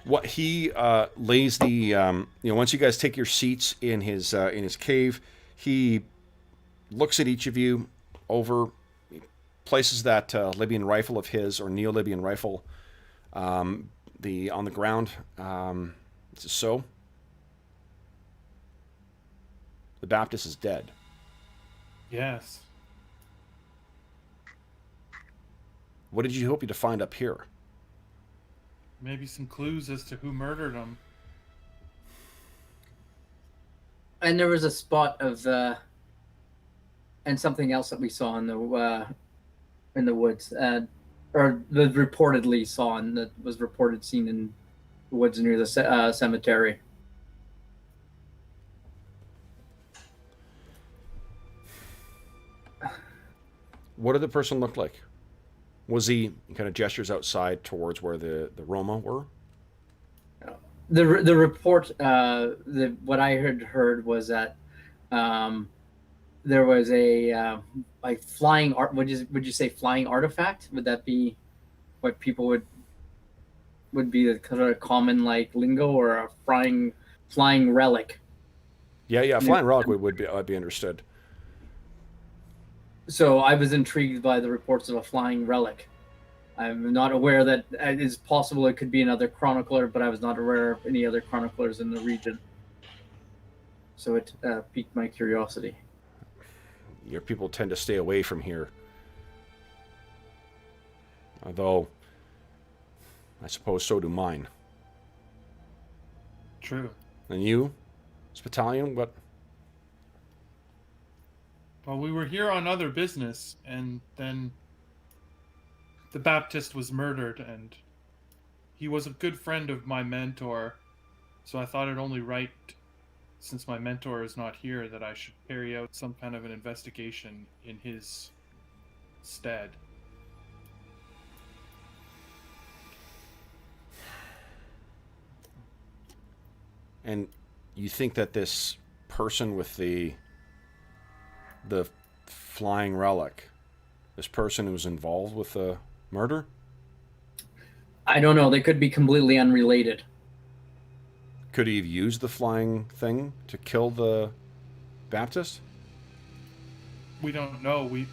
what he lays the once you guys take your seats in his cave, he looks at each of you over, places that Libyan rifle of his, or Neo-Libyan rifle, on the ground. So the Baptist is dead. Yes. What did you hope to find up here? Maybe some clues as to who murdered him. And there was a spot of and something else that we saw in the woods, or that reportedly saw, and that was reported seen in the woods near the cemetery. What did the person look like? Was he kind of gestures outside towards where the Roma were? The report, what I had heard was that there was a like flying art. Would you say flying artifact? Would that be what people would be the kind of common like lingo, or a flying relic? Yeah, flying relic would be understood. So I was intrigued by the reports of a flying relic. I'm not aware that it is possible it could be another chronicler, but I was not aware of any other chroniclers in the region. So it piqued my curiosity. Your people tend to stay away from here. Although, I suppose so do mine. True. And you? This battalion, what? Well, we were here on other business, and then the Baptist was murdered, and he was a good friend of my mentor, so I thought it only right, since my mentor is not here, that I should carry out some kind of an investigation in his stead. And you think that this person with the flying relic, this person who's involved with the murder? I don't know. They could be completely unrelated. Could he have used the flying thing to kill the Baptist? We don't know. We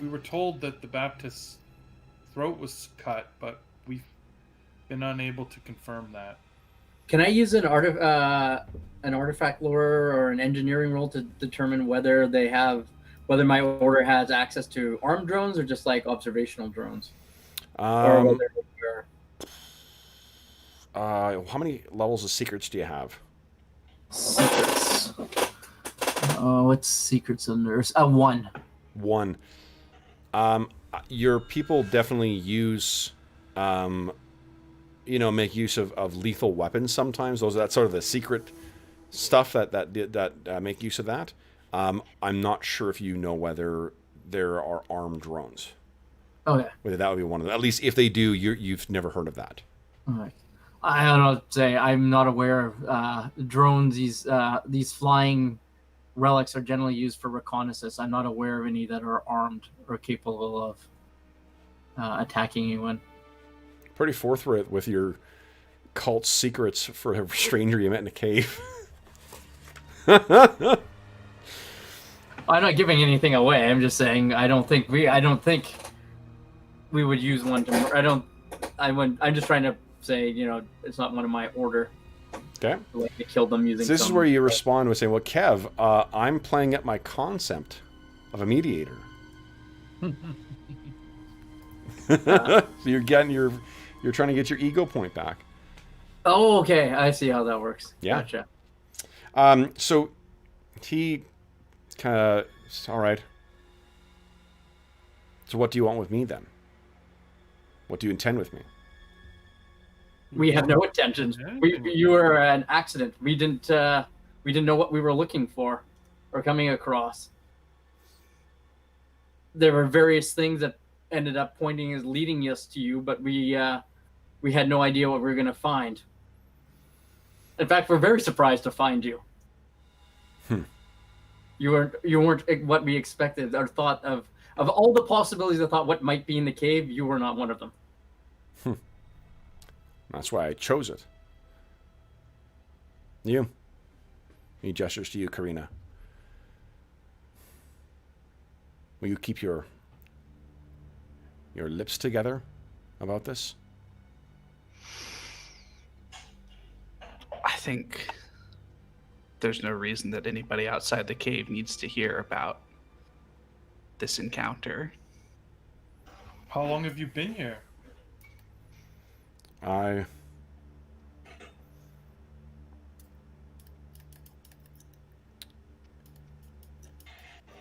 were told that the Baptist's throat was cut, but we've been unable to confirm that. Can I use an artifact lore or an engineering roll to determine whether my order has access to armed drones or just like observational drones? Or whether how many levels of secrets do you have? Secrets. Oh, what's secrets under? 1. 1. Your people definitely use, make use of lethal weapons sometimes. That's sort of the secret stuff that make use of that. I'm not sure if you know whether there are armed drones. Okay. Whether that would be one of them. At least if they do, you've never heard of that. All right. I don't know what to say. I'm not aware of drones. These flying relics are generally used for reconnaissance. I'm not aware of any that are armed or capable of attacking anyone. Pretty forthright with your cult secrets for a stranger you met in a cave. I'm not giving anything away. I'm just saying I don't think we would use one to. I'm just trying to say, it's not one of my order. Okay. Like to kill them using. So this is where you respond with saying, "Well, Kev, I'm playing at my concept of a mediator." So you're trying to get your ego point back. Oh, okay. I see how that works. Yeah. Gotcha. So he kind of, all right. So what do you want with me then? What do you intend with me? We have no intentions. You were an accident. We didn't know what we were looking for or coming across. There were various things that ended up leading us to you, but we had no idea what we were going to find. In fact, we're very surprised to find you. You weren't what we expected or thought of all the possibilities. I thought what might be in the cave. You were not one of them. That's why I chose it. You. He gestures to you, Karina. Will you keep your lips together about this? I think there's no reason that anybody outside the cave needs to hear about this encounter. How long have you been here?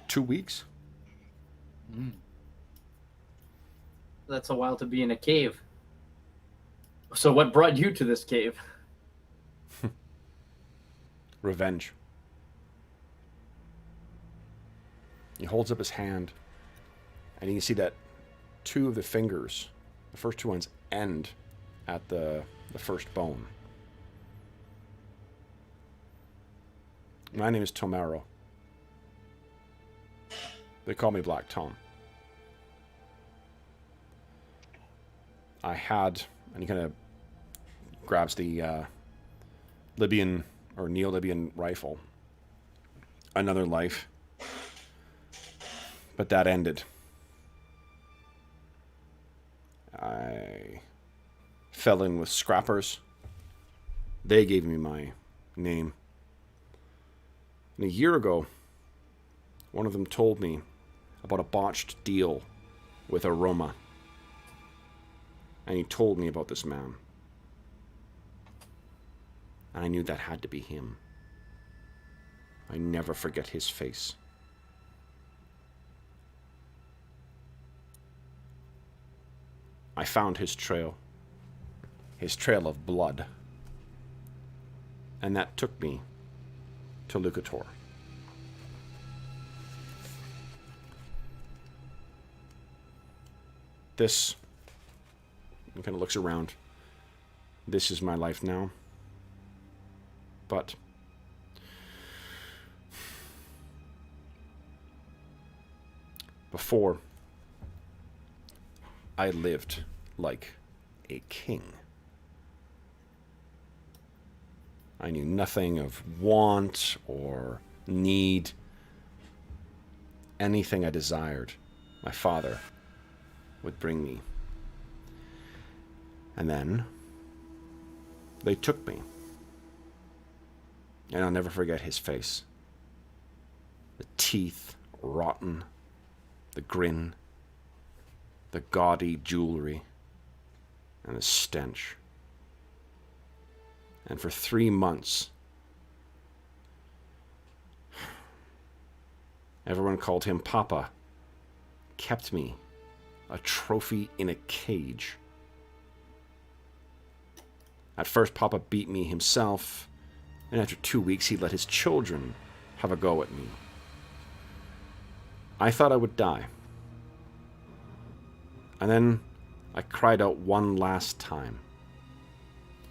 2 weeks. That's a while to be in a cave. So what brought you to this cave? Revenge. He holds up his hand, and you can see that two of the fingers, the first two ones, end at the first bone. My name is Tomaro. They call me Black Tom. I had, and he kind of grabs the Libyan or Neo-Libyan rifle. Another life. But that ended. I fell in with scrappers. They gave me my name. And a year ago, one of them told me about a botched deal with a Roma. And he told me about this man. And I knew that had to be him. I never forget his face. I found his trail of blood. And that took me to Lucor. This, he kind of looks around. This is my life now. But before, I lived like a king. I knew nothing of want or need. Anything I desired, my father would bring me. And then they took me. And I'll never forget his face. The teeth rotten, the grin, the gaudy jewelry, and the stench. And for 3 months, everyone called him Papa, kept me a trophy in a cage. At first, Papa beat me himself, and after 2 weeks, he let his children have a go at me. I thought I would die, And then I cried out one last time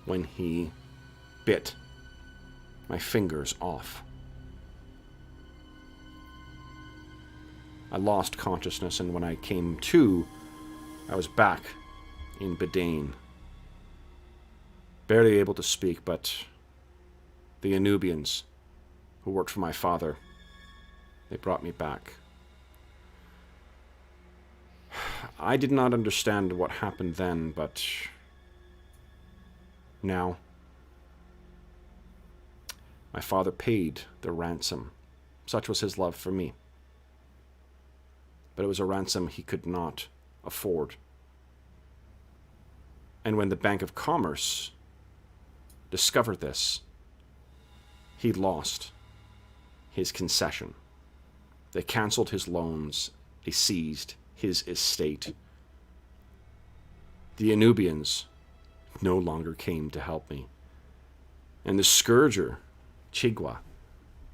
when he bit my fingers off. I lost consciousness, and when I came to, I was back in Bedane. Barely able to speak, but the Anubians who worked for my father, they brought me back. I did not understand what happened then, but now my father paid the ransom. Such was his love for me. But it was a ransom he could not afford. And when the Bank of Commerce discovered this, he lost his concession. They canceled his loans. They seized his estate. The Anubians no longer came to help me. And the Scourger, Chigwa,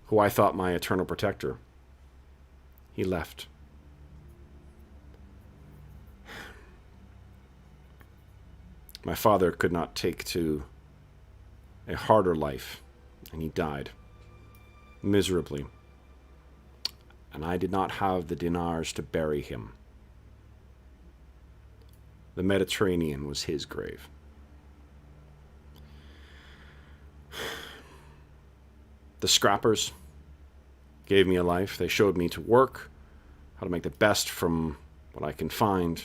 who I thought my eternal protector, he left. My father could not take to a harder life, and he died miserably. And I did not have the dinars to bury him. The Mediterranean was his grave. The scrappers gave me a life. They showed me to work, how to make the best from what I can find.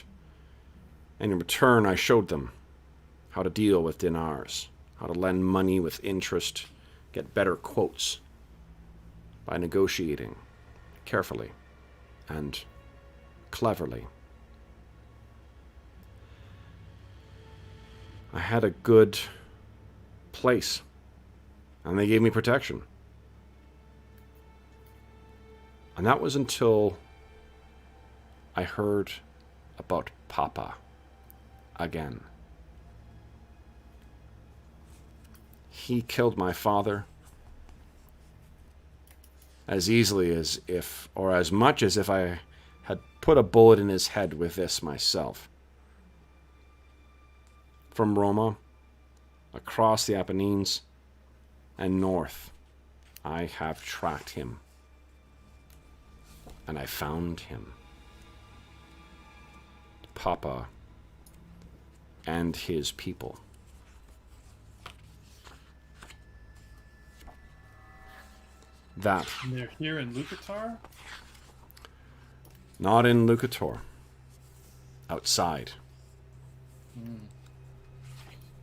And in return, I showed them how to deal with dinars, how to lend money with interest, get better quotes by negotiating carefully and cleverly. I had a good place, and they gave me protection. And that was until I heard about Papa again. He killed my father as easily as if, or as much as if I had put a bullet in his head with this myself. From Roma, across the Apennines, and north, I have tracked him. And I found him. Papa and his people. That. And they're here in Lucor? Not in Lucor. Outside.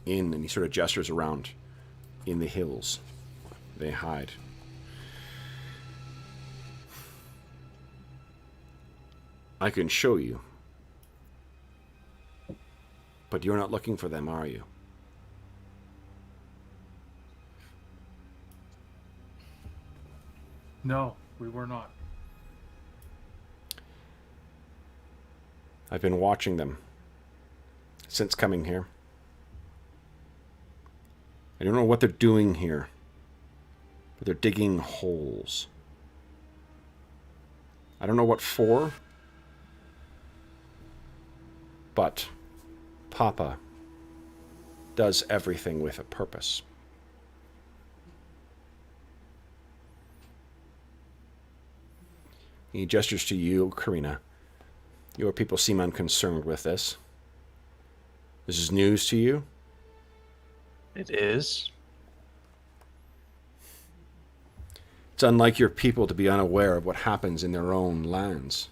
In, and he sort of gestures around, in the hills. They hide. I can show you. But you're not looking for them, are you? No, we were not. I've been watching them since coming here. I don't know what they're doing here, but they're digging holes. I don't know what for, but Papa does everything with a purpose. He gestures to you, Karina. Your people seem unconcerned with this. This is news to you? It is. It's unlike your people to be unaware of what happens in their own lands.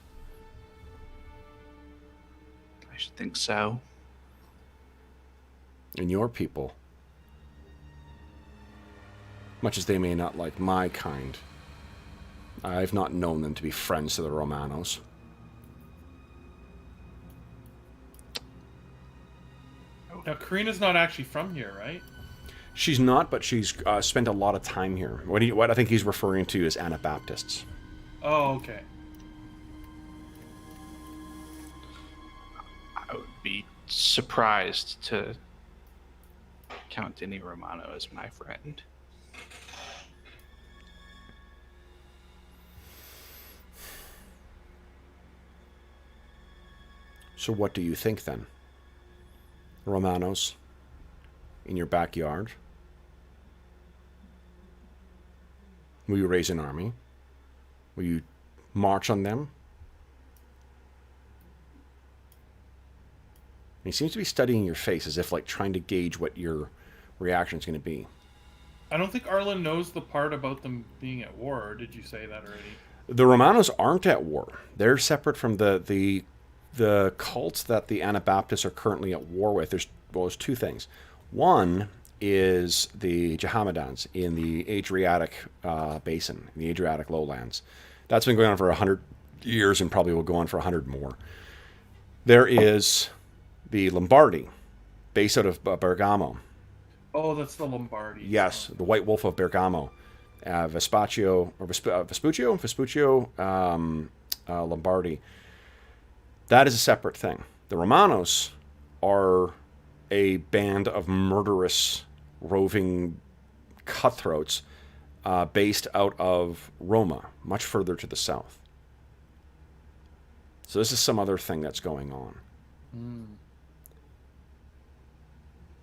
I should think so. And your people, much as they may not like my kind, I've not known them to be friends to the Romanos. Now, Karina's not actually from here, right? She's not, but she's spent a lot of time here. What I think he's referring to is Anabaptists. Oh, okay. I would be surprised to count any Romano as my friend. So what do you think then? Romanos in your backyard? Will you raise an army? Will you march on them? And he seems to be studying your face as if like trying to gauge what your reaction is going to be. I don't think Arlen knows the part about them being at war, or did you say that already? The Romanos aren't at war. They're separate from the cults that the Anabaptists are currently at war with. There's two things. One is the Mohammedans in the Adriatic basin, in the Adriatic lowlands. That's been going on for 100 years and probably will go on for 100 more. There is the Lombardi, based out of Bergamo. Oh, that's the Lombardi. Yes, the White Wolf of Bergamo. Vespuccio, Lombardi. That is a separate thing. The Romanos are a band of murderous, roving cutthroats based out of Roma, much further to the south. So this is some other thing that's going on.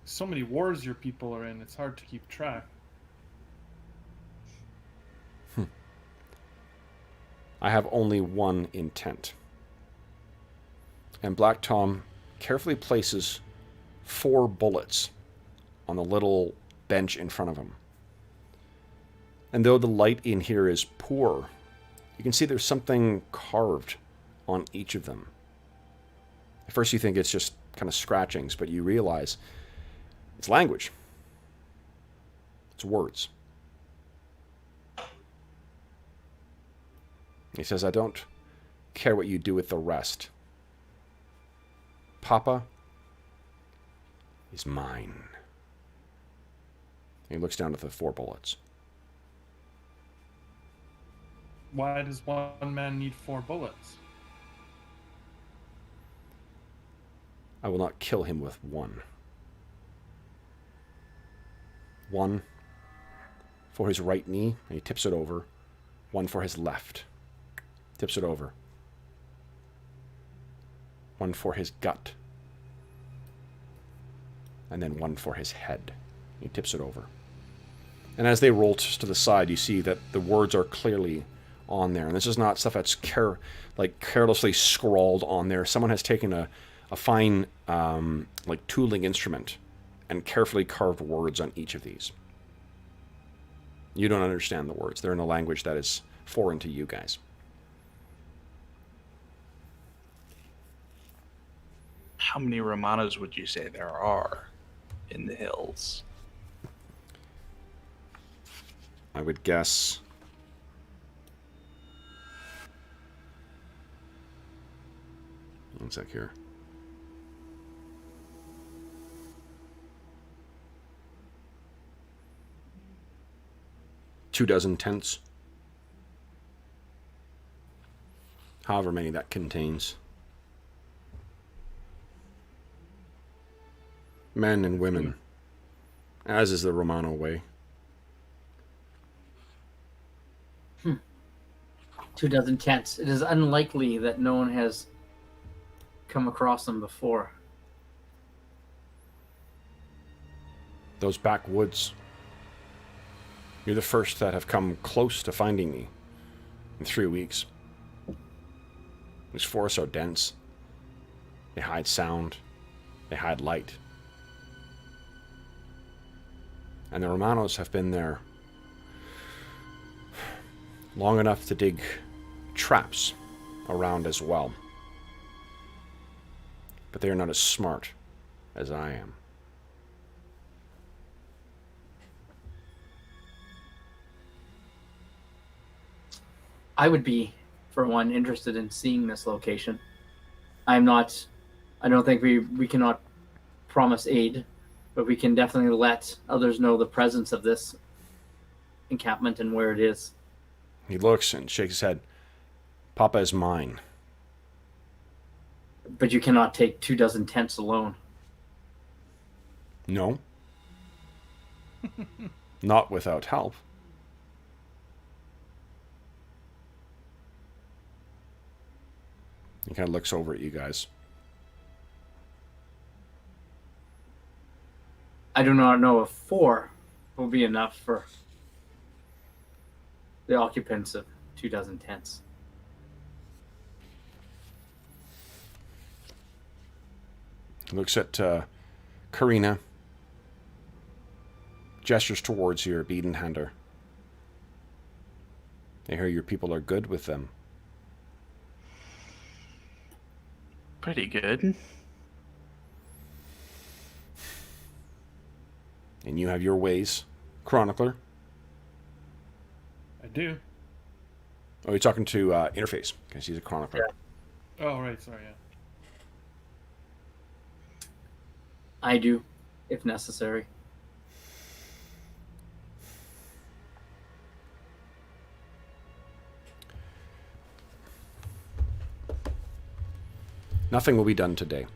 So many wars your people are in, it's hard to keep track. I have only one intent. And Black Tom carefully places 4 bullets on the little bench in front of him. And though the light in here is poor, you can see there's something carved on each of them. At first you think it's just kind of scratchings, but you realize it's language. It's words. He says, I don't care what you do with the rest. Papa is mine. He looks down at the 4 bullets. Why does one man need 4 bullets? I will not kill him with one. One for his right knee, and he tips it over. One for his left. Tips it over. One for his gut. And then one for his head. He tips it over. And as they roll to the side, you see that the words are clearly on there. And this is not stuff that's carelessly scrawled on there. Someone has taken a fine tooling instrument and carefully carved words on each of these. You don't understand the words. They're in a language that is foreign to you guys. How many Romanos would you say there are in the hills? I would guess 1 sec here. Two dozen tents. However many that contains. Men and women, as is the Romano way. 24 tents. It is unlikely that no one has come across them before. Those backwoods. You're the first that have come close to finding me in 3 weeks. These forests are dense. They hide sound. They hide light. And the Romanos have been there long enough to dig traps around as well. But they are not as smart as I am. I would be, for one, interested in seeing this location. I don't think we cannot promise aid, but we can definitely let others know the presence of this encampment and where it is. He looks and shakes his head. Papa is mine. But you cannot take 24 tents alone. No. Not without help. He kind of looks over at you guys. I do not know if 4 will be enough for the occupants of 2 dozen tents. Looks at Karina. Gestures towards your bead and hander. I hear your people are good with them. Pretty good. And you have your ways, Chronicler. I do. Oh, you're talking to Interface, because he's a Chronicler. Yeah. Oh, right. Sorry, yeah. I do, if necessary. Nothing will be done today.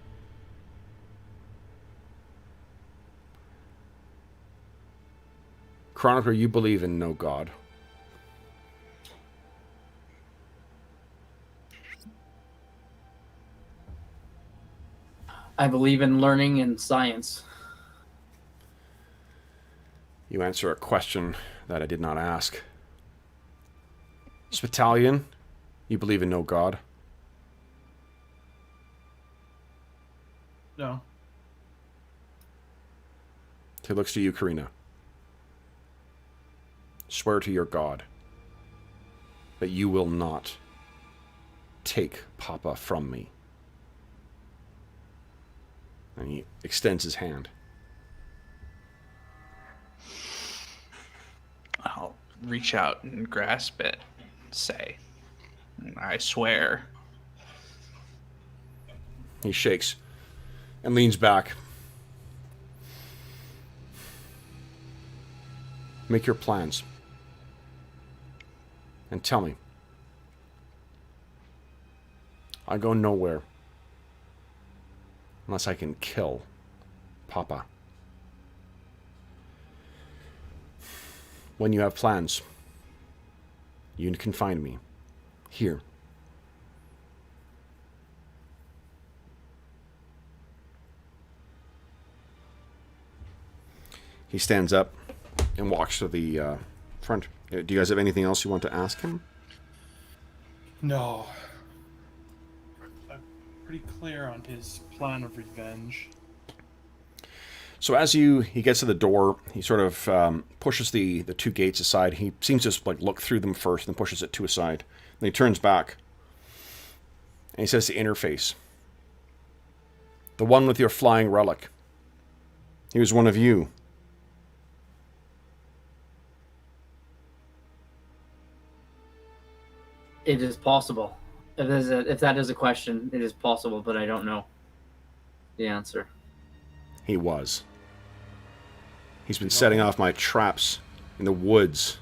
Chronicler, you believe in no God. I believe in learning and science. You answer a question that I did not ask. Spitalion, you believe in no God. No. He looks to you, Karina. Swear to your God that you will not take Papa from me. And he extends his hand. I'll reach out and grasp it. Say, I swear. He shakes and leans back. Make your plans. And tell me. I go nowhere unless I can kill Papa. When you have plans, you can find me here. He stands up and walks to the front. Do you guys have anything else you want to ask him? No. I'm pretty clear on his plan of revenge. So as he gets to the door, he sort of pushes the 2 gates aside. He seems to just like look through them first, and pushes it 2 aside. Then he turns back, and he says to Interface, "The one with your flying relic. He was one of you." It is possible. If that is a question, it is possible, but I don't know the answer. He was. He's been setting off my traps in the woods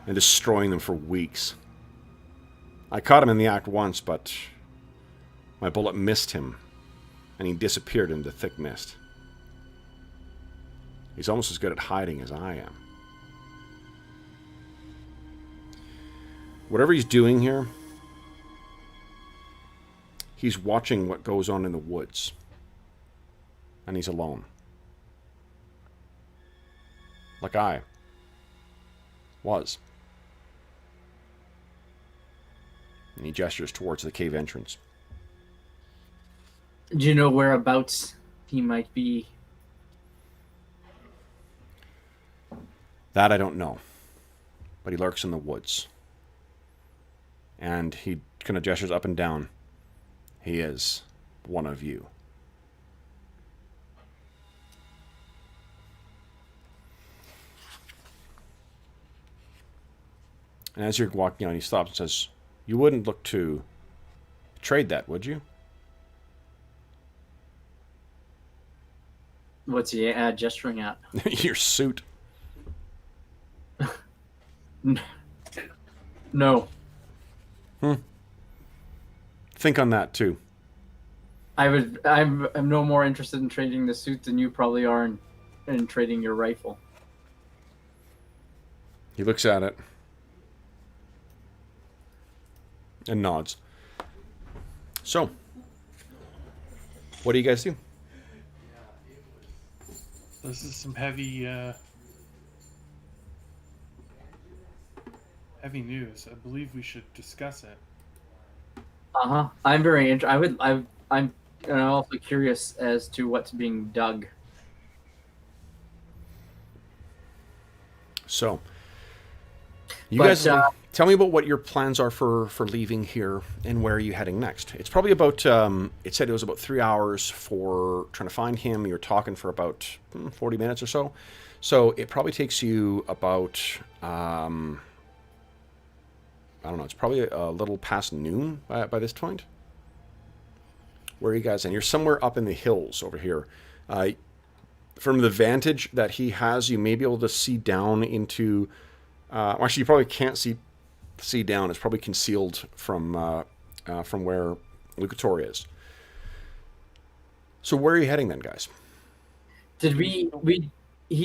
and destroying them for weeks. I caught him in the act once, but my bullet missed him, and he disappeared into thick mist. He's almost as good at hiding as I am. Whatever he's doing here, he's watching what goes on in the woods. And he's alone. Like I was. And he gestures towards the cave entrance. Do you know whereabouts he might be? That I don't know. But he lurks in the woods. And he kind of gestures up and down. He is one of you. And as you're walking on, he stops and says, "You wouldn't look to trade that, would you?" What's he gesturing at? Your suit. No. Think on that, too. I'm no more interested in trading the suit than you probably are in trading your rifle. He looks at it. And nods. So, what do you guys do? This is some heavy news. I believe we should discuss it. I'm very interested. I'm also curious as to what's being dug. So, you guys tell me about what your plans are for leaving here and where are you heading next. It's probably about, it said it was about 3 hours for trying to find him. You're talking for about 40 minutes or so. So it probably takes you about, I don't know, it's probably a little past noon by this point. Where are you guys? And you're somewhere up in the hills over here. From the vantage that he has, you may be able to see down into... actually, you probably can't see down. It's probably concealed from where Lucor is. So where are you heading then, guys? Did he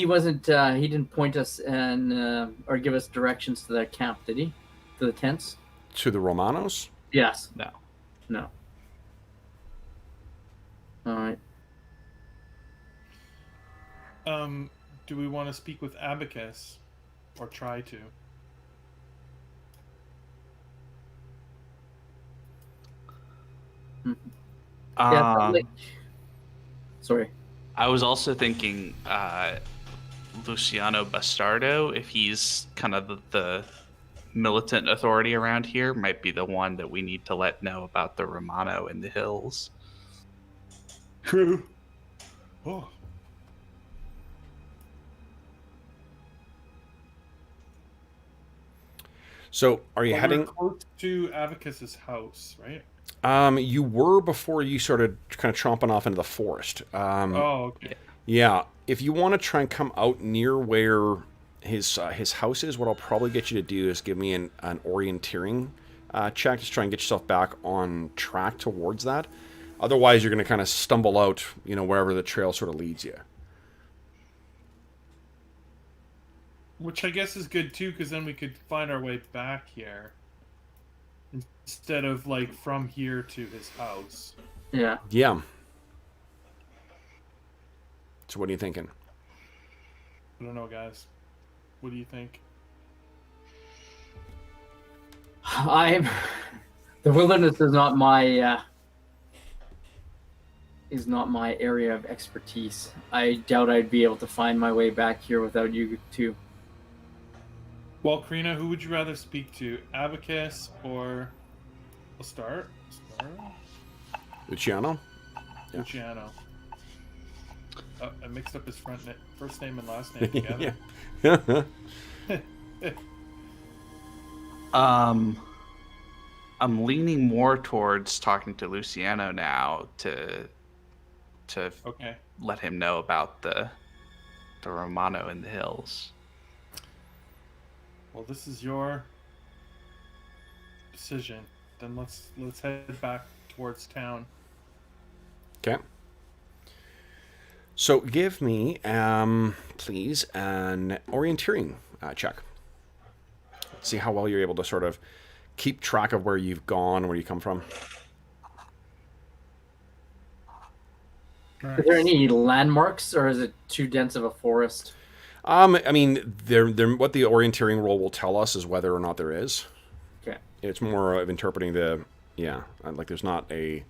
wasn't, he didn't point us and or give us directions to that camp, did he? To the tents? To the Romanos? Yes. No. All right. Do we want to speak with Abacus, or try to? Sorry. I was also thinking Luciano Bastardo, if he's kind of the militant authority around here, might be the one that we need to let know about the Romano in the hills. True. Oh. So are you heading... We're close to Abacus's house, right? You were before you started kind of chomping off into the forest. Oh, okay. Yeah, if you want to try and come out near where his house is, what I'll probably get you to do is give me an orienteering check to try and get yourself back on track towards that. Otherwise, you're going to kind of stumble out, wherever the trail sort of leads you. Which I guess is good too, because then we could find our way back here instead of from here to his house. Yeah. Yeah. So what are you thinking? I don't know, guys. What do you think? The wilderness is not my area of expertise. I doubt I'd be able to find my way back here without you two. Well, Karina, who would you rather speak to? Abacus or... We'll start. Luciano? Yeah. Luciano. I mixed up his first name and last name together. I'm leaning more towards talking to Luciano now to Okay. let him know about the Romano in the hills. Well, this is your decision. Then let's head back towards town. Okay. So give me, please, an orienteering check. See how well you're able to sort of keep track of where you've gone, where you come from. Nice. Is there any landmarks, or is it too dense of a forest? I mean, what the orienteering roll will tell us is whether or not there is. Okay. It's more of interpreting there's not a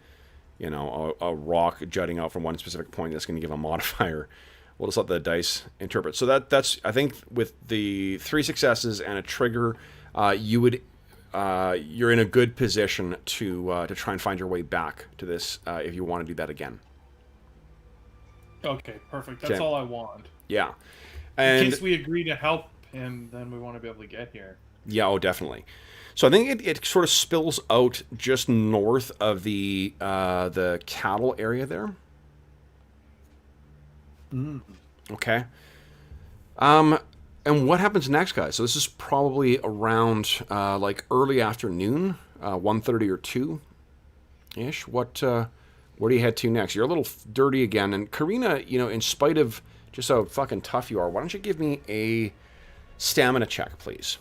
rock jutting out from one specific point that's going to give a modifier. We'll just let the dice interpret. So that's I think with the 3 successes and a trigger, you're in a good position to try and find your way back to this if you want to do that again. Okay, perfect. That's all I want. Yeah. In case we agree to help him, then we want to be able to get here. Yeah, definitely. So I think it sort of spills out just north of the cattle area there. Okay. And what happens next, guys? So this is probably around early afternoon, 1:30 or 2-ish. Where do you head to next? You're a little dirty again. And Karina, in spite of just how fucking tough you are, why don't you give me a stamina check, please?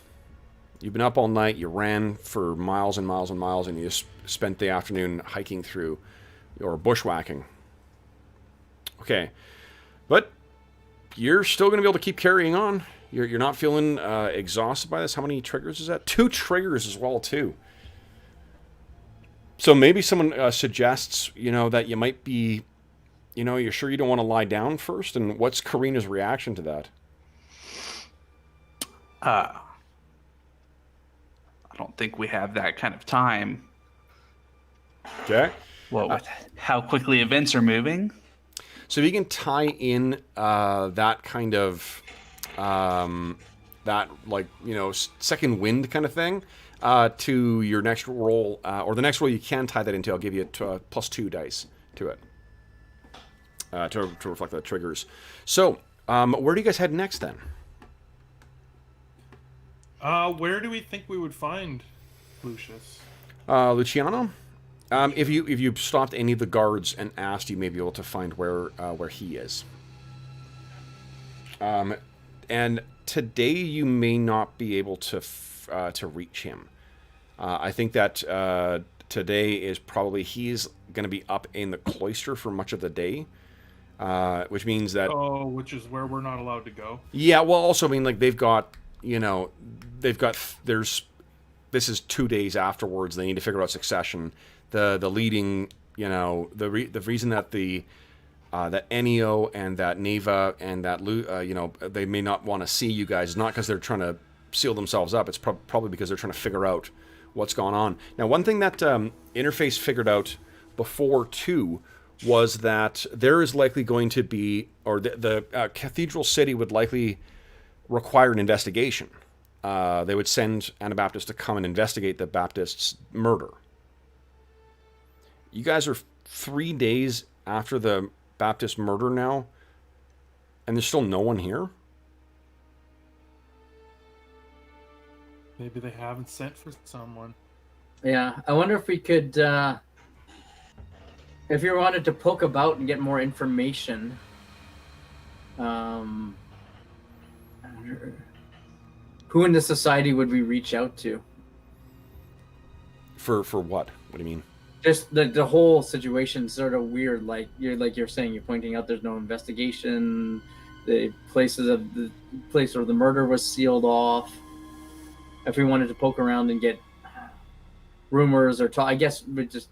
You've been up all night, you ran for miles and miles and miles, and you just spent the afternoon hiking through, or bushwhacking. Okay. But you're still going to be able to keep carrying on. You're not feeling exhausted by this. How many triggers is that? 2 triggers as well, too. So maybe someone suggests, that you might be, you're sure you don't want to lie down first? And what's Karina's reaction to that? I don't think we have that kind of time. Okay. Well, with how quickly events are moving. So if you can tie in that kind of, second wind kind of thing to your next roll, or the next roll you can tie that into, I'll give you +2 dice to it to reflect the triggers. So where do you guys head next then? Where do we think we would find Lucius? Luciano? If you stopped any of the guards and asked, you may be able to find where he is. And today you may not be able to reach him. I think that today is probably he's going to be up in the cloister for much of the day, which means that. Oh, which is where we're not allowed to go. Yeah, well, also I mean they've got this is 2 days afterwards. They need to figure out succession. The leading, the reason that that Ennio and that Neva and that they may not want to see you guys is not because they're trying to seal themselves up. It's probably because they're trying to figure out what's going on. Now, one thing that Interface figured out before too was that there is likely going to be, or the Cathedral City would likely require an investigation. They would send Anabaptists to come and investigate the Baptists' murder. You guys are 3 days after the Baptist murder now, and there's still no one here? Maybe they haven't sent for someone. Yeah, I wonder if we could, if you wanted to poke about and get more information, who in the society would we reach out to? For what? What do you mean? Just the whole situation's sort of weird. Like you're saying, you're pointing out there's no investigation. The place where the murder was sealed off. If we wanted to poke around and get rumors or talk, I guess we just.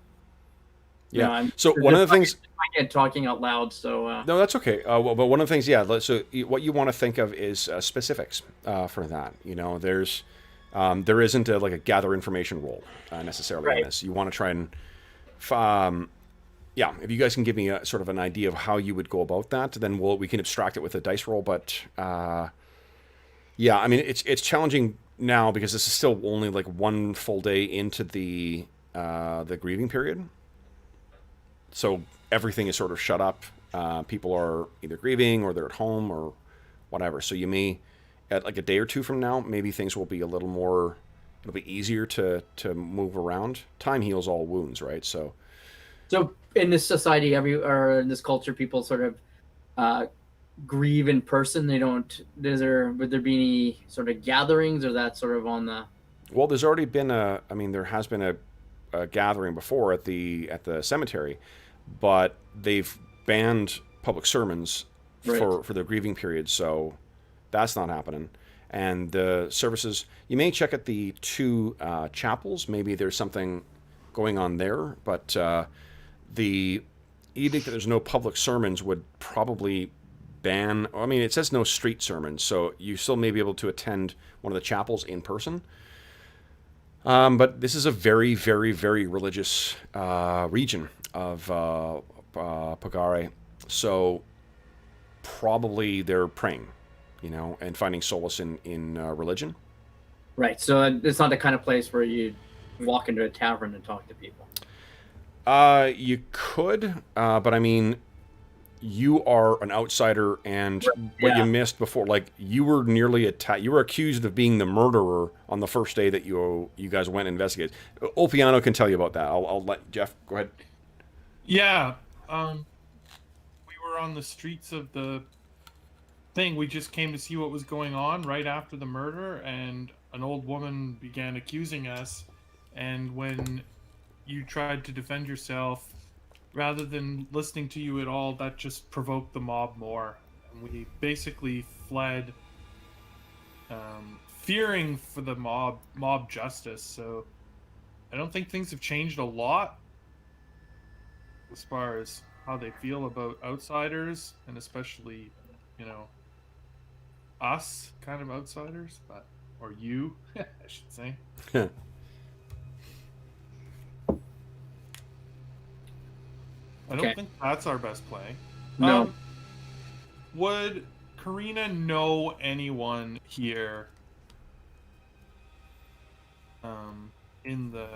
Yeah. So one of the things. I get talking out loud. So. No, that's okay. But one of the things, yeah. So what you want to think of is specifics for that. There's. There isn't a gather information role necessarily in this. You want to try and, if you guys can give me a sort of an idea of how you would go about that, then we can abstract it with a dice roll. But I mean it's challenging now because this is still only 1 full day into the grieving period, so everything is sort of shut up. People are either grieving or they're at home or whatever. So you may. At a day or 2 from now, maybe things will be a little more. It'll be easier to move around. Time heals all wounds, right? So in this society, or in this culture, people sort of grieve in person. They don't. Would there be any sort of gatherings, or that sort of on the? Well, there's already been there has been a gathering before at the cemetery, but they've banned public sermons for the grieving period. So. That's not happening. And the services, you may check at the 2 chapels. Maybe there's something going on there. But the edict that there's no public sermons would probably ban. I mean, it says no street sermons, so you still may be able to attend one of the chapels in person. But this is a very, very, very religious region of Pagare. So probably they're praying. And finding solace in religion. Right. So it's not the kind of place where you walk into a tavern and talk to people. You could, but I mean, you are an outsider, and what you missed before, you were nearly attacked. You were accused of being the murderer on the first day that you guys went and investigated. Olpiano can tell you about that. I'll let Jeff go ahead. Yeah. We were on the streets of the. We just came to see what was going on right after the murder, and an old woman began accusing us, and when you tried to defend yourself, rather than listening to you at all, that just provoked the mob more, We basically fled, fearing for the mob justice. So I don't think things have changed a lot as far as how they feel about outsiders, and especially, us kind of outsiders, or you, I should say. I don't think that's our best play. No. Would Karina know anyone here in the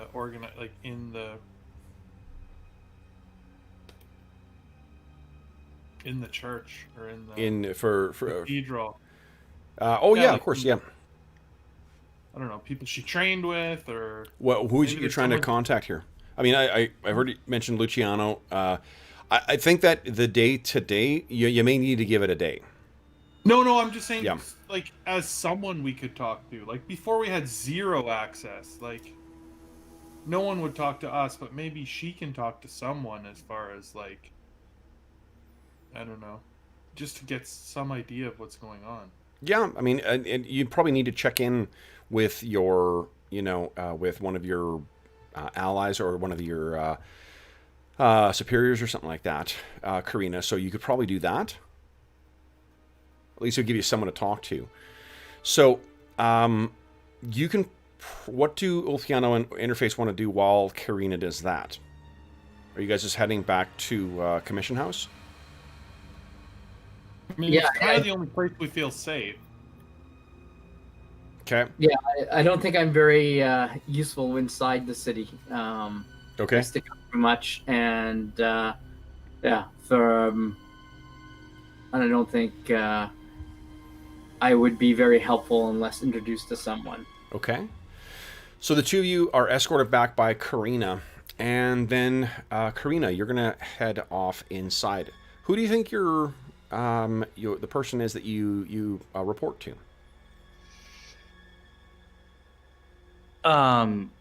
in the church or in the cathedral? Of course, yeah. I don't know, people she trained with, or who is you trying to contact here? I mean, I've already mentioned Luciano. I think that the day to day, you may need to give it a day. No, I'm just saying, like, as someone we could talk to. Like, before we had zero access, like, no one would talk to us, but maybe she can talk to someone as far as, like, I don't know, just to get some idea of what's going on. Yeah, I mean, and you probably need to check in with your, with one of your allies or one of your superiors or something like that, Karina. So you could probably do that. At least it'll give you someone to talk to. So you can. What do Ulfiano and Interface want to do while Karina does that? Are you guys just heading back to Commission House? I mean, it's kind of the only place we feel safe. Okay. Yeah, I don't think I'm very useful inside the city. Okay. I stick out too much, and and I don't think I would be very helpful unless introduced to someone. Okay. So the two of you are escorted back by Karina, and then Karina, you're gonna head off inside. Who do you think the person is that you report to?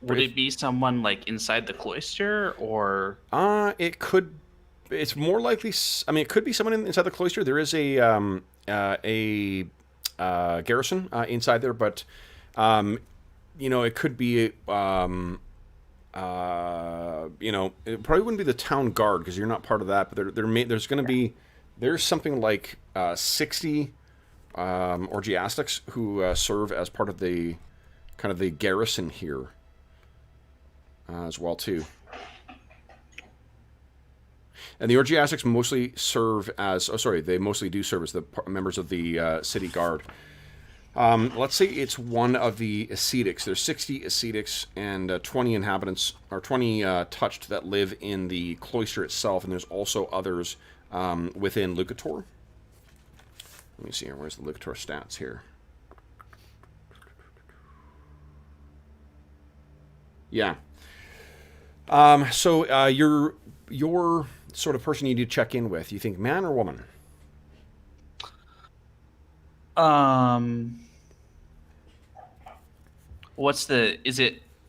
Would it be someone like inside the cloister, or? It could. It's more likely. I mean, it could be someone inside the cloister. There is a garrison inside there, but it could be. It probably wouldn't be the town guard because you're not part of that. But there's going to be. There's something like 60 orgiastics who serve as part of the kind of the garrison here as well too. And the orgiastics mostly serve as they mostly do serve as the members of the city guard. Let's say it's one of the ascetics. There's 60 ascetics and 20 inhabitants, or 20 touched that live in the cloister itself, and there's also others within Lucor. Let me see here. Where's the Lucor stats here? Yeah. So your sort of person you need to check in with. You think man or woman?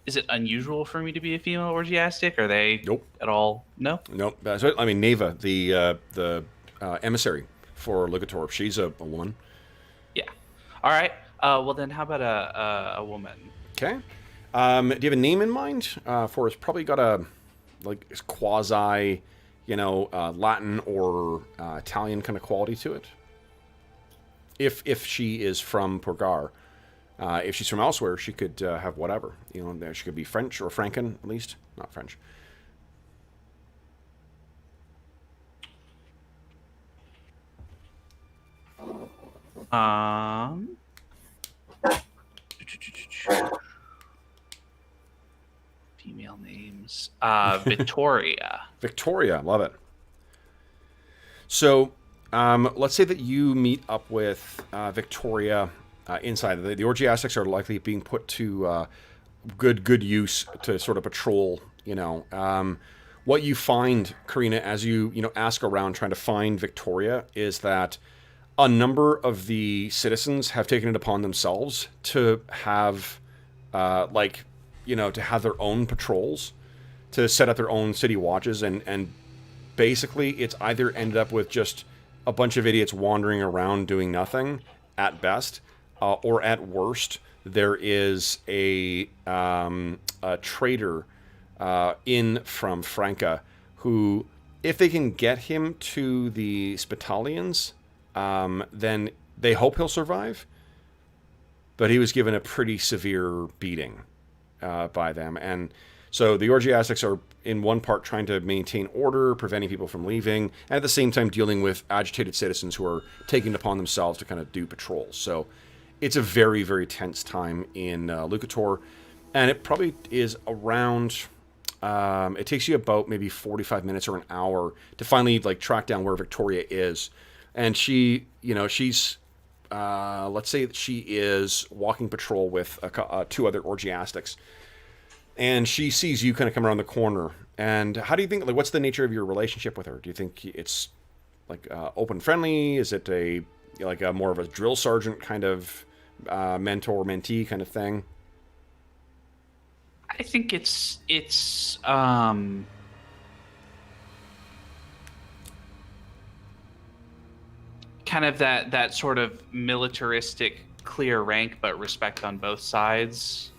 Is it unusual for me to be a female orgiastic? Are they Nope. at all? No? Nope. So, I mean, Neva, the emissary for Lucor, she's a woman. Yeah. All right. Well, then how about a woman? Okay. Do you have a name in mind for us? Probably got a quasi, Latin or Italian kind of quality to it. If she is from Purgar, if she's from elsewhere, she could have whatever. She could be French or Franken at least, not French. Female names. Victoria. Victoria, love it. So, let's say that you meet up with Victoria inside. The orgiastics are likely being put to good use to sort of patrol. What you find, Karina, as you ask around trying to find Victoria, is that a number of the citizens have taken it upon themselves to have to have their own patrols, to set up their own city watches, and basically it's either ended up with just a bunch of idiots wandering around doing nothing at best, or at worst, there is a trader in from Franca who, if they can get him to the Spitalians, then they hope he'll survive. But he was given a pretty severe beating by them. And so the Orgiastics are, in one part, trying to maintain order, preventing people from leaving, and at the same time dealing with agitated citizens who are taking it upon themselves to kind of do patrols. So it's a very, very tense time in Lucor. And it probably is around... it takes you about maybe 45 minutes or an hour to finally like track down where Victoria is. And she, you know, she's... let's say that she is walking patrol with two other Orgiastics, and she sees you kind of come around the corner. And how do you think, like, what's the nature of your relationship with her? Do you think it's like open friendly? Is it a more of a drill sergeant kind of mentor mentee kind of thing? I think it's kind of that sort of militaristic clear rank but respect on both sides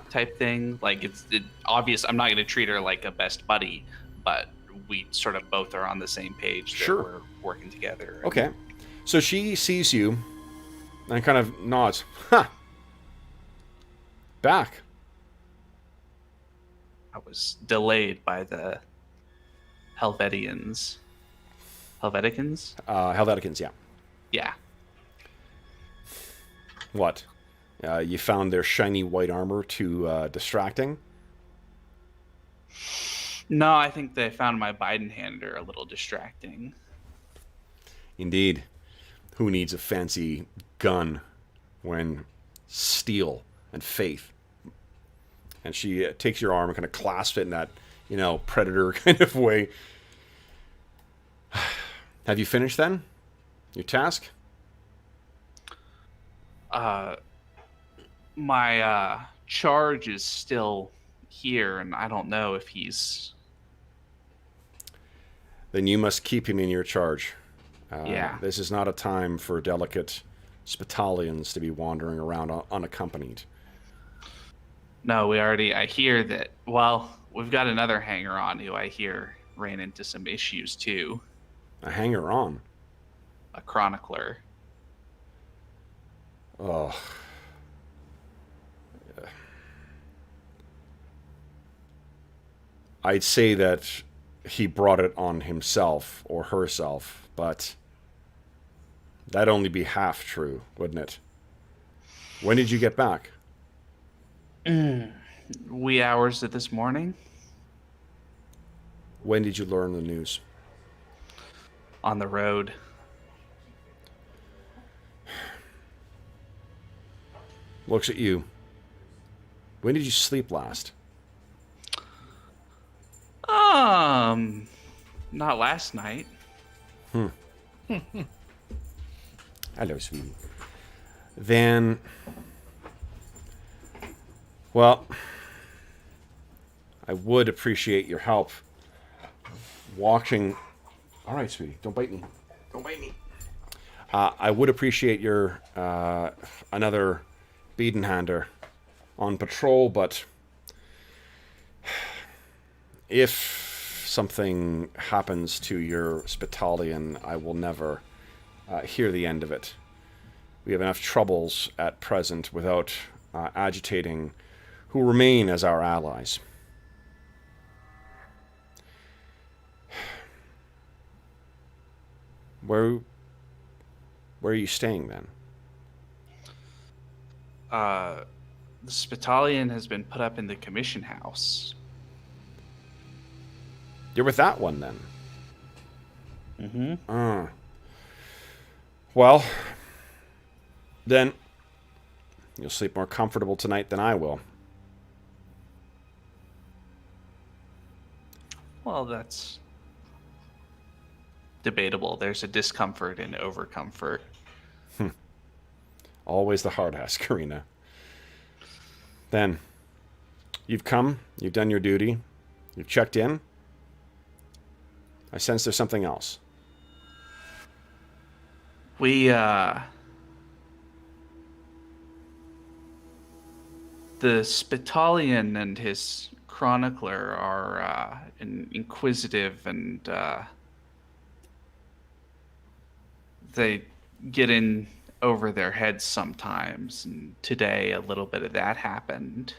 type thing. Like it's obvious I'm not going to treat her like a best buddy, but we sort of both are on the same page. Sure. That we're working together. Okay. So she sees you and kind of nods. Ha! Back. I was delayed by the Helveticans. Helveticans? Helveticans, yeah. Yeah. What? You found their shiny white armor too distracting? No, I think they found my Biden-hander a little distracting. Indeed. Who needs a fancy gun when steel and faith? And she takes your arm and kind of clasps it in that, you know, predator kind of way. Have you finished then? Your task? My charge is still here, and I don't know if he's... Then you must keep him in your charge. Yeah. This is not a time for delicate Spitalians to be wandering around unaccompanied. No, I hear that, well, we've got another hanger-on who I hear ran into some issues, too. A hanger-on? A chronicler. Oh. I'd say that he brought it on himself or herself, but that'd only be half true, wouldn't it? When did you get back? Wee hours of this morning. When did you learn the news? On the road. Looks at you. When did you sleep last? Not last night. Hello, sweetie. Then, well, I would appreciate your help watching. All right, sweetie, don't bite me. Don't bite me. I would appreciate your another Biedenhander on patrol, but if something happens to your Spitalian, I will never hear the end of it. We have enough troubles at present without agitating who remain as our allies. Where are you staying then? The Spitalian has been put up in the commission house. You're with that one then? Mm-hmm. Well, then you'll sleep more comfortable tonight than I will. Well, that's debatable. There's a discomfort in overcomfort. Always the hard ass, Karina. Then, you've come, you've done your duty, you've checked in. I sense there's something else. We the Spitalian and his chronicler are inquisitive, and they get in over their heads sometimes. And today, a little bit of that happened.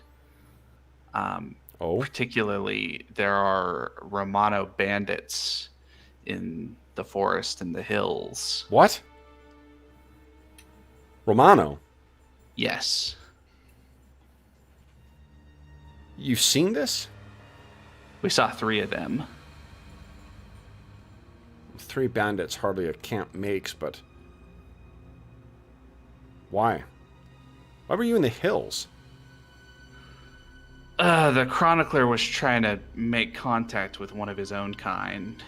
Oh, Particularly, there are Romano bandits in the forest and the hills. what? Romano, Yes. you've seen this? We saw 3 of them. 3 bandits hardly a camp makes, but why? Why were you in the hills? The chronicler was trying to make contact with one of his own kind.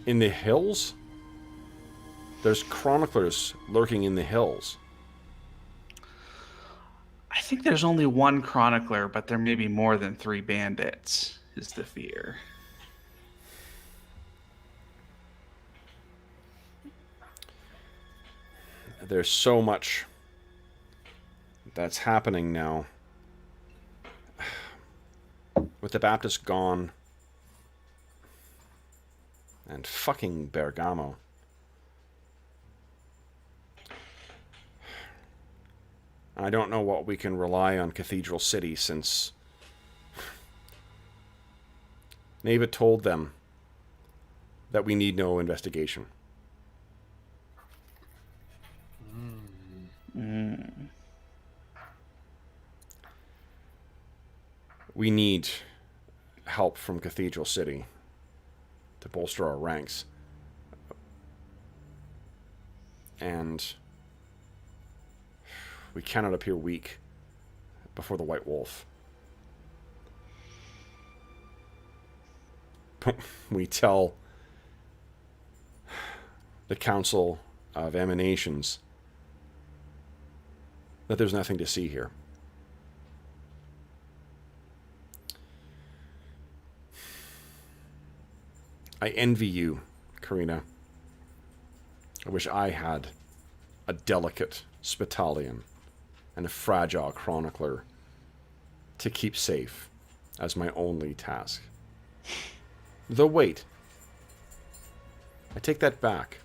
In the hills? There's chroniclers lurking in the hills. I think there's only one chronicler, but there may be more than 3 bandits, is the fear. There's so much that's happening now. With the Baptist gone, and fucking Bergamo. I don't know what we can rely on Cathedral City, since Neva told them that we need no investigation. We need help from Cathedral City to bolster our ranks. And we cannot appear weak before the White Wolf. We tell the Council of Emanations that there's nothing to see here. I envy you, Karina. I wish I had a delicate Spitalian and a fragile chronicler to keep safe as my only task. Though wait, I take that back.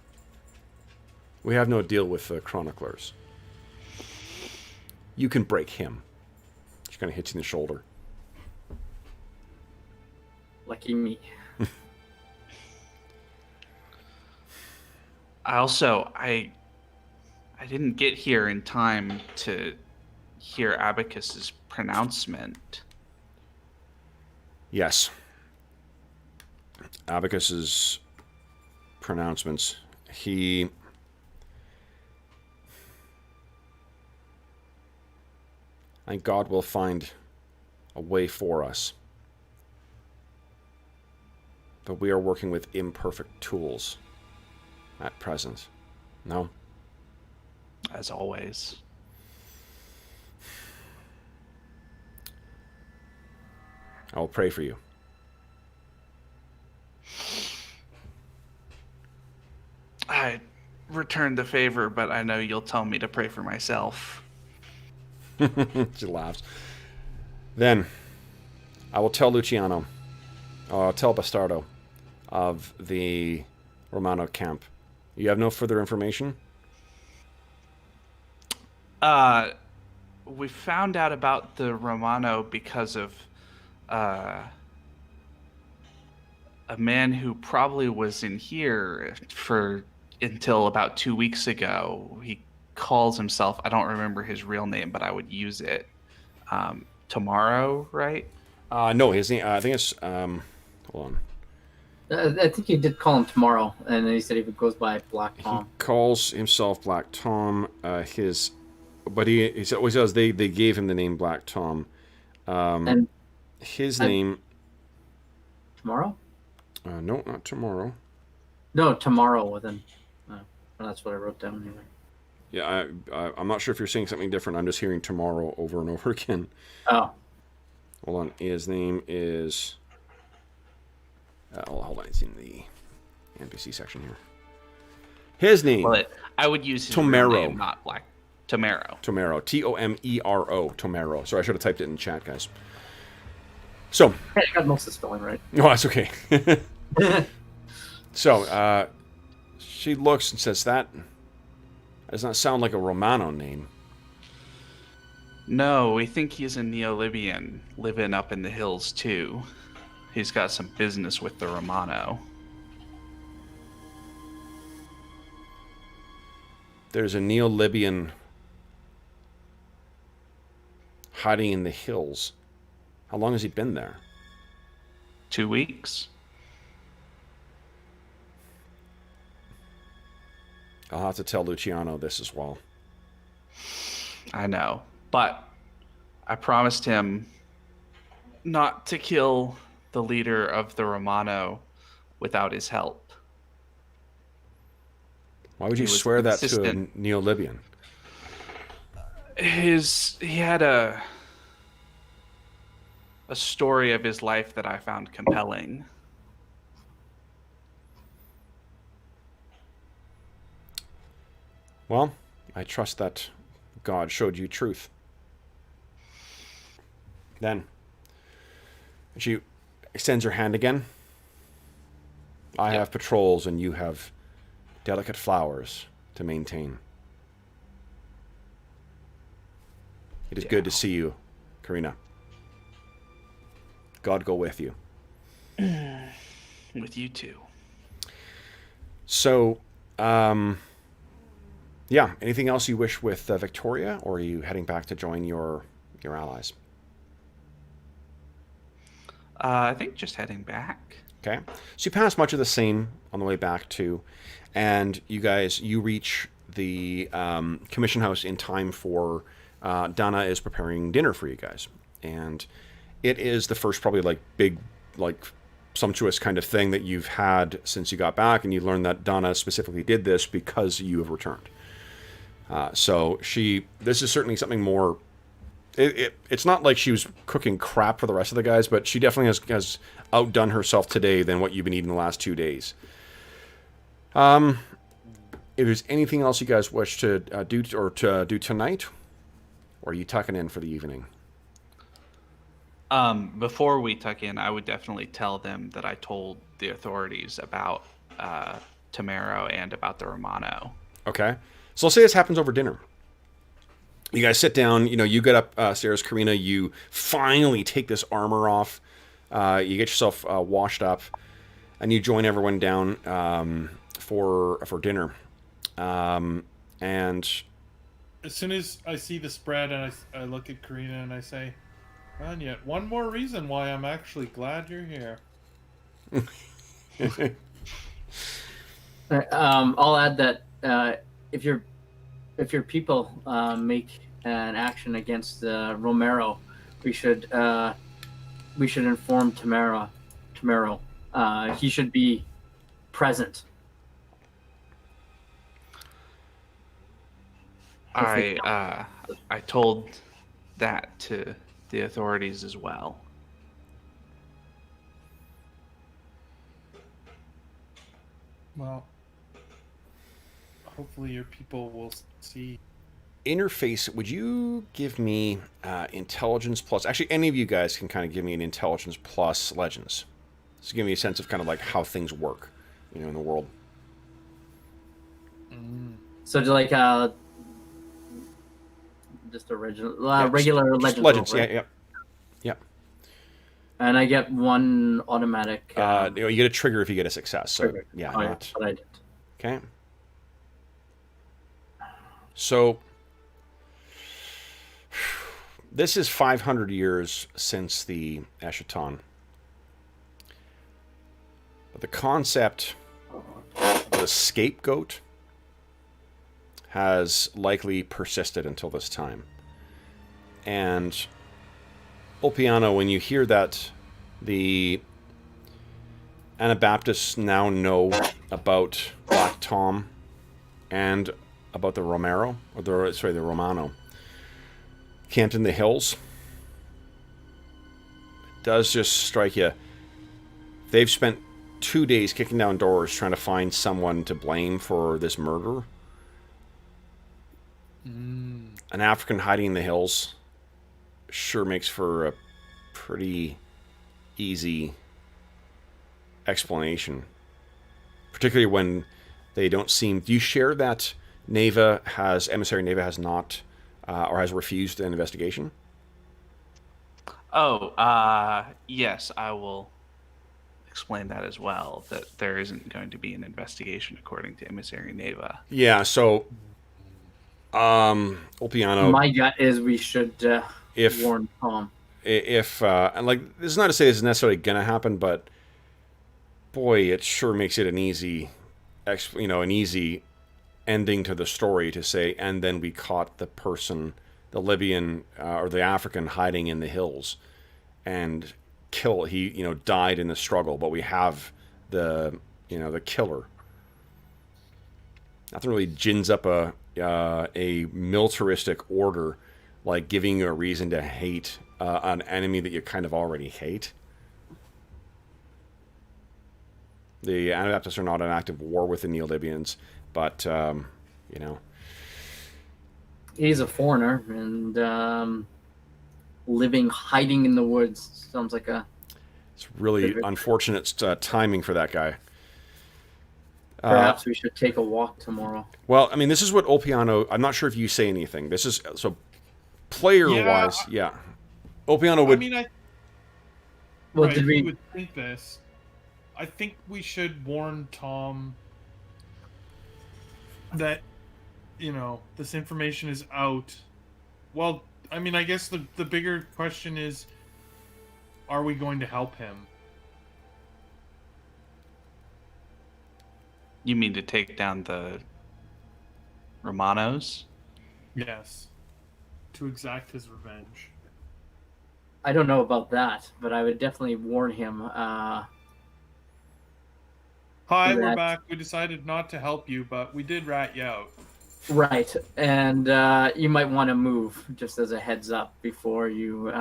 We have no deal with the chroniclers. You can break him. She's gonna hit you in the shoulder. Lucky me. I didn't get here in time to hear Abacus's pronouncement. Yes. Abacus's pronouncements. He... I think God will find a way for us. But we are working with imperfect tools at present. No? As always. I will pray for you. I returned the favor, but I know you'll tell me to pray for myself. She laughs. Then, I will tell Luciano, I'll tell Bastardo of the Romano camp. You have no further information? We found out about the Romano because of a man who probably was in here until about 2 weeks ago. He calls himself, I don't remember his real name, but I would use it. Tomorrow, right? No, his name, I think it's, hold on. I think he did call him tomorrow, and then he said he goes by Black Tom. He calls himself Black Tom. But he always says they gave him the name Black Tom. And his name. Tomorrow? No, not tomorrow. No, tomorrow with him. That's what I wrote down anyway. Yeah, I'm not sure if you're saying something different. I'm just hearing tomorrow over and over again. Oh. Hold on. His name is. Hold on. It's in the NPC section here. His name. Well, I would use his real Tomero. name, not Black Tomero. Tomero. Tomero. Tomero. Sorry, I should have typed it in chat, guys. So. Hey, I got most of the spelling right. No, that's okay. So, she looks and says, that does not sound like a Romano name. No, we think he's a Neo-Libyan living up in the hills, too. He's got some business with the Romano. There's a Neo-Libyan hiding in the hills. How long has he been there? 2 weeks. I'll have to tell Luciano this as well. I know, but I promised him not to kill the leader of the Romano without his help. Why would you He was swear that to a consistent. Neo-Libyan? He had a story of his life that I found compelling. Well, I trust that God showed you truth. Then, she extends her hand again. I have patrols and you have delicate flowers to maintain. It is good to see you, Karina. God go with you. With you too. So, yeah, anything else you wish with Victoria, or are you heading back to join your allies? I think just heading back. Okay. So you pass much of the same on the way back too, and you reach the commission house in time for Donna is preparing dinner for you guys, and it is the first probably like big like sumptuous kind of thing that you've had since you got back, and you learn that Donna specifically did this because you have returned. So this is certainly something more. It's not like she was cooking crap for the rest of the guys, but she definitely has outdone herself today than what you've been eating the last 2 days. If there's anything else you guys wish to do tonight, or are you tucking in for the evening? Before we tuck in, I would definitely tell them that I told the authorities about Tomero and about the Romano. Okay. So let's say this happens over dinner. You guys sit down, you get upstairs, Karina, you finally take this armor off, you get yourself washed up, and you join everyone down for dinner. And as soon as I see the spread and I look at Karina and I say, and yet one more reason why I'm actually glad you're here. I'll add that if your people make an action against Romero, we should inform Tomero. He should be present. I told that to the authorities as well. Well, hopefully your people will see. Interface, would you give me intelligence plus? Actually, any of you guys can kind of give me an intelligence plus legends. So give me a sense of kind of like how things work, in the world. So just original, regular just legends. Legends, roll, right? yeah. And I get one automatic. You get a trigger if you get a success. So trigger. yeah, But I didn't. Okay. So this is 500 years since the Eschaton. But the concept of the scapegoat has likely persisted until this time. And Ulpiano, when you hear that the Anabaptists now know about Black Tom and about the Romano, the Romano, camped in the hills, it does just strike you. They've spent 2 days kicking down doors trying to find someone to blame for this murder. An African hiding in the hills sure makes for a pretty easy explanation. Particularly when they don't seem... Do you share that Emissary Neva has not, or has refused an investigation? Oh, yes, I will explain that as well, that there isn't going to be an investigation according to Emissary Neva. Yeah, so... Ulpiano... My gut is we should warn Tom. And like, this is not to say this is necessarily going to happen, but boy, it sure makes it an easy ending to the story to say, and then we caught the person, the Libyan or the African hiding in the hills, and he died in the struggle, but we have the killer. Nothing really gins up a militaristic order like giving you a reason to hate an enemy that you kind of already hate. The Anabaptists are not in active war with the Neo-Libyans, but, He's a foreigner, and hiding in the woods sounds like a... It's really unfortunate timing for that guy. Perhaps we should take a walk tomorrow. Well, I mean, this is what Ulpiano... I'm not sure if you say anything. This is... So, player-wise, yeah. Ulpiano would... Did we would think this. I think we should warn Tom that, this information is out. Well, I mean, I guess the bigger question is, are we going to help him? You mean to take down the Romanos? Yes. To exact his revenge. I don't know about that, but I would definitely warn him. Hi, we're back. We decided not to help you, but we did rat you out. Right, and you might want to move, just as a heads up, before you...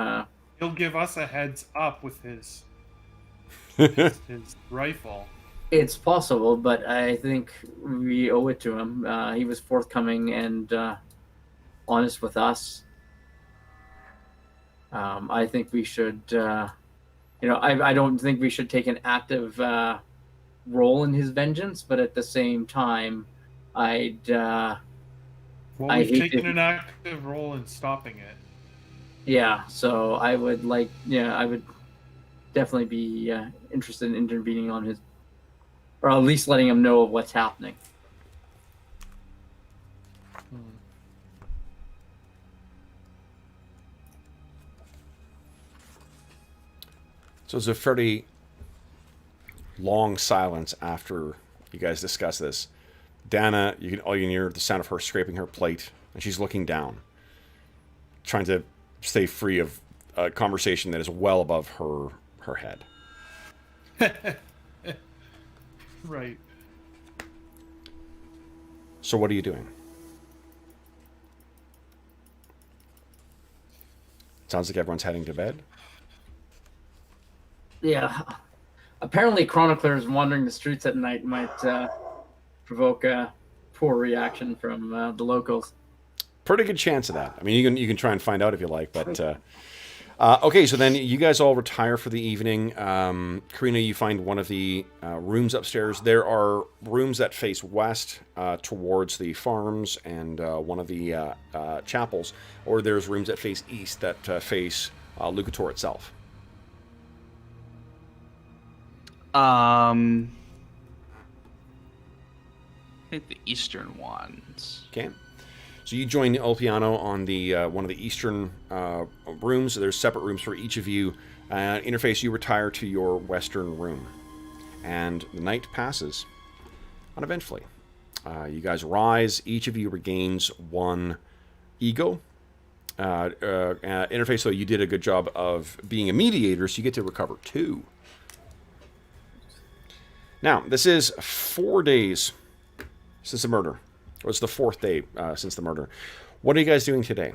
He'll give us a heads up with his rifle. It's possible, but I think we owe it to him. He was forthcoming and honest with us. I think we should... I don't think we should take an active... role in his vengeance, but at the same time, we've taken an active role in stopping it. Yeah, so I would definitely be interested in intervening on his, or at least letting him know of what's happening. So it's a fairly long silence after you guys discuss this. Dana, you can hear the sound of her scraping her plate, and she's looking down, trying to stay free of a conversation that is well above her head. Right. So what are you doing? Sounds like everyone's heading to bed. Yeah. Apparently, chroniclers wandering the streets at night might provoke a poor reaction from the locals. Pretty good chance of that. I mean, you can try and find out if you like, but okay. So then you guys all retire for the evening. Karina, you find one of the rooms upstairs. There are rooms that face west towards the farms and one of the chapels, or there's rooms that face east that face Lucor itself. I think the eastern ones. Okay. So you join Ulpiano on the one of the eastern rooms. There's separate rooms for each of you. Interface, you retire to your western room. And the night passes uneventfully. You guys rise. Each of you regains one ego. Interface, though, you did a good job of being a mediator, so you get to recover 2. Now, this is 4 days since the murder. It was the 4th day since the murder. What are you guys doing today?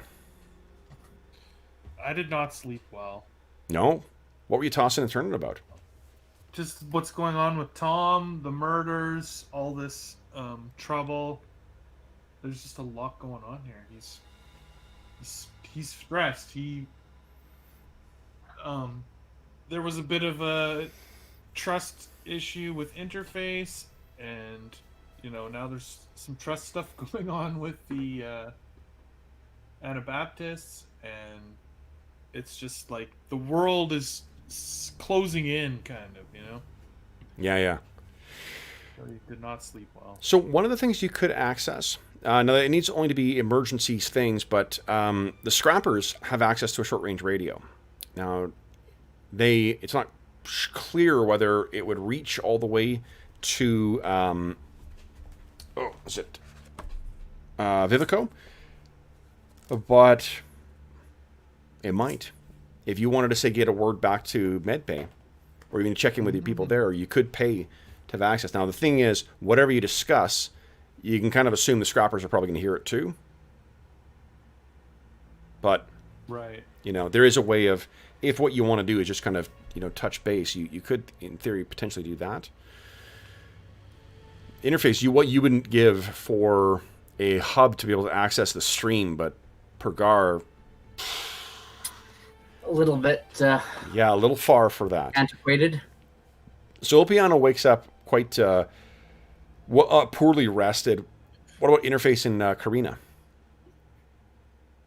I did not sleep well. No? What were you tossing and turning about? just what's going on with Tom, the murders, all this trouble. There's just a lot going on here. He's stressed. There was a bit of a trust issue with Interface, and now there's some trust stuff going on with the Anabaptists, and it's just like the world is closing in, kind of, Yeah. So he did not sleep well. So one of the things you could access, now it needs only to be emergency things, but the Scrappers have access to a short-range radio. Now, it's not clear whether it would reach all the way to, Vivico? But it might. If you wanted to, say, get a word back to MedBay, or even check in with your people there, you could pay to have access. Now, the thing is, whatever you discuss, you can kind of assume the Scrappers are probably going to hear it too. But, right, there is a way of, if what you want to do is just kind of, touch base, you could, in theory, potentially do that. Interface, what you wouldn't give for a hub to be able to access the stream, but Pergar, A little bit yeah, a little far for that. antiquated. So Opiano wakes up quite poorly rested. What about Interface and Karina?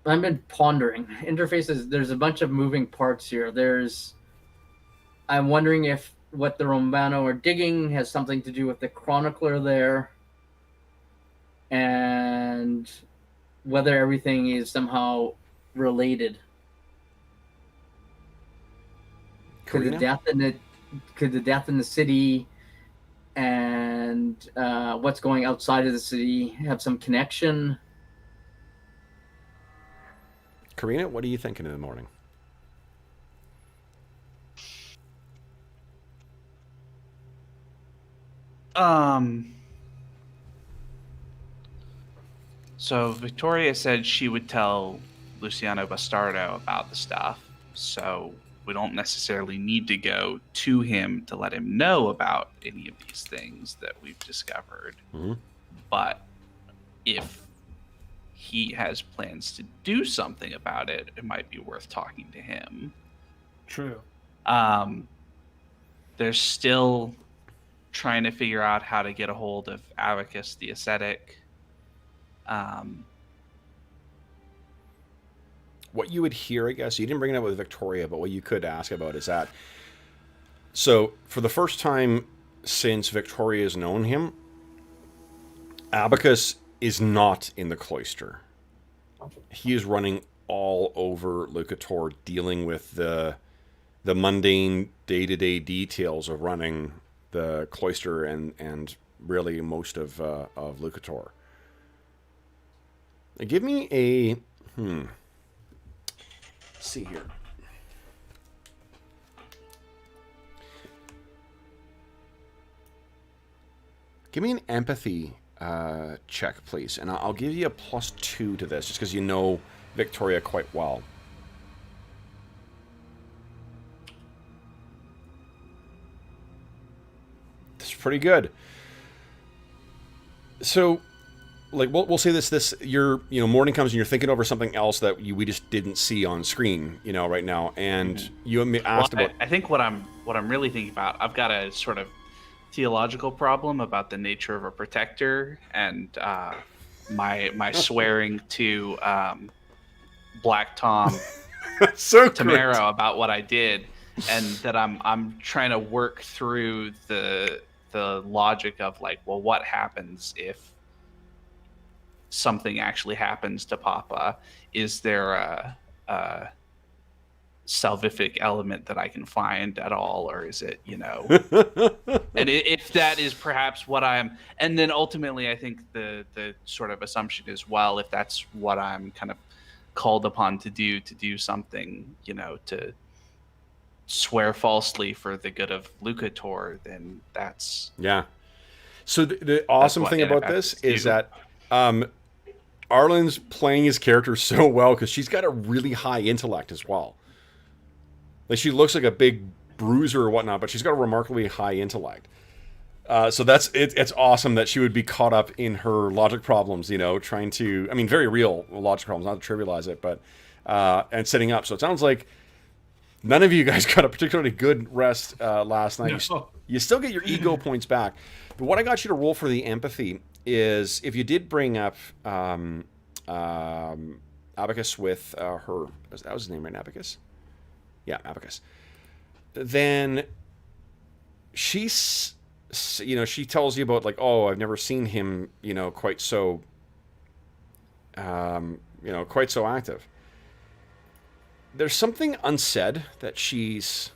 I've been pondering. Interfaces, there's a bunch of moving parts here. I'm wondering if what the Romano are digging has something to do with the chronicler there, and whether everything is somehow related. Could the death in the city and what's going outside of the city have some connection? Karina, what are you thinking in the morning? So Victoria said she would tell Luciano Bastardo about the stuff, so we don't necessarily need to go to him to let him know about any of these things that we've discovered. Mm-hmm. But if he has plans to do something about it, it might be worth talking to him. True. They're still trying to figure out how to get a hold of Abacus the Ascetic. What you would hear, I guess, you didn't bring it up with Victoria, but what you could ask about is that, so for the first time since Victoria has known him, Abacus is not in the cloister. He is running all over Lucor, dealing with the mundane day-to-day details of running the cloister and really most of Lucor. Give me a let's see here. Give me an empathy check, please, and I'll give you a +2 to this, just because you know Victoria quite well. That's pretty good. So, like, we'll say this your morning comes and you're thinking over something else that we just didn't see on screen, right now, and you asked about. I think what I'm really thinking about, I've got a sort of theological problem about the nature of a protector, and my swearing to Black Tom so Tamara great. about what I did, and that I'm trying to work through the logic of, like, well, what happens if something actually happens to Papa? Is there a salvific element that I can find at all, or is it, and if that is perhaps what I'm, and then ultimately I think the sort of assumption is, well, if that's what I'm kind of called upon to do something, to swear falsely for the good of Lucor, then that's... Yeah. So the awesome thing about this is that Arlen's playing his character so well, because she's got a really high intellect as well. Like, she looks like a big bruiser or whatnot, but she's got a remarkably high intellect. So that's it's awesome that she would be caught up in her logic problems, trying to, I mean, very real logic problems, not to trivialize it, but and setting up. So it sounds like none of you guys got a particularly good rest last night. No. You still get your ego points back. But what I got you to roll for the empathy is if you did bring up Abacus with her, that was his name, right? Abacus? Yeah, Abacus. Then she's, she tells you about, like, oh, I've never seen him, quite so, quite so active. There's something unsaid that she's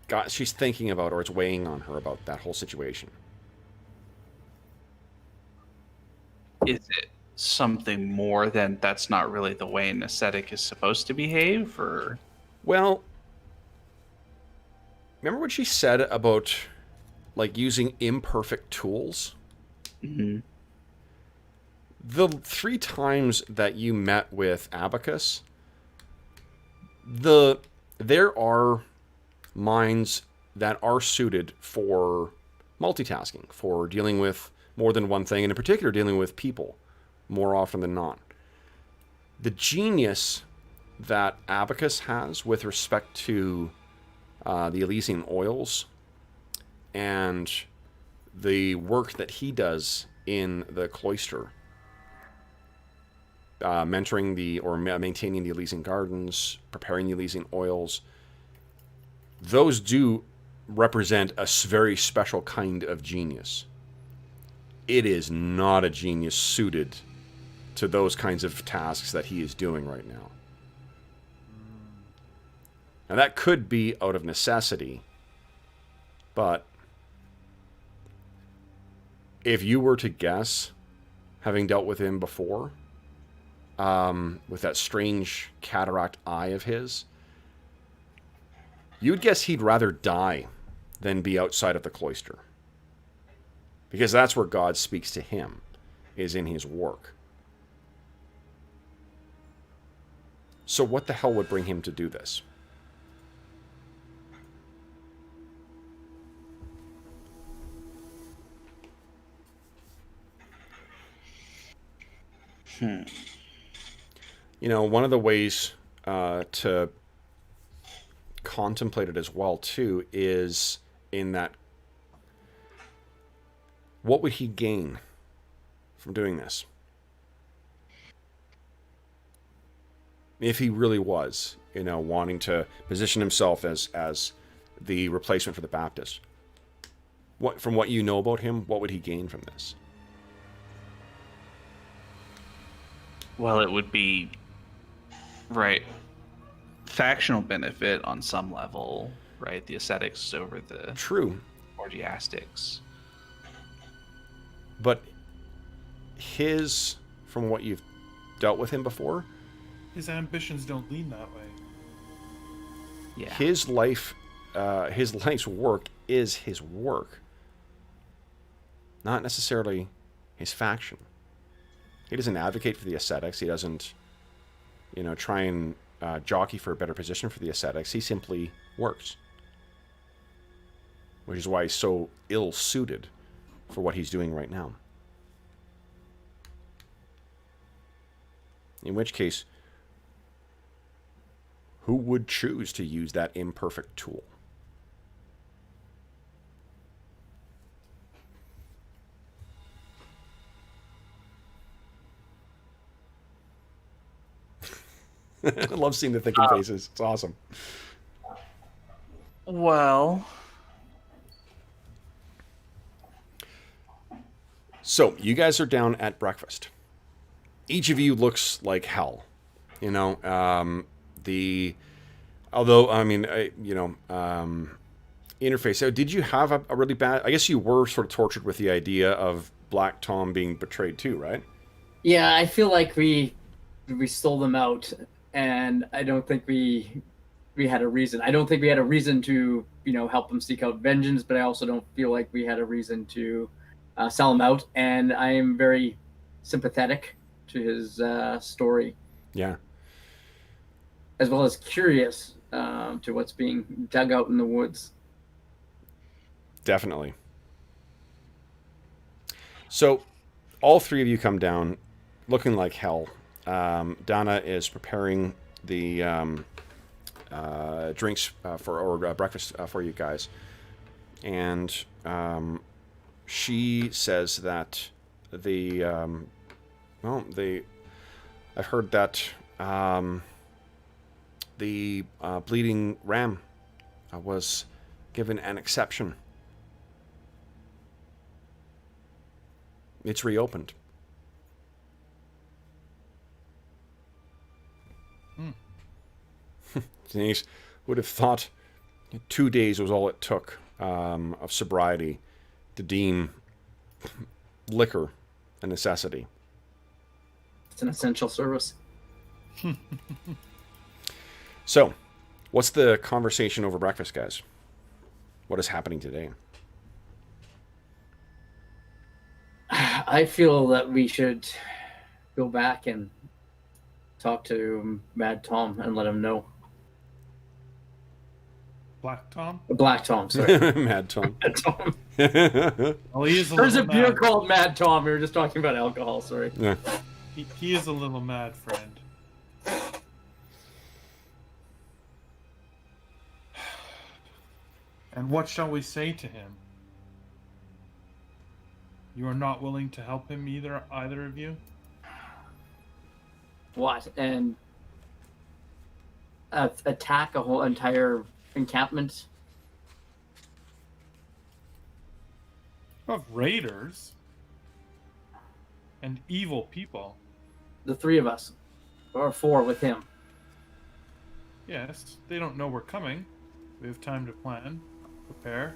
thinking about, or it's weighing on her about that whole situation. Is it something more than that's not really the way an ascetic is supposed to behave, or? Well, remember what she said about, like, using imperfect tools? Mm-hmm. The 3 times that you met with Abacus, there are minds that are suited for multitasking, for dealing with more than one thing, and in particular dealing with people more often than not. The genius that Abacus has with respect to the Elysian oils and the work that he does in the cloister, mentoring maintaining the Elysian gardens, preparing the Elysian oils, those do represent a very special kind of genius. It is not a genius suited to those kinds of tasks that he is doing right now. And that could be out of necessity, but if you were to guess, having dealt with him before, with that strange cataract eye of his, you'd guess he'd rather die than be outside of the cloister. Because that's where God speaks to him, is in his work. So what the hell would bring him to do this? One of the ways to contemplate it as well, too, is in that, what would he gain from doing this? If he really was, wanting to position himself as the replacement for the Baptist. From what you know about him, what would he gain from this? Well, it would be, right, factional benefit on some level, right? The ascetics over the True. orgiastics. But from what you've dealt with him before, His ambitions don't lean that way. Yeah. his life's work is his work, not necessarily his faction. He doesn't advocate for the ascetics. He doesn't, try and jockey for a better position for the ascetics. He simply works, which is why he's so ill-suited for what he's doing right now. In which case, who would choose to use that imperfect tool? I love seeing the thinking faces. It's awesome. Well, So, you guys are down at breakfast. Each of you looks like hell. Interface. So, did you have a really bad... I guess you were sort of tortured with the idea of Black Tom being betrayed too, right? Yeah, I feel like we stole them out, and I don't think we had a reason. I don't think we had a reason to, help them seek out vengeance, but I also don't feel like we had a reason to sell him out, and I am very sympathetic to his story. Yeah. As well as curious to what's being dug out in the woods. Definitely. So, all three of you come down, looking like hell. Donna is preparing the drinks or breakfast for you guys, and she says that I've heard that the bleeding ram was given an exception. It's reopened. Denise would have thought 2 days was all it took of sobriety to deem liquor a necessity. It's an essential service. So, what's the conversation over breakfast, guys? What is happening today? I feel that we should go back and talk to Mad Tom and let him know. Black Tom? Black Tom, sorry. Mad Tom. Mad Tom. Well, he is a There's a little beer mad. called Mad Tom. We were just talking about alcohol, sorry. Yeah. He is a little mad, friend. And what shall we say to him? You are not willing to help him either of you? What? And attack a whole entire encampment? Of raiders and evil people. The three of us. Or four with him. Yes, they don't know we're coming. We have time to plan, prepare.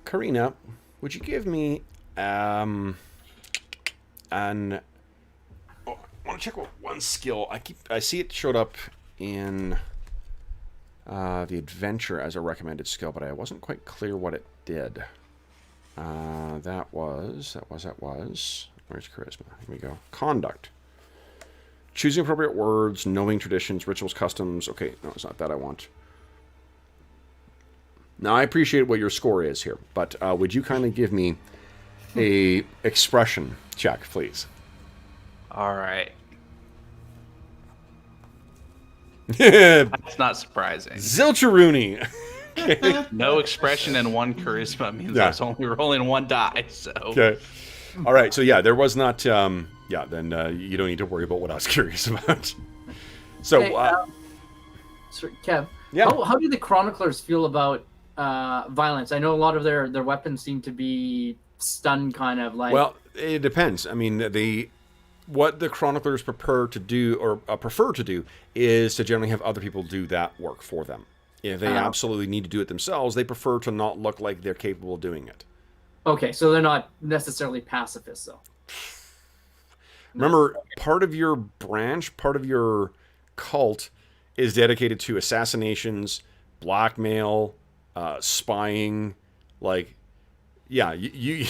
Karina, would you give me I want to check what one skill. I see it showed up in the adventure as a recommended skill, but I wasn't quite clear what it did. That was. Where's charisma? Here we go. Conduct. Choosing appropriate words, knowing traditions, rituals, customs. Okay, no, it's not that I want. Now, I appreciate what your score is here, but would you kindly give me a expression check, please? All right. Zilcharooney. That's not surprising. No expression and one charisma means Yeah. I was only rolling one die. So Okay. All right. So yeah, there was not. Then you don't need to worry about what I was curious about. So Hey, sorry, Kev. yeah. How do the chroniclers feel about violence? I know a lot of their weapons seem to be stun kind of like. Well, it depends. I mean, what the chroniclers prefer to do is to generally have other people do that work for them. If they absolutely need to do it themselves, they prefer to not look like they're capable of doing it. Okay, so they're not necessarily pacifists, though. Remember, part of your branch, part of your cult is dedicated to assassinations, blackmail, spying. Like, yeah, you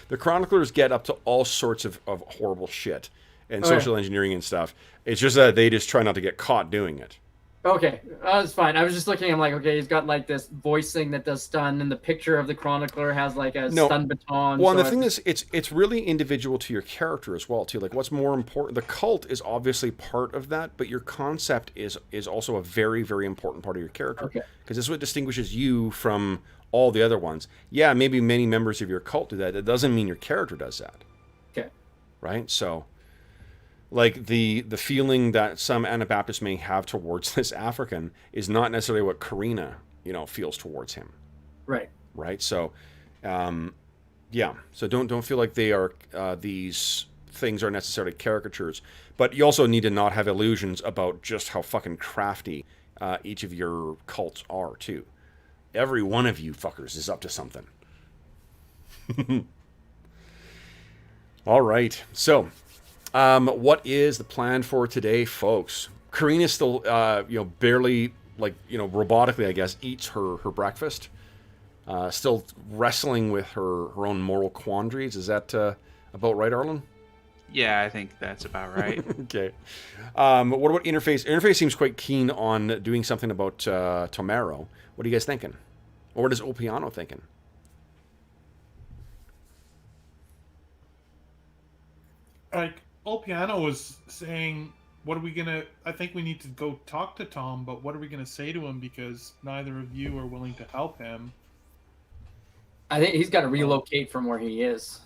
the chroniclers get up to all sorts of horrible shit and social engineering and stuff. It's just that they just try not to get caught doing it. Okay, that's fine. I was just looking. I'm like, okay, he's got like this voice thing that does stun, and the picture of the chronicler has like a stun baton. Well, and so the thing is, it's really individual to your character as well, too. Like, what's more important? The cult is obviously part of that, but your concept is also a very, very important part of your character. Okay. Because this is what distinguishes you from all the other ones. Yeah, maybe many members of your cult do that. It doesn't mean your character does that. Okay. Right? So, like, the feeling that some Anabaptists may have towards this African is not necessarily what Karina, feels towards him. Right. Right? So, yeah. So don't feel like they are these things are necessarily caricatures. But you also need to not have illusions about just how fucking crafty each of your cults are, too. Every one of you fuckers is up to something. All right. So, what is the plan for today, folks? Karina still, barely, robotically, I guess, eats her breakfast. Still wrestling with her own moral quandaries. Is that about right, Arlen? Yeah, I think that's about right. Okay. What about Interface? Interface seems quite keen on doing something about Tomero. What are you guys thinking? Or what is Opiano thinking? Like, Opiano was saying, what are we gonna... I think we need to go talk to Tom, but what are we gonna say to him, because neither of you are willing to help him. I think he's got to relocate from where he is.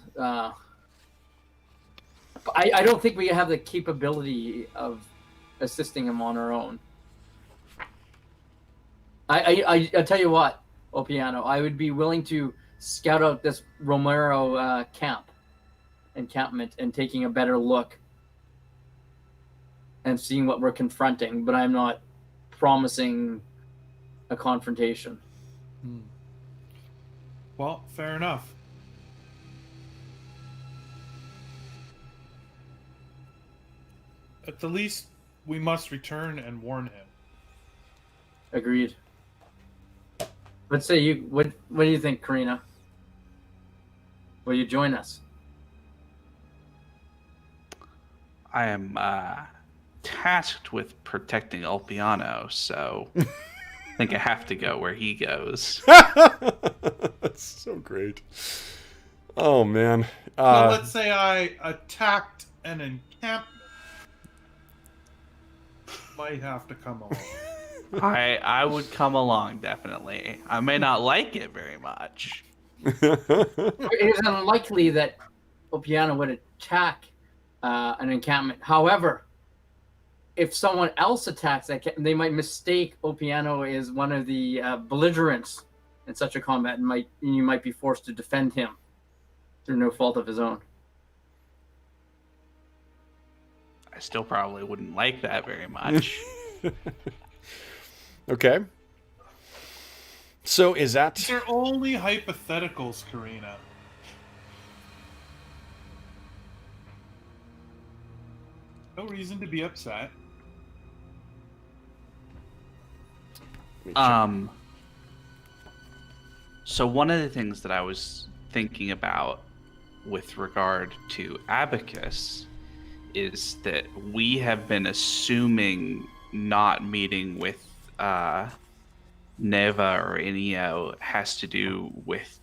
I don't think we have the capability of assisting him on our own. I tell you what, Opiano, I would be willing to scout out this Romero encampment and taking a better look and seeing what we're confronting, but I'm not promising a confrontation. Well, fair enough. At the least, we must return and warn him. Agreed. Let's say you. What do you think, Karina? Will you join us? I am tasked with protecting Ulpiano, so I think I have to go where he goes. That's so great. Oh, man. Well, let's say I attacked an encampment. Might have to come along. I would come along, definitely. I may not like it very much. It is unlikely that Opiano would attack an encampment. However, if someone else attacks that, they might mistake Opiano as one of the belligerents in such a combat, and you might be forced to defend him through no fault of his own. I still probably wouldn't like that very much. Okay. So is that... They're only hypotheticals, Karina. No reason to be upset. So one of the things that I was thinking about with regard to Abacus is that we have been assuming not meeting with Neva or Inio has to do with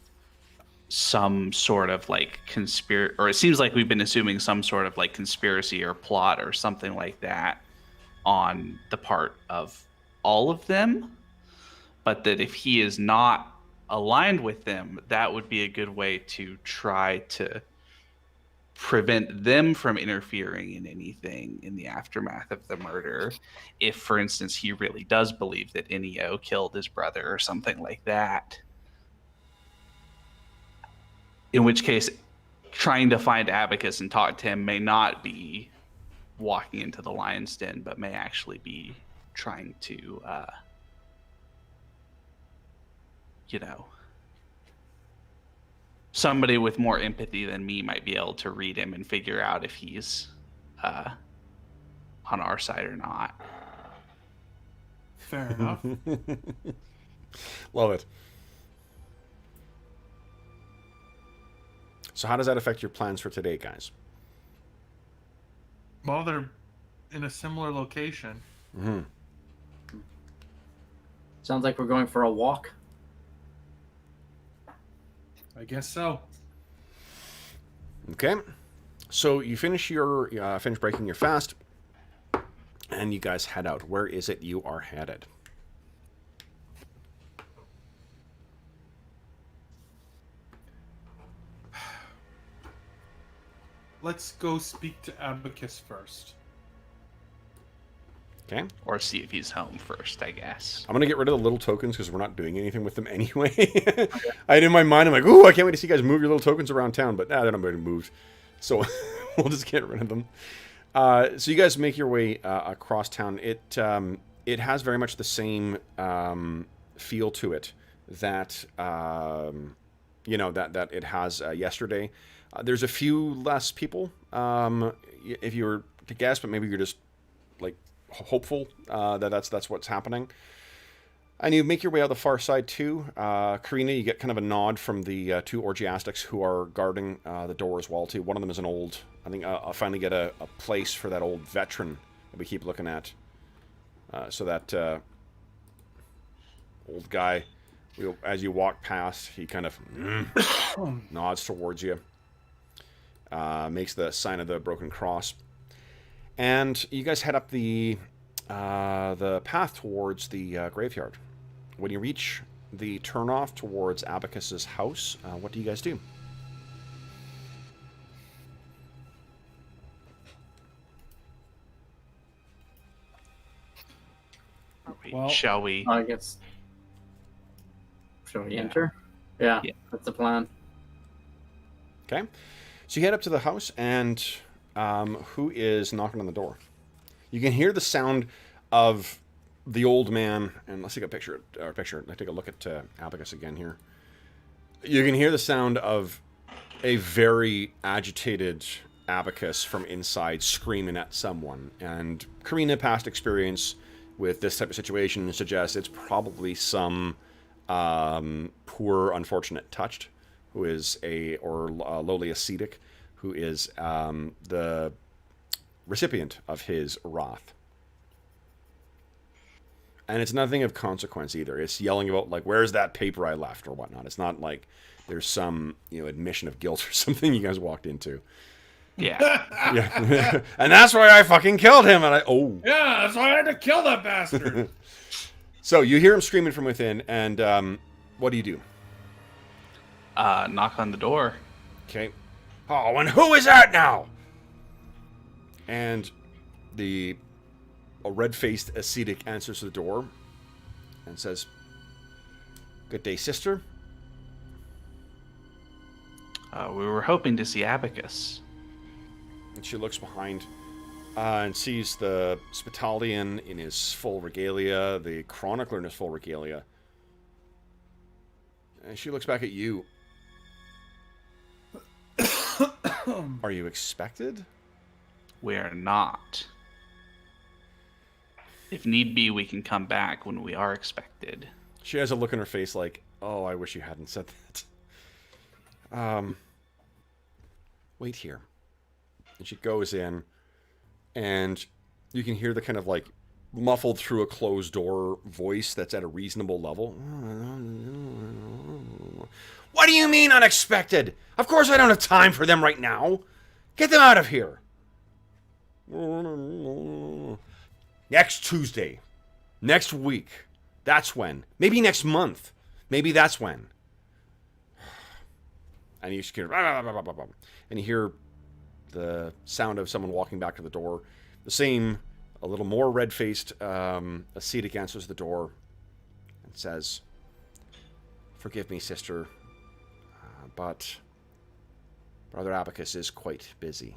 some sort of like conspiracy, or it seems like we've been assuming some sort of like conspiracy or plot or something like that on the part of all of them, but that if he is not aligned with them, that would be a good way to try to prevent them from interfering in anything in the aftermath of the murder. If, for instance, he really does believe that Inio killed his brother or something like that. In which case, trying to find Abacus and talk to him may not be walking into the lion's den, but may actually be trying to, somebody with more empathy than me might be able to read him and figure out if he's on our side or not. Fair enough. Love it. So how does that affect your plans for today, guys? Well, they're in a similar location. Mm-hmm. Sounds like we're going for a walk. I guess so. Okay. So you finish breaking your fast, and you guys head out. Where is it you are headed? Let's go speak to Abacus first. Okay. Or see if he's home first, I guess. I'm going to get rid of the little tokens because we're not doing anything with them anyway. I had in my mind, I'm like, ooh, I can't wait to see you guys move your little tokens around town, but they're not going to be moved. So we'll just get rid of them. So you guys make your way across town. It has very much the same feel to it that, that it has yesterday. There's a few less people, if you were to guess, but maybe you're just like hopeful that that's what's happening. And you make your way out the far side too. Karina, you get kind of a nod from the two orgiastics who are guarding the door as well too. One of them is an old, I think I'll finally get a place for that old veteran that we keep looking at. So that old guy, as you walk past, he kind of nods towards you. Makes the sign of the broken cross. And you guys head up the path towards the graveyard. When you reach the turnoff towards Abacus's house, what do you guys do? Well, Shall we? I guess. Shall we enter? Yeah, that's the plan. Okay. So you head up to the house, and who is knocking on the door? You can hear the sound of the old man, and let's take a picture. Let's take a look at Abacus again here. You can hear the sound of a very agitated Abacus from inside screaming at someone. And Karina, past experience with this type of situation, suggests it's probably some poor, unfortunate touched who is or lowly ascetic who is the recipient of his wrath. And it's nothing of consequence either. It's yelling about, like, where's that paper I left or whatnot. It's not like there's some, admission of guilt or something you guys walked into. Yeah. Yeah. And that's why I fucking killed him. And yeah, that's why I had to kill that bastard. So you hear him screaming from within, and what do you do? Knock on the door. Okay. Oh, and who is that now? And a red-faced ascetic answers the door and says, "Good day, sister." We were hoping to see Abacus. And she looks behind and sees the Spitalian in his full regalia, the Chronicler in his full regalia. And she looks back at you. Are you expected? We're not. If need be, we can come back when we are expected. She has a look in her face like, oh, I wish you hadn't said that. Wait here. And she goes in, and you can hear the kind of like muffled through a closed door voice that's at a reasonable level. What do you mean unexpected? Of course I don't have time for them right now. Get them out of here. Next Tuesday. Next week. That's when. Maybe next month. Maybe that's when. And you hear, and you hear the sound of someone walking back to the door. The same, a little more red-faced ascetic answers the door and says, "Forgive me, sister, but Brother Abacus is quite busy.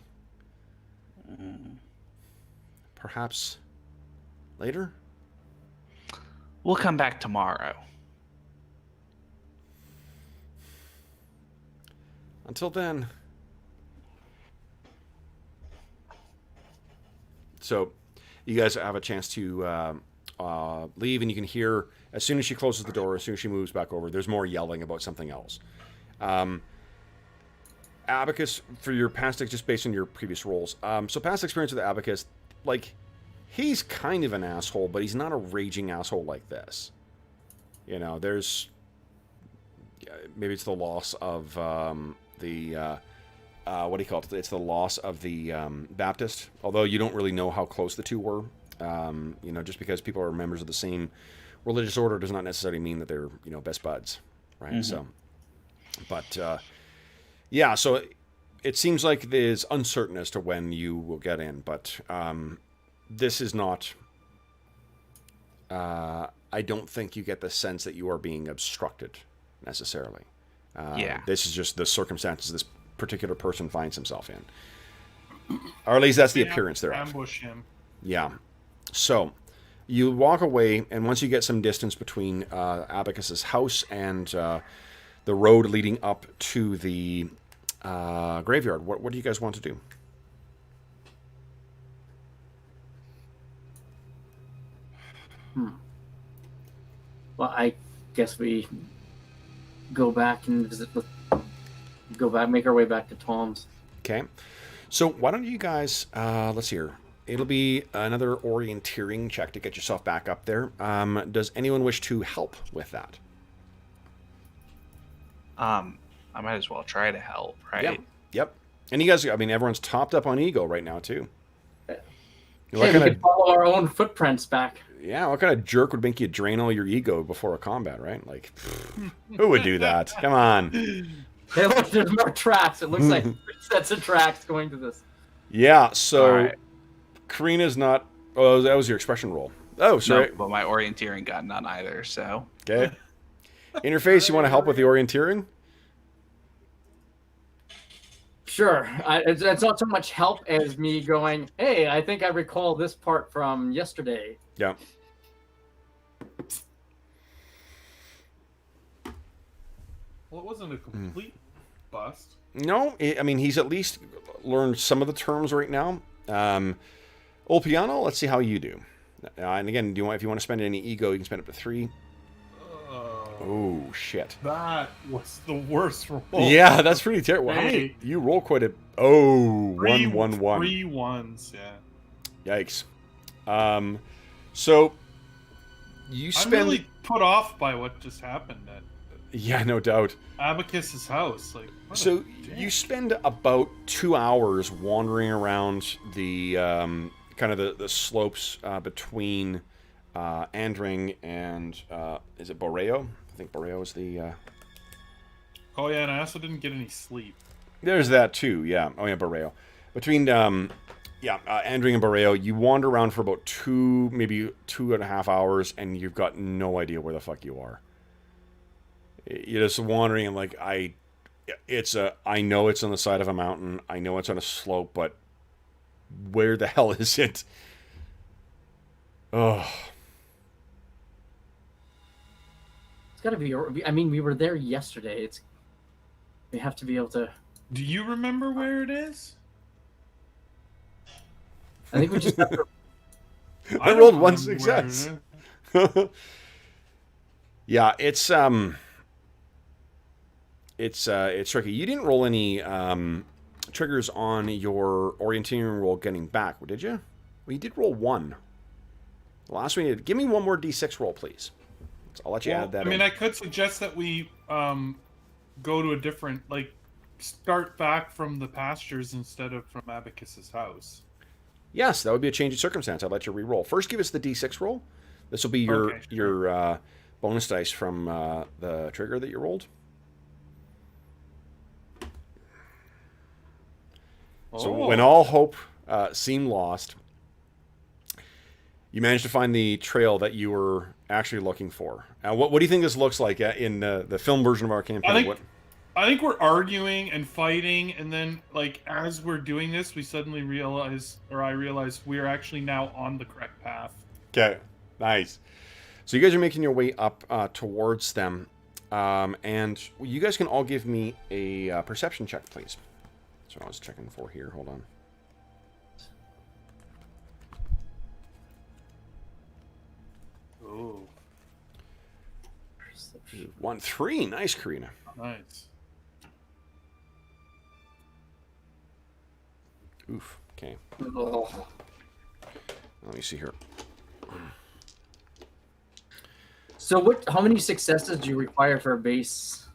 Perhaps later?" We'll come back tomorrow. Until then. So, you guys have a chance to leave, and you can hear, as soon as she closes the door, as soon as she moves back over, there's more yelling about something else. Abacus, for your past, just based on your previous roles, so past experience with Abacus, like, he's kind of an asshole, but he's not a raging asshole like this. There's, maybe it's the loss of what do you call it? It's the loss of the Baptist, although you don't really know how close the two were. Just because people are members of the same religious order does not necessarily mean that they're, best buds, right? Mm-hmm. So, but, yeah, so it seems like there's uncertain as to when you will get in, but this is not, I don't think you get the sense that you are being obstructed, necessarily. Yeah. This is just the circumstances this particular person finds himself in. Or at least that's the appearance thereof. Ambush him. Yeah. So, you walk away, and once you get some distance between Abacus's house and the road leading up to the graveyard, what do you guys want to do? Well, I guess we go back and make our way back to Tom's. Okay. So why don't you guys, let's see here. It'll be another orienteering check to get yourself back up there. Does anyone wish to help with that? I might as well try to help, right? Yep. Yep. And you guys, I mean, everyone's topped up on ego right now, too. Hey, What we kind can of, follow our own footprints back. yeah, what kind of jerk would make you drain all your ego before a combat, right? Like, who would do that? Come on. Hey, look, there's more tracks. It looks like 3 sets of tracks going to this. Yeah, so All right. Karina's not... Oh, that was your expression roll. Oh, sorry. No, but my orienteering got none either, so. Okay. Interface, you want to help with the orienteering? Sure. It's not so much help as me going, hey, I think I recall this part from yesterday. Yeah. Well, it wasn't a complete bust. No, I mean, he's at least learned some of the terms right now. Old Piano, let's see how you do. And again, if you want to spend any ego, you can spend up to 3. Oh, shit. That was the worst roll. Yeah, that's pretty terrible. How many? Hey. You roll quite a... Oh, Three 1, 1, 1. 3 ones, yeah. Yikes. So, you I'm spend... really put off by what just happened at Yeah, no doubt. Abacus's house. Like, what So a dick. you spend about 2 hours wandering around the kind of the slopes between Andring and is it Borreo? I think Borreo is the. Oh yeah, and I also didn't get any sleep. There's that too. Yeah. Oh yeah, Borreo. Between Andring and Borreo, you wander around for about 2, maybe 2.5 hours, and you've got no idea where the fuck you are. You're just wandering, and like I know it's on the side of a mountain. I know it's on a slope, but where the hell is it? Oh, It's got to be. I mean, we were there yesterday. We have to be able to. Do you remember where it is? I think we just have to. I don't rolled 1 remember where success. it is. Yeah, it's tricky. You didn't roll any triggers on your orienteering roll getting back, did you? Well, you did roll 1. The last one you did. Give me one more d6 roll, please. So I'll let you add that I mean, in. I could suggest that we go to a different, like, start back from the pastures instead of from Abacus's house. Yes, that would be a change of circumstance. I'll let you re-roll. First, give us the d6 roll. This will be your Okay, sure. your bonus dice from the trigger that you rolled. So when all hope seemed lost, you managed to find the trail that you were actually looking for. What do you think this looks like in the film version of our campaign? I think we're arguing and fighting, and then, like, as we're doing this, we suddenly realize, or I realize, we're actually now on the correct path. Okay, nice. So you guys are making your way up towards them, and you guys can all give me a perception check, please. So I was checking for here. Hold on. Oh, 1, 3. Nice, Karina. nice. Oof. Okay. Oh. Let me see here. So how many successes do you require for a base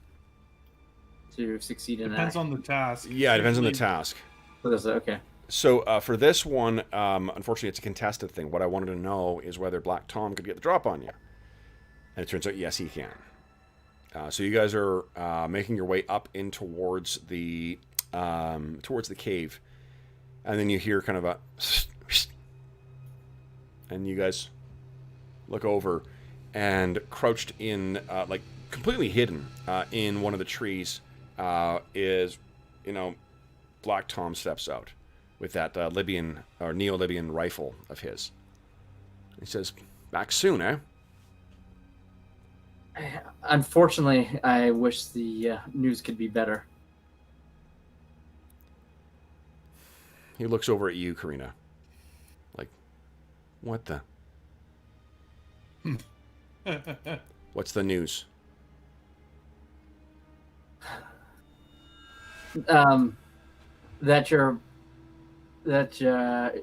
to succeed in Depends that? on the task. Yeah, it depends on the Usually- task. Okay. So for this one, unfortunately, it's a contested thing. What I wanted to know is whether Black Tom could get the drop on you. And it turns out, yes, he can. So you guys are making your way up in towards the cave. And then you hear kind of a... And you guys look over, and crouched in, like, completely hidden in one of the trees is, Black Tom steps out with that Libyan or Neo-Libyan rifle of his. He says, "Back soon, eh?" Unfortunately, I wish the news could be better. He looks over at you, Karina. Like, what the? What's the news? That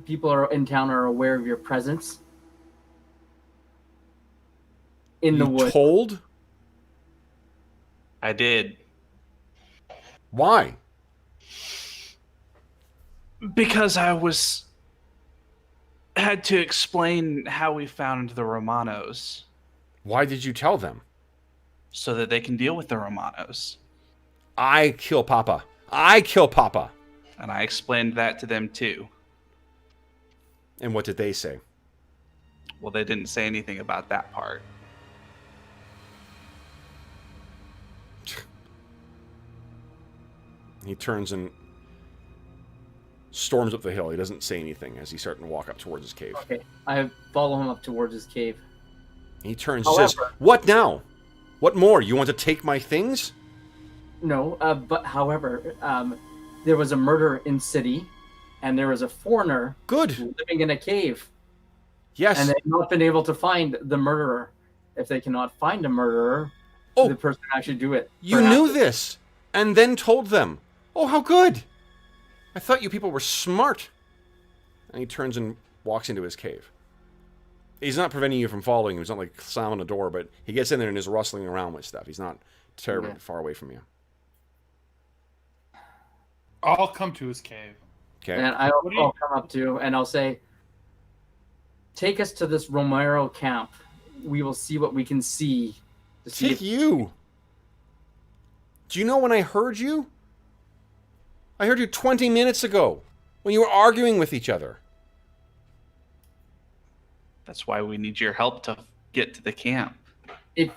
people are in town are aware of your presence in the You woods. told? I did. Why? Because had to explain how we found the Romanos Why did you tell them? so that they can deal with the Romanos. I kill Papa. I kill Papa. And I explained that to them too. And what did they say? Well, they didn't say anything about that part. He turns and storms up the hill. He doesn't say anything as he's starting to walk up towards his cave. Okay, I follow him up towards his cave. He turns and says, "What now? What more? You want to take my things?" No, but however, there was a murder in city, and there was a foreigner Good. living in a cave, Yes. and they've not been able to find the murderer. If they cannot find a murderer, Oh. the person can actually do it. You Perhaps- knew this and then told them. Oh, how good. I thought you people were smart. And he turns and walks into his cave. He's not preventing you from following him. He's not like slamming a door, but he gets in there and is rustling around with stuff. He's not terribly far away from you. I'll come to his cave. Okay. And I'll What do you- come up to and I'll say, "Take us to this Romero camp. We will see what we can see to see Take you. Do you know when I heard you? I heard you 20 minutes ago when you were arguing with each other. That's why we need your help to get to the camp. if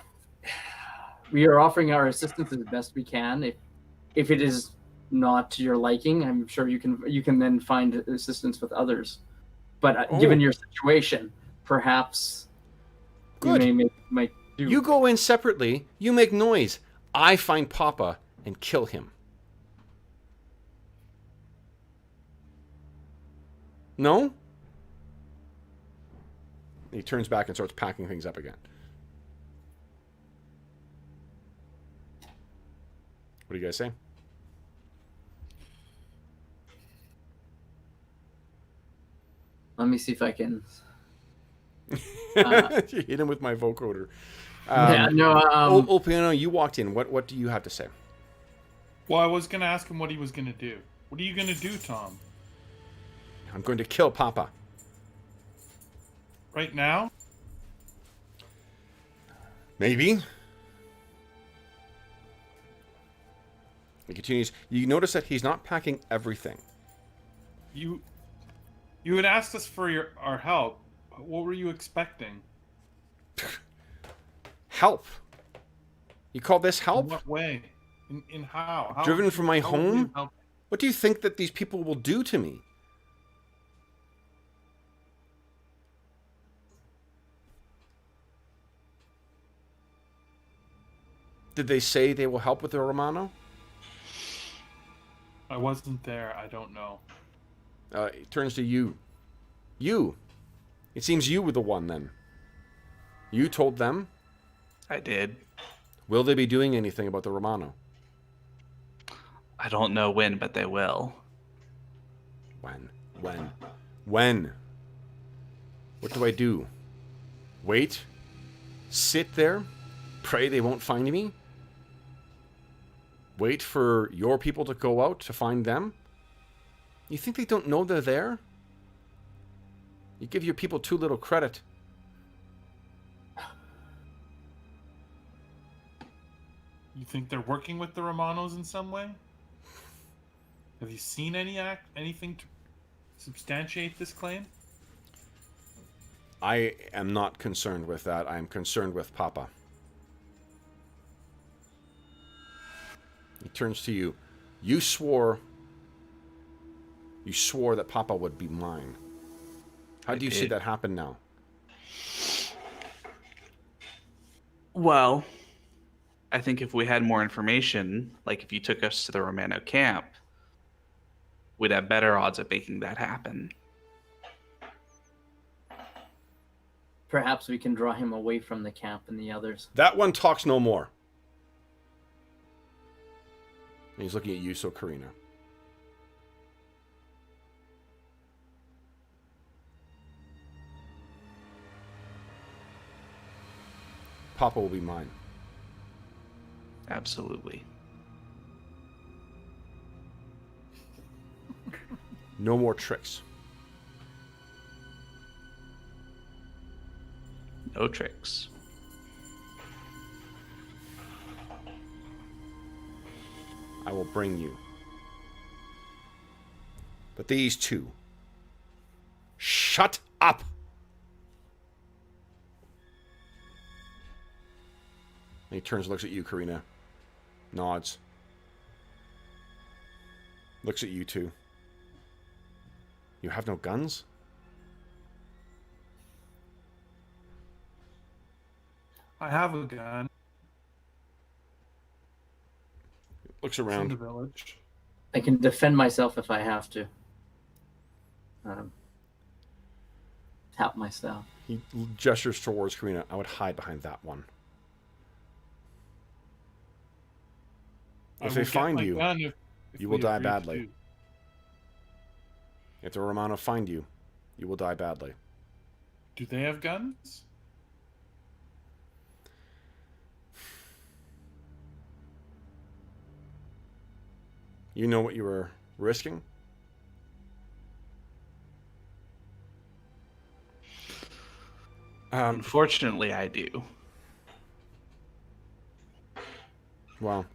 we are offering our assistance as best we can. If it is not to your liking, I'm sure you can then find assistance with others. But given your situation, perhaps Good. you might do. You go in separately, you make noise. I find Papa and kill him. No? He turns back and starts packing things up again. What do you guys say? Let me see if I can. You hit him with my vocoder. Yeah, no. Opiano, you walked in. What do you have to say? Well, I was gonna ask him what he was gonna do. What are you gonna do, Tom? I'm going to kill Papa. Right now? Maybe. He continues. You notice that he's not packing everything. You had asked us for our help. What were you expecting? Help. You call this In help? what way? In how? Driven from my how will you home? help? What do you think that these people will do to me? Did they say they will help with the Romano? I wasn't there. I don't know. He turns to you. You. It seems you were the one then. You told them? I did. Will they be doing anything about the Romano? I don't know when, but they will. When? What do I do? Wait? Sit there? Pray they won't find me? Wait for your people to go out to find them? You think they don't know they're there? You give your people too little credit. You think they're working with the Romanos in some way? Have you seen anything to substantiate this claim? I am not concerned with that. I am concerned with Papa. He turns to you. You swore that Papa would be mine. How do you see that happen now? Well, I think if we had more information, like if you took us to the Romano camp, we'd have better odds of making that happen. perhaps we can draw him away from the camp and the others. That one talks no more. And he's looking at you, so Karina. Papa will be mine. Absolutely. No more tricks. No tricks. I will bring you. But these two. Shut up! And he turns and looks at you, Karina. Nods. Looks at you two. You have no guns? I have a gun. Looks It's in the around. village. I can defend myself if I have to. Tap myself. He gestures towards Karina. I would hide behind that one. I If will they get find my you, gun if you will we die agree to badly. do. If the Romano find you, you will die badly. Do they have guns? You know what you were risking? Unfortunately, I do. Well,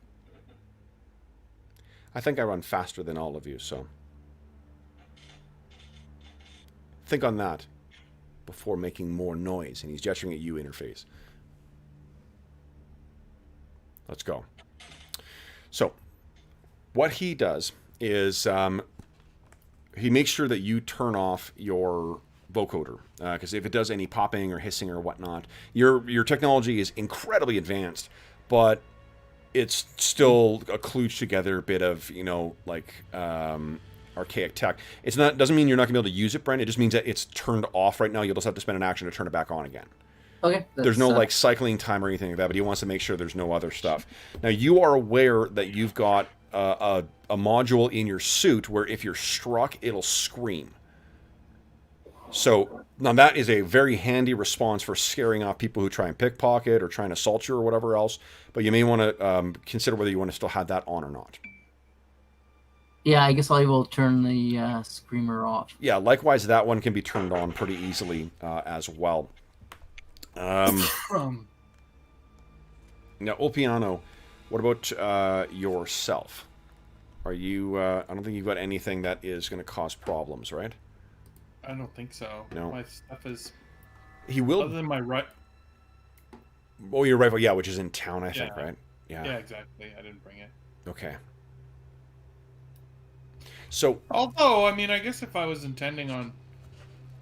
I think I run faster than all of you, so think on that before making more noise. And he's gesturing at you, Interface. Let's go. So, what he does is he makes sure that you turn off your vocoder, because if it does any popping or hissing or whatnot, your technology is incredibly advanced, but it's still a kludged together bit of, you know, like archaic tech. It's not, doesn't mean you're not gonna be able to use it, Brent. It just means that it's turned off right now. You'll just have to spend an action to turn it back on again. Okay. There's no like cycling time or anything like that, but he wants to make sure there's no other stuff. Now you are aware that you've got a module in your suit where if you're struck, it'll scream. So now that is a very handy response for scaring off people who try and pickpocket or trying to assault you or whatever else. But you may want to consider whether you want to still have that on or not. Yeah, I guess I will turn the screamer off. Yeah, likewise, that one can be turned on pretty easily as well. Now, Ulpiano, what about yourself? Are you? I don't think you've got anything that is going to cause problems, right? I don't think so. No. My stuff is He will. other than my right. Oh, your rifle, yeah, which is in town, I think, Yeah. right? Yeah. Yeah, exactly. I didn't bring it. Okay. So, Although, I mean, I guess if I was intending on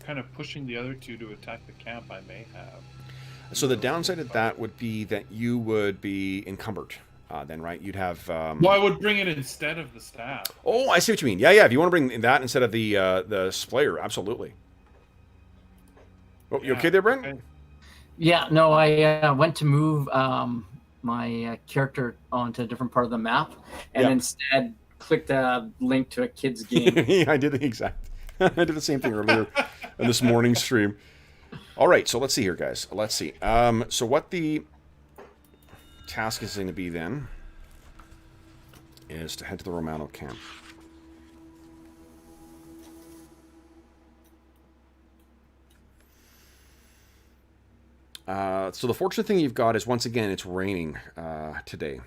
kind of pushing the other two to attack the camp, I may have. so the downside of that would be that you would be encumbered. Then, right? You'd have. Well, I would bring it instead of the staff. Oh, I see what you mean. Yeah, yeah. If you want to bring that instead of the splayer, absolutely. Oh, you okay there, Brent? Okay. Yeah, no, I went to move my character onto a different part of the map, and Yeah. instead clicked a link to a kid's game. Yeah, I did the exact. I did the same thing earlier in this morning stream. All right, so let's see here, guys. Let's see. So what the task is going to be then is to head to the Romano camp. So the fortunate thing you've got is, once again, it's raining today.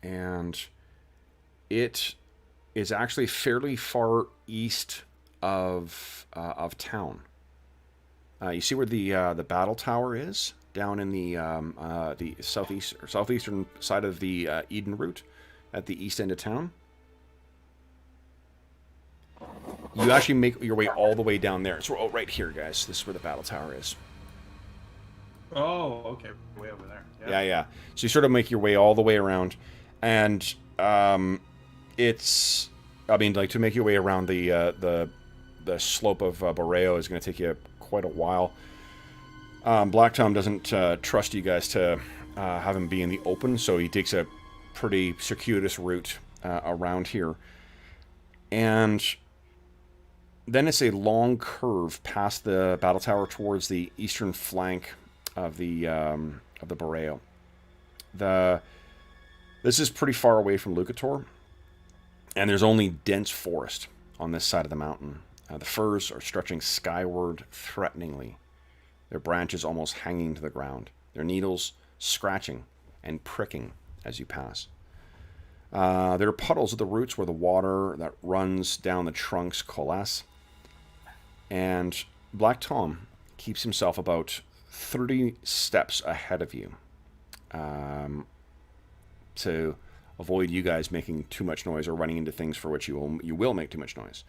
And it is actually fairly far east of town. You see where the battle tower is? Down in the southeastern side of the Eden route, at the east end of town. You actually make your way all the way down there. So, right here, guys. This is where the battle tower is. Oh, okay. Way over there. Yeah, yeah. So you sort of make your way all the way around, and it's, I mean, like, to make your way around the slope of Borreo is going to take you quite a while. Black Tom doesn't trust you guys to have him be in the open, so he takes a pretty circuitous route around here. And then it's a long curve past the battle tower towards the eastern flank of the Boreo. This is pretty far away from Lucor, and there's only dense forest on this side of the mountain. The firs are stretching skyward threateningly, their branches almost hanging to the ground, their needles scratching and pricking as you pass. There are puddles at the roots where the water that runs down the trunks coalesce, and Black Tom keeps himself about 30 steps ahead of you to avoid you guys making too much noise or running into things for which you will make too much noise.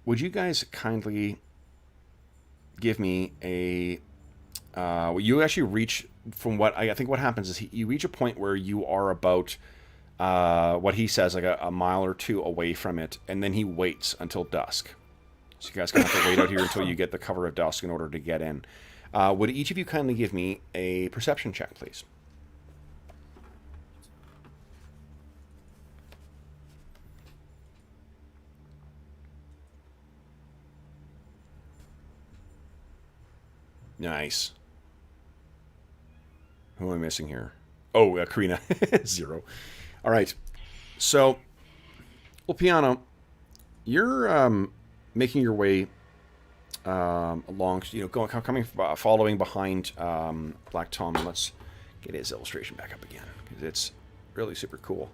Would you guys kindly give me a... you actually reach, from what I think what happens is you reach a point where you are about what he says like a mile or two away from it, and then he waits until dusk. So you guys gonna have to wait out here until you get the cover of dusk in order to get in. Would each of you kindly give me a perception check, please? Nice. Who am I missing here? Oh, Karina. 0. All right. So, Piano, you're making your way along, following behind Black Tom. Let's get his illustration back up again, because it's really super cool.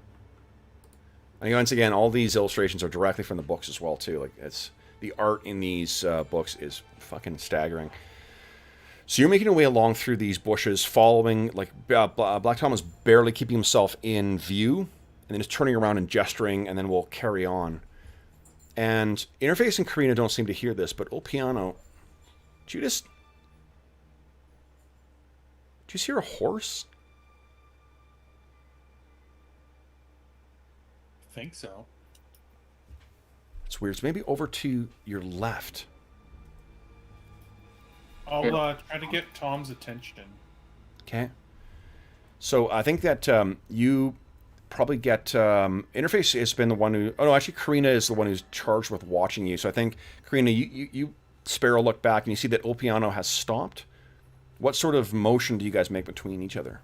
And once again, all these illustrations are directly from the books as well, too. Like, it's the art in these books is fucking staggering. So you're making your way along through these bushes, following, like, Black Tom is barely keeping himself in view, and then just turning around and gesturing, and then we'll carry on. And Interface and Karina don't seem to hear this, but Piano, did you just hear a horse? I think so. It's weird. It's maybe over to your left. I'll try to get Tom's attention. Okay. So I think that you probably get... Interface has been the one who... Oh, no, actually, Karina is the one who's charged with watching you. So I think, Karina, you Sparrow look back, and you see that Piano has stopped. What sort of motion do you guys make between each other?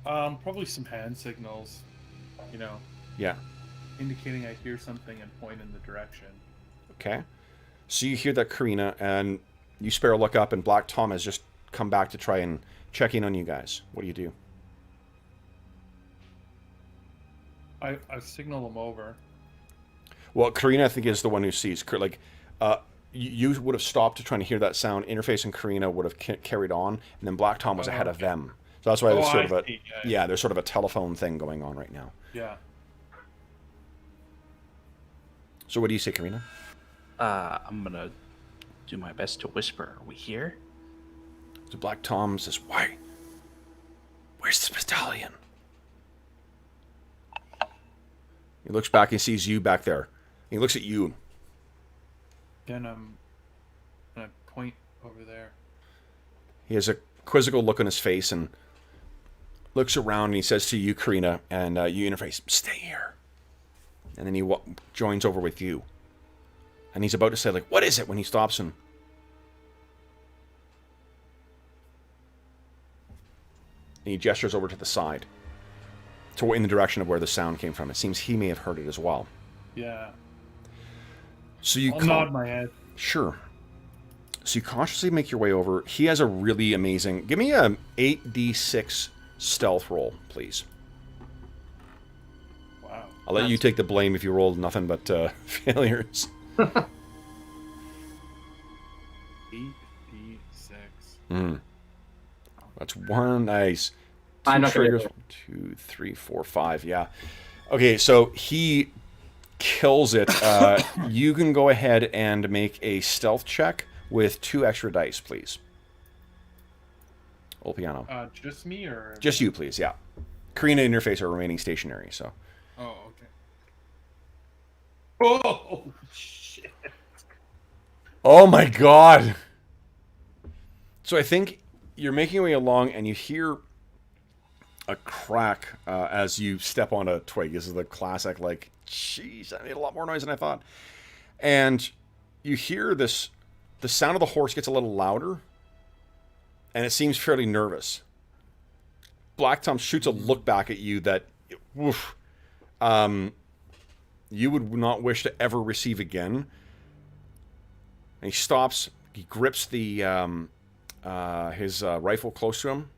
Probably some hand signals, Yeah. indicating I hear something and point in the direction. Okay. So you hear that, Karina, and you Sparrow look up, and Black Tom has just come back to try and check in on you guys. What do you do? I signal him over. Well, Karina, I think, is the one who sees. Like, you would have stopped to try to hear that sound. Interface and Karina would have carried on, and then Black Tom was ahead of them. So that's why there's sort of a... Yeah, there's sort of a telephone thing going on right now. Yeah. So what do you say, Karina? I'm gonna do my best to whisper. Are we here? So Black Tom says, "Why? Where's this medallion?" He looks back and sees you back there. He looks at you. Then I'm gonna point over there. He has a quizzical look on his face and looks around, and he says to you, Karina, and you Interface, "Stay here." And then he joins over with you. And he's about to say, like, "What is it?" when he stops him. And he gestures over to the side, in the direction of where the sound came from. It seems he may have heard it as well. Yeah. So you I'll nod my head. Sure. So you cautiously make your way over. He has a really amazing... Give me a 8d6 stealth roll, please. Wow. I'll let you take the blame if you rolled nothing but failures. 8d6. That's one. Nice. I'm not gonna triggers. 1, 2, 3, 4, 5. Yeah. Okay, so he kills it. You can go ahead and make a stealth check with 2 extra dice, please. Old piano. Just me or? Just you, please. Yeah. Karina and Interface are remaining stationary. So. Oh, okay. Oh shit! Oh my god! So I think you're making your way along, and you hear a crack as you step on a twig. This is the classic, like, jeez, I made a lot more noise than I thought. And you hear this, the sound of the horse gets a little louder, and it seems fairly nervous. Black Tom shoots a look back at you that, woof, you would not wish to ever receive again. And he stops, he grips the his rifle close to him.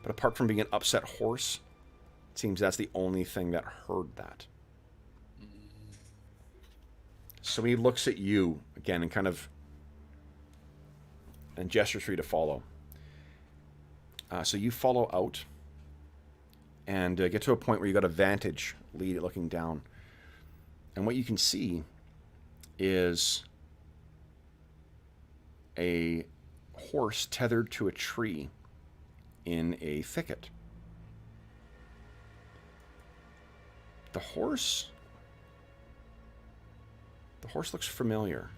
But apart from being an upset horse, it seems that's the only thing that heard that. So he looks at you again and kind of and gestures for you to follow. So you follow out and get to a point where you got a vantage lead looking down. And what you can see is a horse tethered to a tree in a thicket. The horse looks familiar.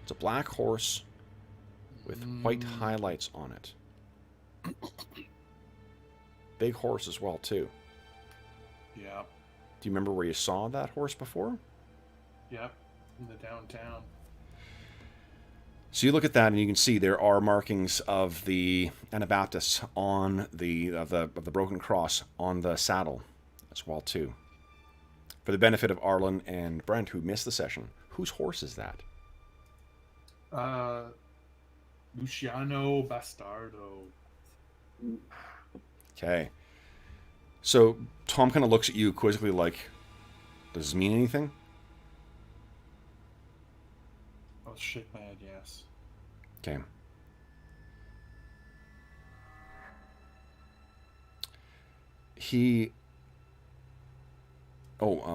It's a black horse with white highlights on it. Big horse as well, too. Yeah. Do you remember where you saw that horse before? Yep. In the downtown. So you look at that and you can see there are markings of the Anabaptists on the broken cross on the saddle as well, too. For the benefit of Arlen and Brent, who missed the session, whose horse is that? Luciano Bastardo. Okay. So Tom kind of looks at you quizzically like, does this mean anything? I'll shake my head, yes. Okay.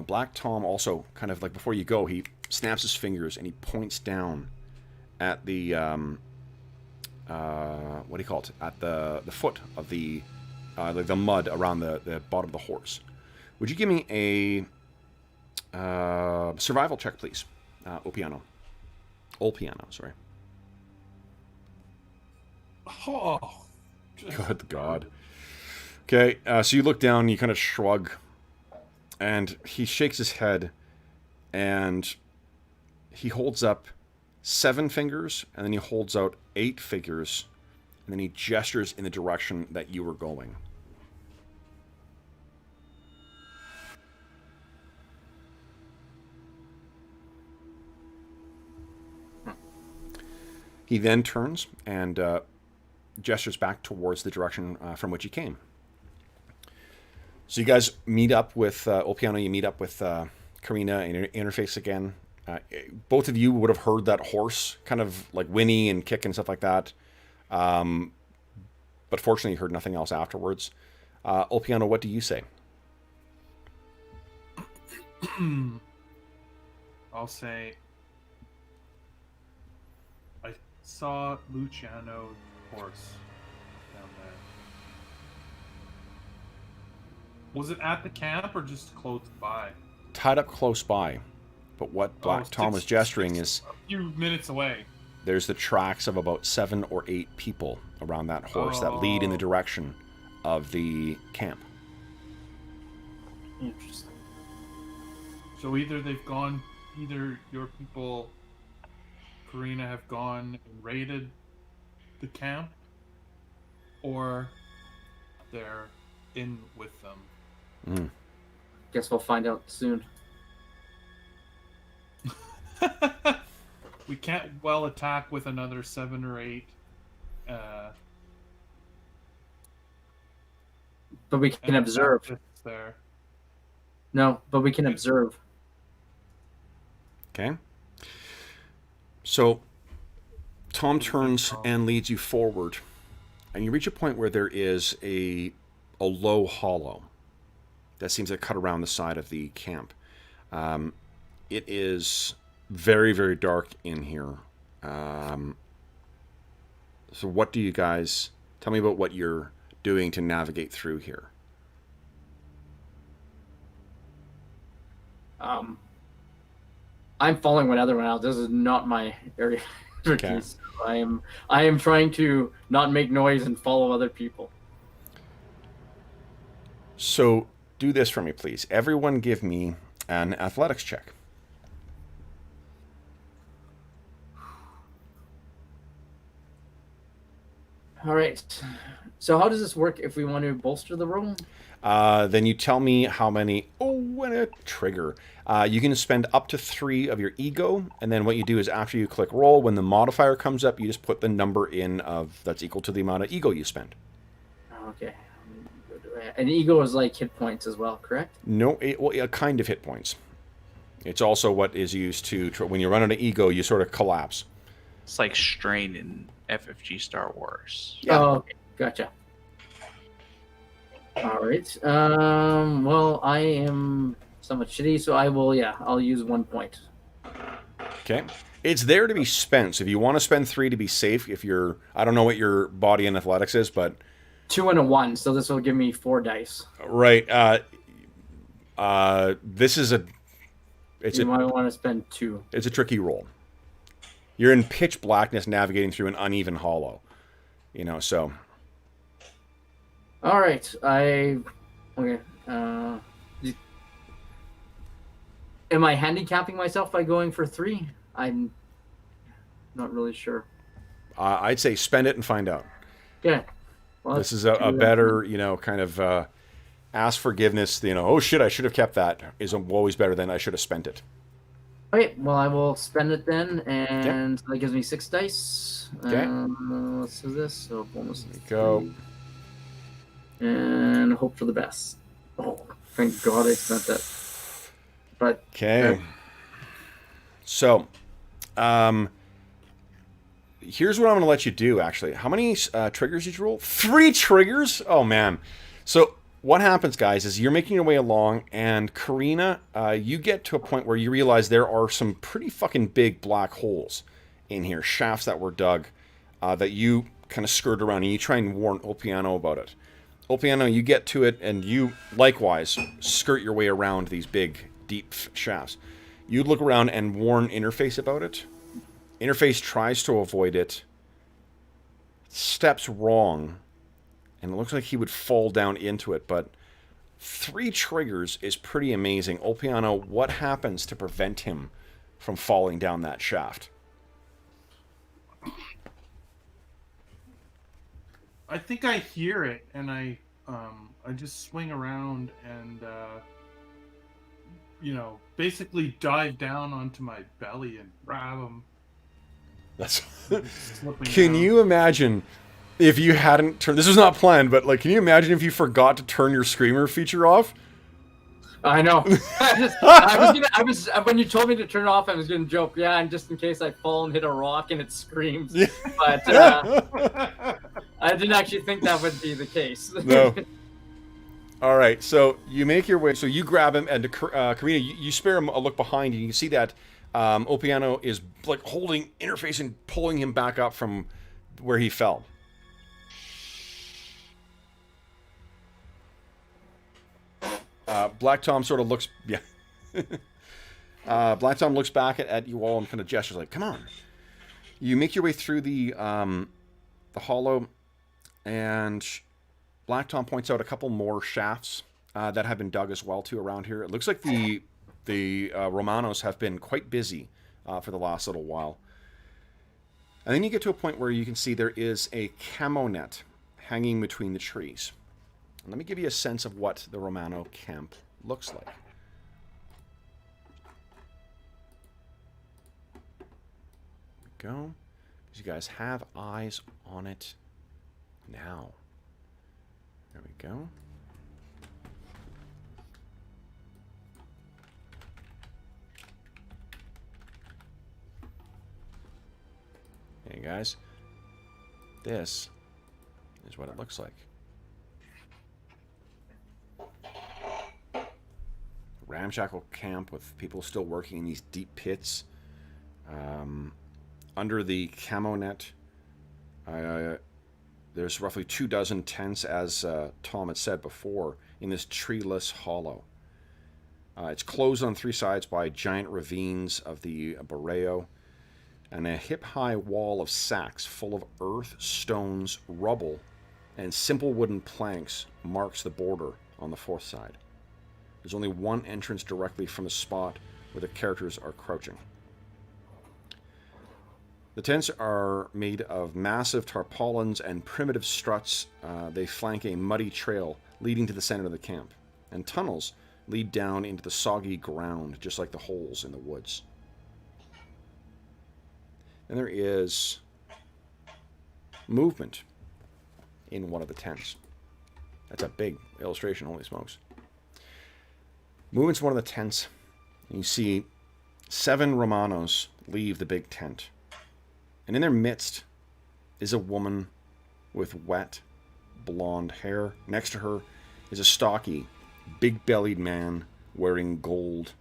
Black Tom also kind of like before you go, he snaps his fingers and he points down at the what do you call it? At the foot of the like the mud around the bottom of the horse. Would you give me a survival check, please? Old piano, sorry. Oh, Good God. Okay, so you look down, you kind of shrug, and he shakes his head, and he holds up 7 fingers, and then he holds out 8 fingers, and then he gestures in the direction that you were going. He then turns and gestures back towards the direction from which he came. So you guys meet up with Old Piano, you meet up with Karina and interface again. Both of you would have heard that horse kind of like whinny and kick and stuff like that. But fortunately, you heard nothing else afterwards. Old Piano, what do you say? I'll say I saw Luciano's horse down there. Was it at the camp or just close by? Tied up close by. But what Black Tom was gesturing is a few minutes away. There's the tracks of about 7 or 8 people around that horse that lead in the direction of the camp. Interesting. So either your people, Karina, have gone and raided the camp, or they're in with them. Guess we'll find out soon. We can't well attack with another 7 or 8. But we can observe. There. No, but we can observe. Okay. So Tom turns and leads you forward, and you reach a point where there is a low hollow that seems to cut around the side of the camp. It is very, very dark in here. So what do you guys... Tell me about what you're doing to navigate through here. I'm following one other one out. This is not my area. Okay. I am trying to not make noise and follow other people. So do this for me, please. Everyone give me an athletics check. All right. So how does this work if we want to bolster the roll? Then you tell me how many. Oh, and a trigger. You can spend up to 3 of your ego, and then what you do is after you click roll, when the modifier comes up, you just put the number in of that's equal to the amount of ego you spend. Okay. And ego is like hit points as well, correct? No, a kind of hit points. It's also what is used to when you run out of ego, you sort of collapse. It's like strain in FFG Star Wars. Yeah. Oh, okay. Gotcha. All right. Well, I am somewhat shitty, so I'll use 1 point. Okay. It's there to be spent. So if you want to spend 3 to be safe, I don't know what your body and athletics is, but 2 and a 1, so this will give me 4 dice. right. This is You might want to spend 2. It's a tricky roll. You're in pitch blackness navigating through an uneven hollow. So. All right. Okay. Am I handicapping myself by going for 3? I'm not really sure. I'd say spend it and find out. Yeah. Well, This is a better, kind of ask forgiveness. Oh shit, I should have kept that. Is always better than I should have spent it. Okay. Well, I will spend it then, and that gives me 6 dice. Okay. Let's do this. So bonus. There you go. And hope for the best. Oh, thank God I spent that. But Okay. So, here's what I'm going to let you do, actually. How many triggers did you roll? 3 triggers? Oh, man. So, what happens, guys, is you're making your way along, and Karina, you get to a point where you realize there are some pretty fucking big black holes in here, shafts that were dug, that you kind of skirt around, and you try and warn Olpiano about it. Olpiano, you get to it, and you, likewise, skirt your way around these big, deep shafts. You look around and warn Interface about it. Interface tries to avoid it, steps wrong, and it looks like he would fall down into it, but 3 triggers is pretty amazing. Olpiano, what happens to prevent him from falling down that shaft? I think I hear it, and I just swing around and basically dive down onto my belly and grab him. That's. Slipping Can down. you imagine if you hadn't turned? This was not planned, but can you imagine if you forgot to turn your screamer feature off? I know. When you told me to turn it off, I was going to joke. Yeah, and just in case I fall and hit a rock and it screams. Yeah. But I didn't actually think that would be the case. No. All right, so you make your way. So you grab him, and Karina, you spare him a look behind you. You can see that Olpiano is holding Interface and pulling him back up from where he fell. Black Tom sort of looks, yeah. Black Tom looks back at you all and kind of gestures like, "Come on." You make your way through the hollow, and Black Tom points out a couple more shafts that have been dug as well too around here. It looks like the Romanos have been quite busy for the last little while. And then you get to a point where you can see there is a camo net hanging between the trees. And let me give you a sense of what the Romano camp looks like. There we go. Because you guys have eyes on it now. There we go. Hey guys, this is what it looks like. Ramshackle camp with people still working in these deep pits. Under the camo net, there's roughly 24 tents, as Tom had said before, in this treeless hollow. It's closed on 3 sides by giant ravines of the Borreo, and a hip-high wall of sacks full of earth, stones, rubble, and simple wooden planks marks the border on the 4th side. There's only one entrance directly from the spot where the characters are crouching. The tents are made of massive tarpaulins and primitive struts. They flank a muddy trail leading to the center of the camp, and tunnels lead down into the soggy ground, just like the holes in the woods. And there is movement in one of the tents. That's a big illustration, holy smokes. Movement's in one of the tents. You see 7 Romanos leave the big tent. And in their midst is a woman with wet, blonde hair. Next to her is a stocky, big-bellied man wearing gold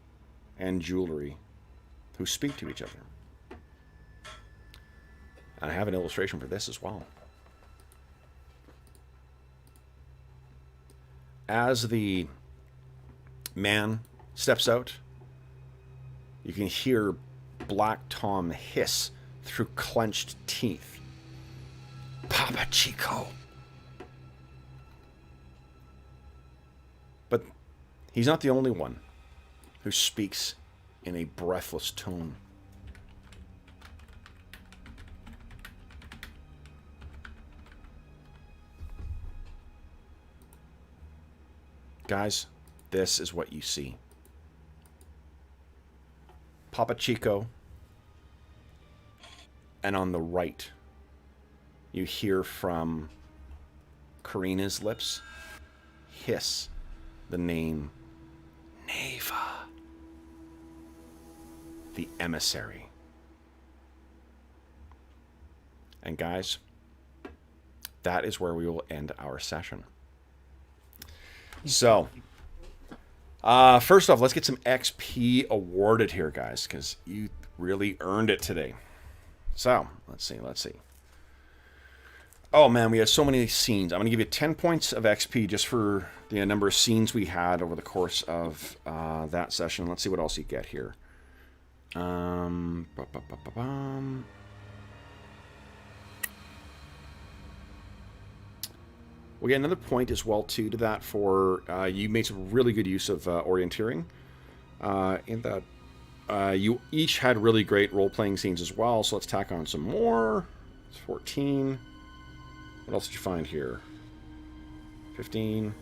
and jewelry who speak to each other. And I have an illustration for this as well. As the man steps out, you can hear Black Tom hiss through clenched teeth. Papa Chico. But he's not the only one who speaks in a breathless tone. Guys, this is what you see. Papa Chico, and on the right, you hear from Karina's lips hiss the name Neva, the emissary. And guys, that is where we will end our session. So, first off, let's get some XP awarded here, guys, because you really earned it today. So, let's see. Oh, man, we have so many scenes. I'm going to give you 10 points of XP just for the number of scenes we had over the course of that session. Let's see what else you get here. We'll get another point as well, too, to that for you made some really good use of orienteering. In that you each had really great role-playing scenes as well, so let's tack on some more. It's 14. What else did you find here? 15.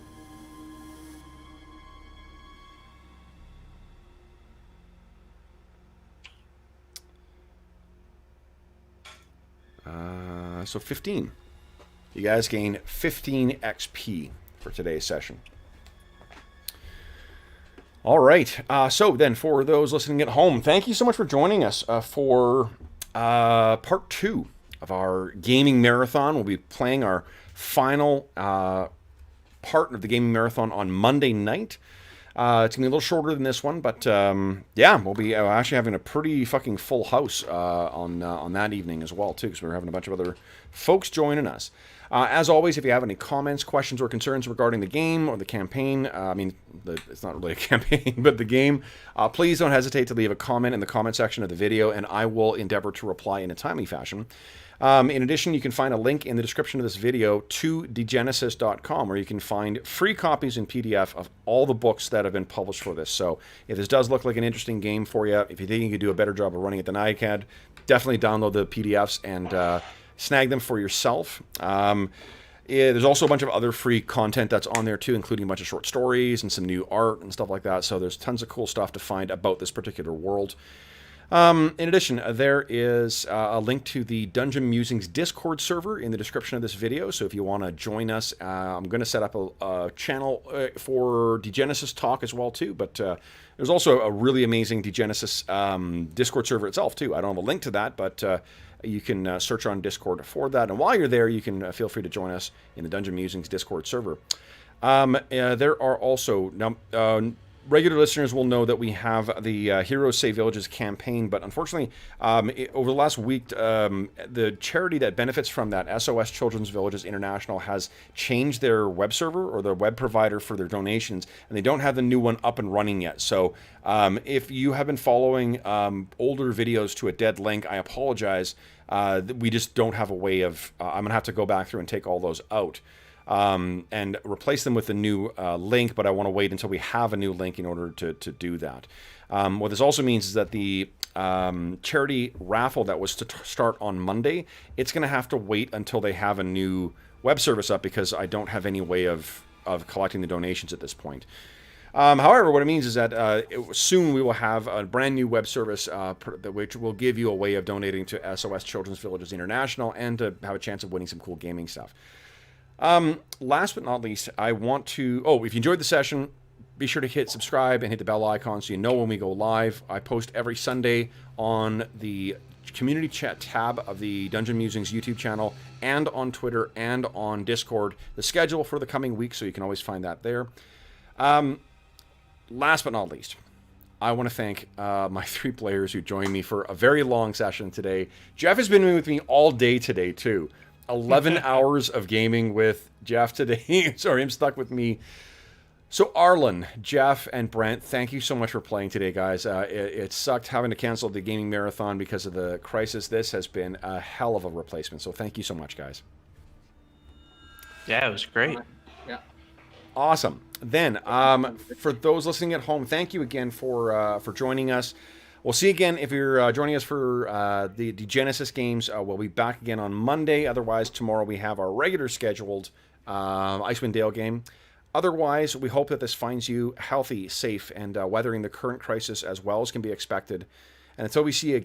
So 15. You guys gain 15 XP for today's session. All right. So then, for those listening at home, thank you so much for joining us for part 2 of our gaming marathon. We'll be playing our final part of the gaming marathon on Monday night. It's going to be a little shorter than this one, but yeah, we'll be actually having a pretty fucking full house on that evening as well, too, because we're having a bunch of other folks joining us. As always, if you have any comments, questions, or concerns regarding the game or the campaign, it's not really a campaign, but the game, please don't hesitate to leave a comment in the comment section of the video, and I will endeavor to reply in a timely fashion. In addition, you can find a link in the description of this video to Degenesis.com, where you can find free copies in PDF of all the books that have been published for this. So if this does look like an interesting game for you, if you think you could do a better job of running it than I can, definitely download the PDFs and snag them for yourself. There's also a bunch of other free content that's on there too, including a bunch of short stories and some new art and stuff like that. So there's tons of cool stuff to find about this particular world. In addition, there is a link to the Dungeon Musings Discord server in the description of this video. So if you want to join us, I'm going to set up a channel for Degenesis talk as well too. But there's also a really amazing Degenesis Discord server itself too. I don't have a link to that, but you can search on Discord for that. And while you're there, you can feel free to join us in the Dungeon Musings Discord server. There are also regular listeners will know that we have the Heroes Save Villages campaign, but unfortunately, over the last week, the charity that benefits from that, SOS Children's Villages International, has changed their web server or their web provider for their donations, and they don't have the new one up and running yet. So if you have been following older videos to a dead link, I apologize. We just don't have a way of... I'm going to have to go back through and take all those out. And replace them with a new link, but I want to wait until we have a new link in order to do that. What this also means is that the charity raffle that was to start on Monday, it's going to have to wait until they have a new web service up, because I don't have any way of collecting the donations at this point. However, what it means is that soon we will have a brand new web service which will give you a way of donating to SOS Children's Villages International and to have a chance of winning some cool gaming stuff. Last but not least, I want to... if you enjoyed the session, be sure to hit subscribe and hit the bell icon so you know when we go live. I post every Sunday on the community chat tab of the Dungeon Musings YouTube channel, and on Twitter and on Discord, the schedule for the coming week, so you can always find that there. Last but not least, I want to thank my 3 players who joined me for a very long session today. Jeff has been with me all day today, too. 11 hours of gaming with Jeff today. Sorry, I'm stuck with me. So Arlen, Jeff, and Brent, thank you so much for playing today, guys. It sucked having to cancel the gaming marathon because of the crisis. This has been a hell of a replacement. So thank you so much, guys. Yeah, it was great. Yeah. Awesome. Then, for those listening at home, thank you again for joining us. We'll see you again if you're joining us for the Degenesis games. We'll be back again on Monday. Otherwise, tomorrow we have our regular scheduled Icewind Dale game. Otherwise, we hope that this finds you healthy, safe, and weathering the current crisis as well as can be expected. And until we see you again,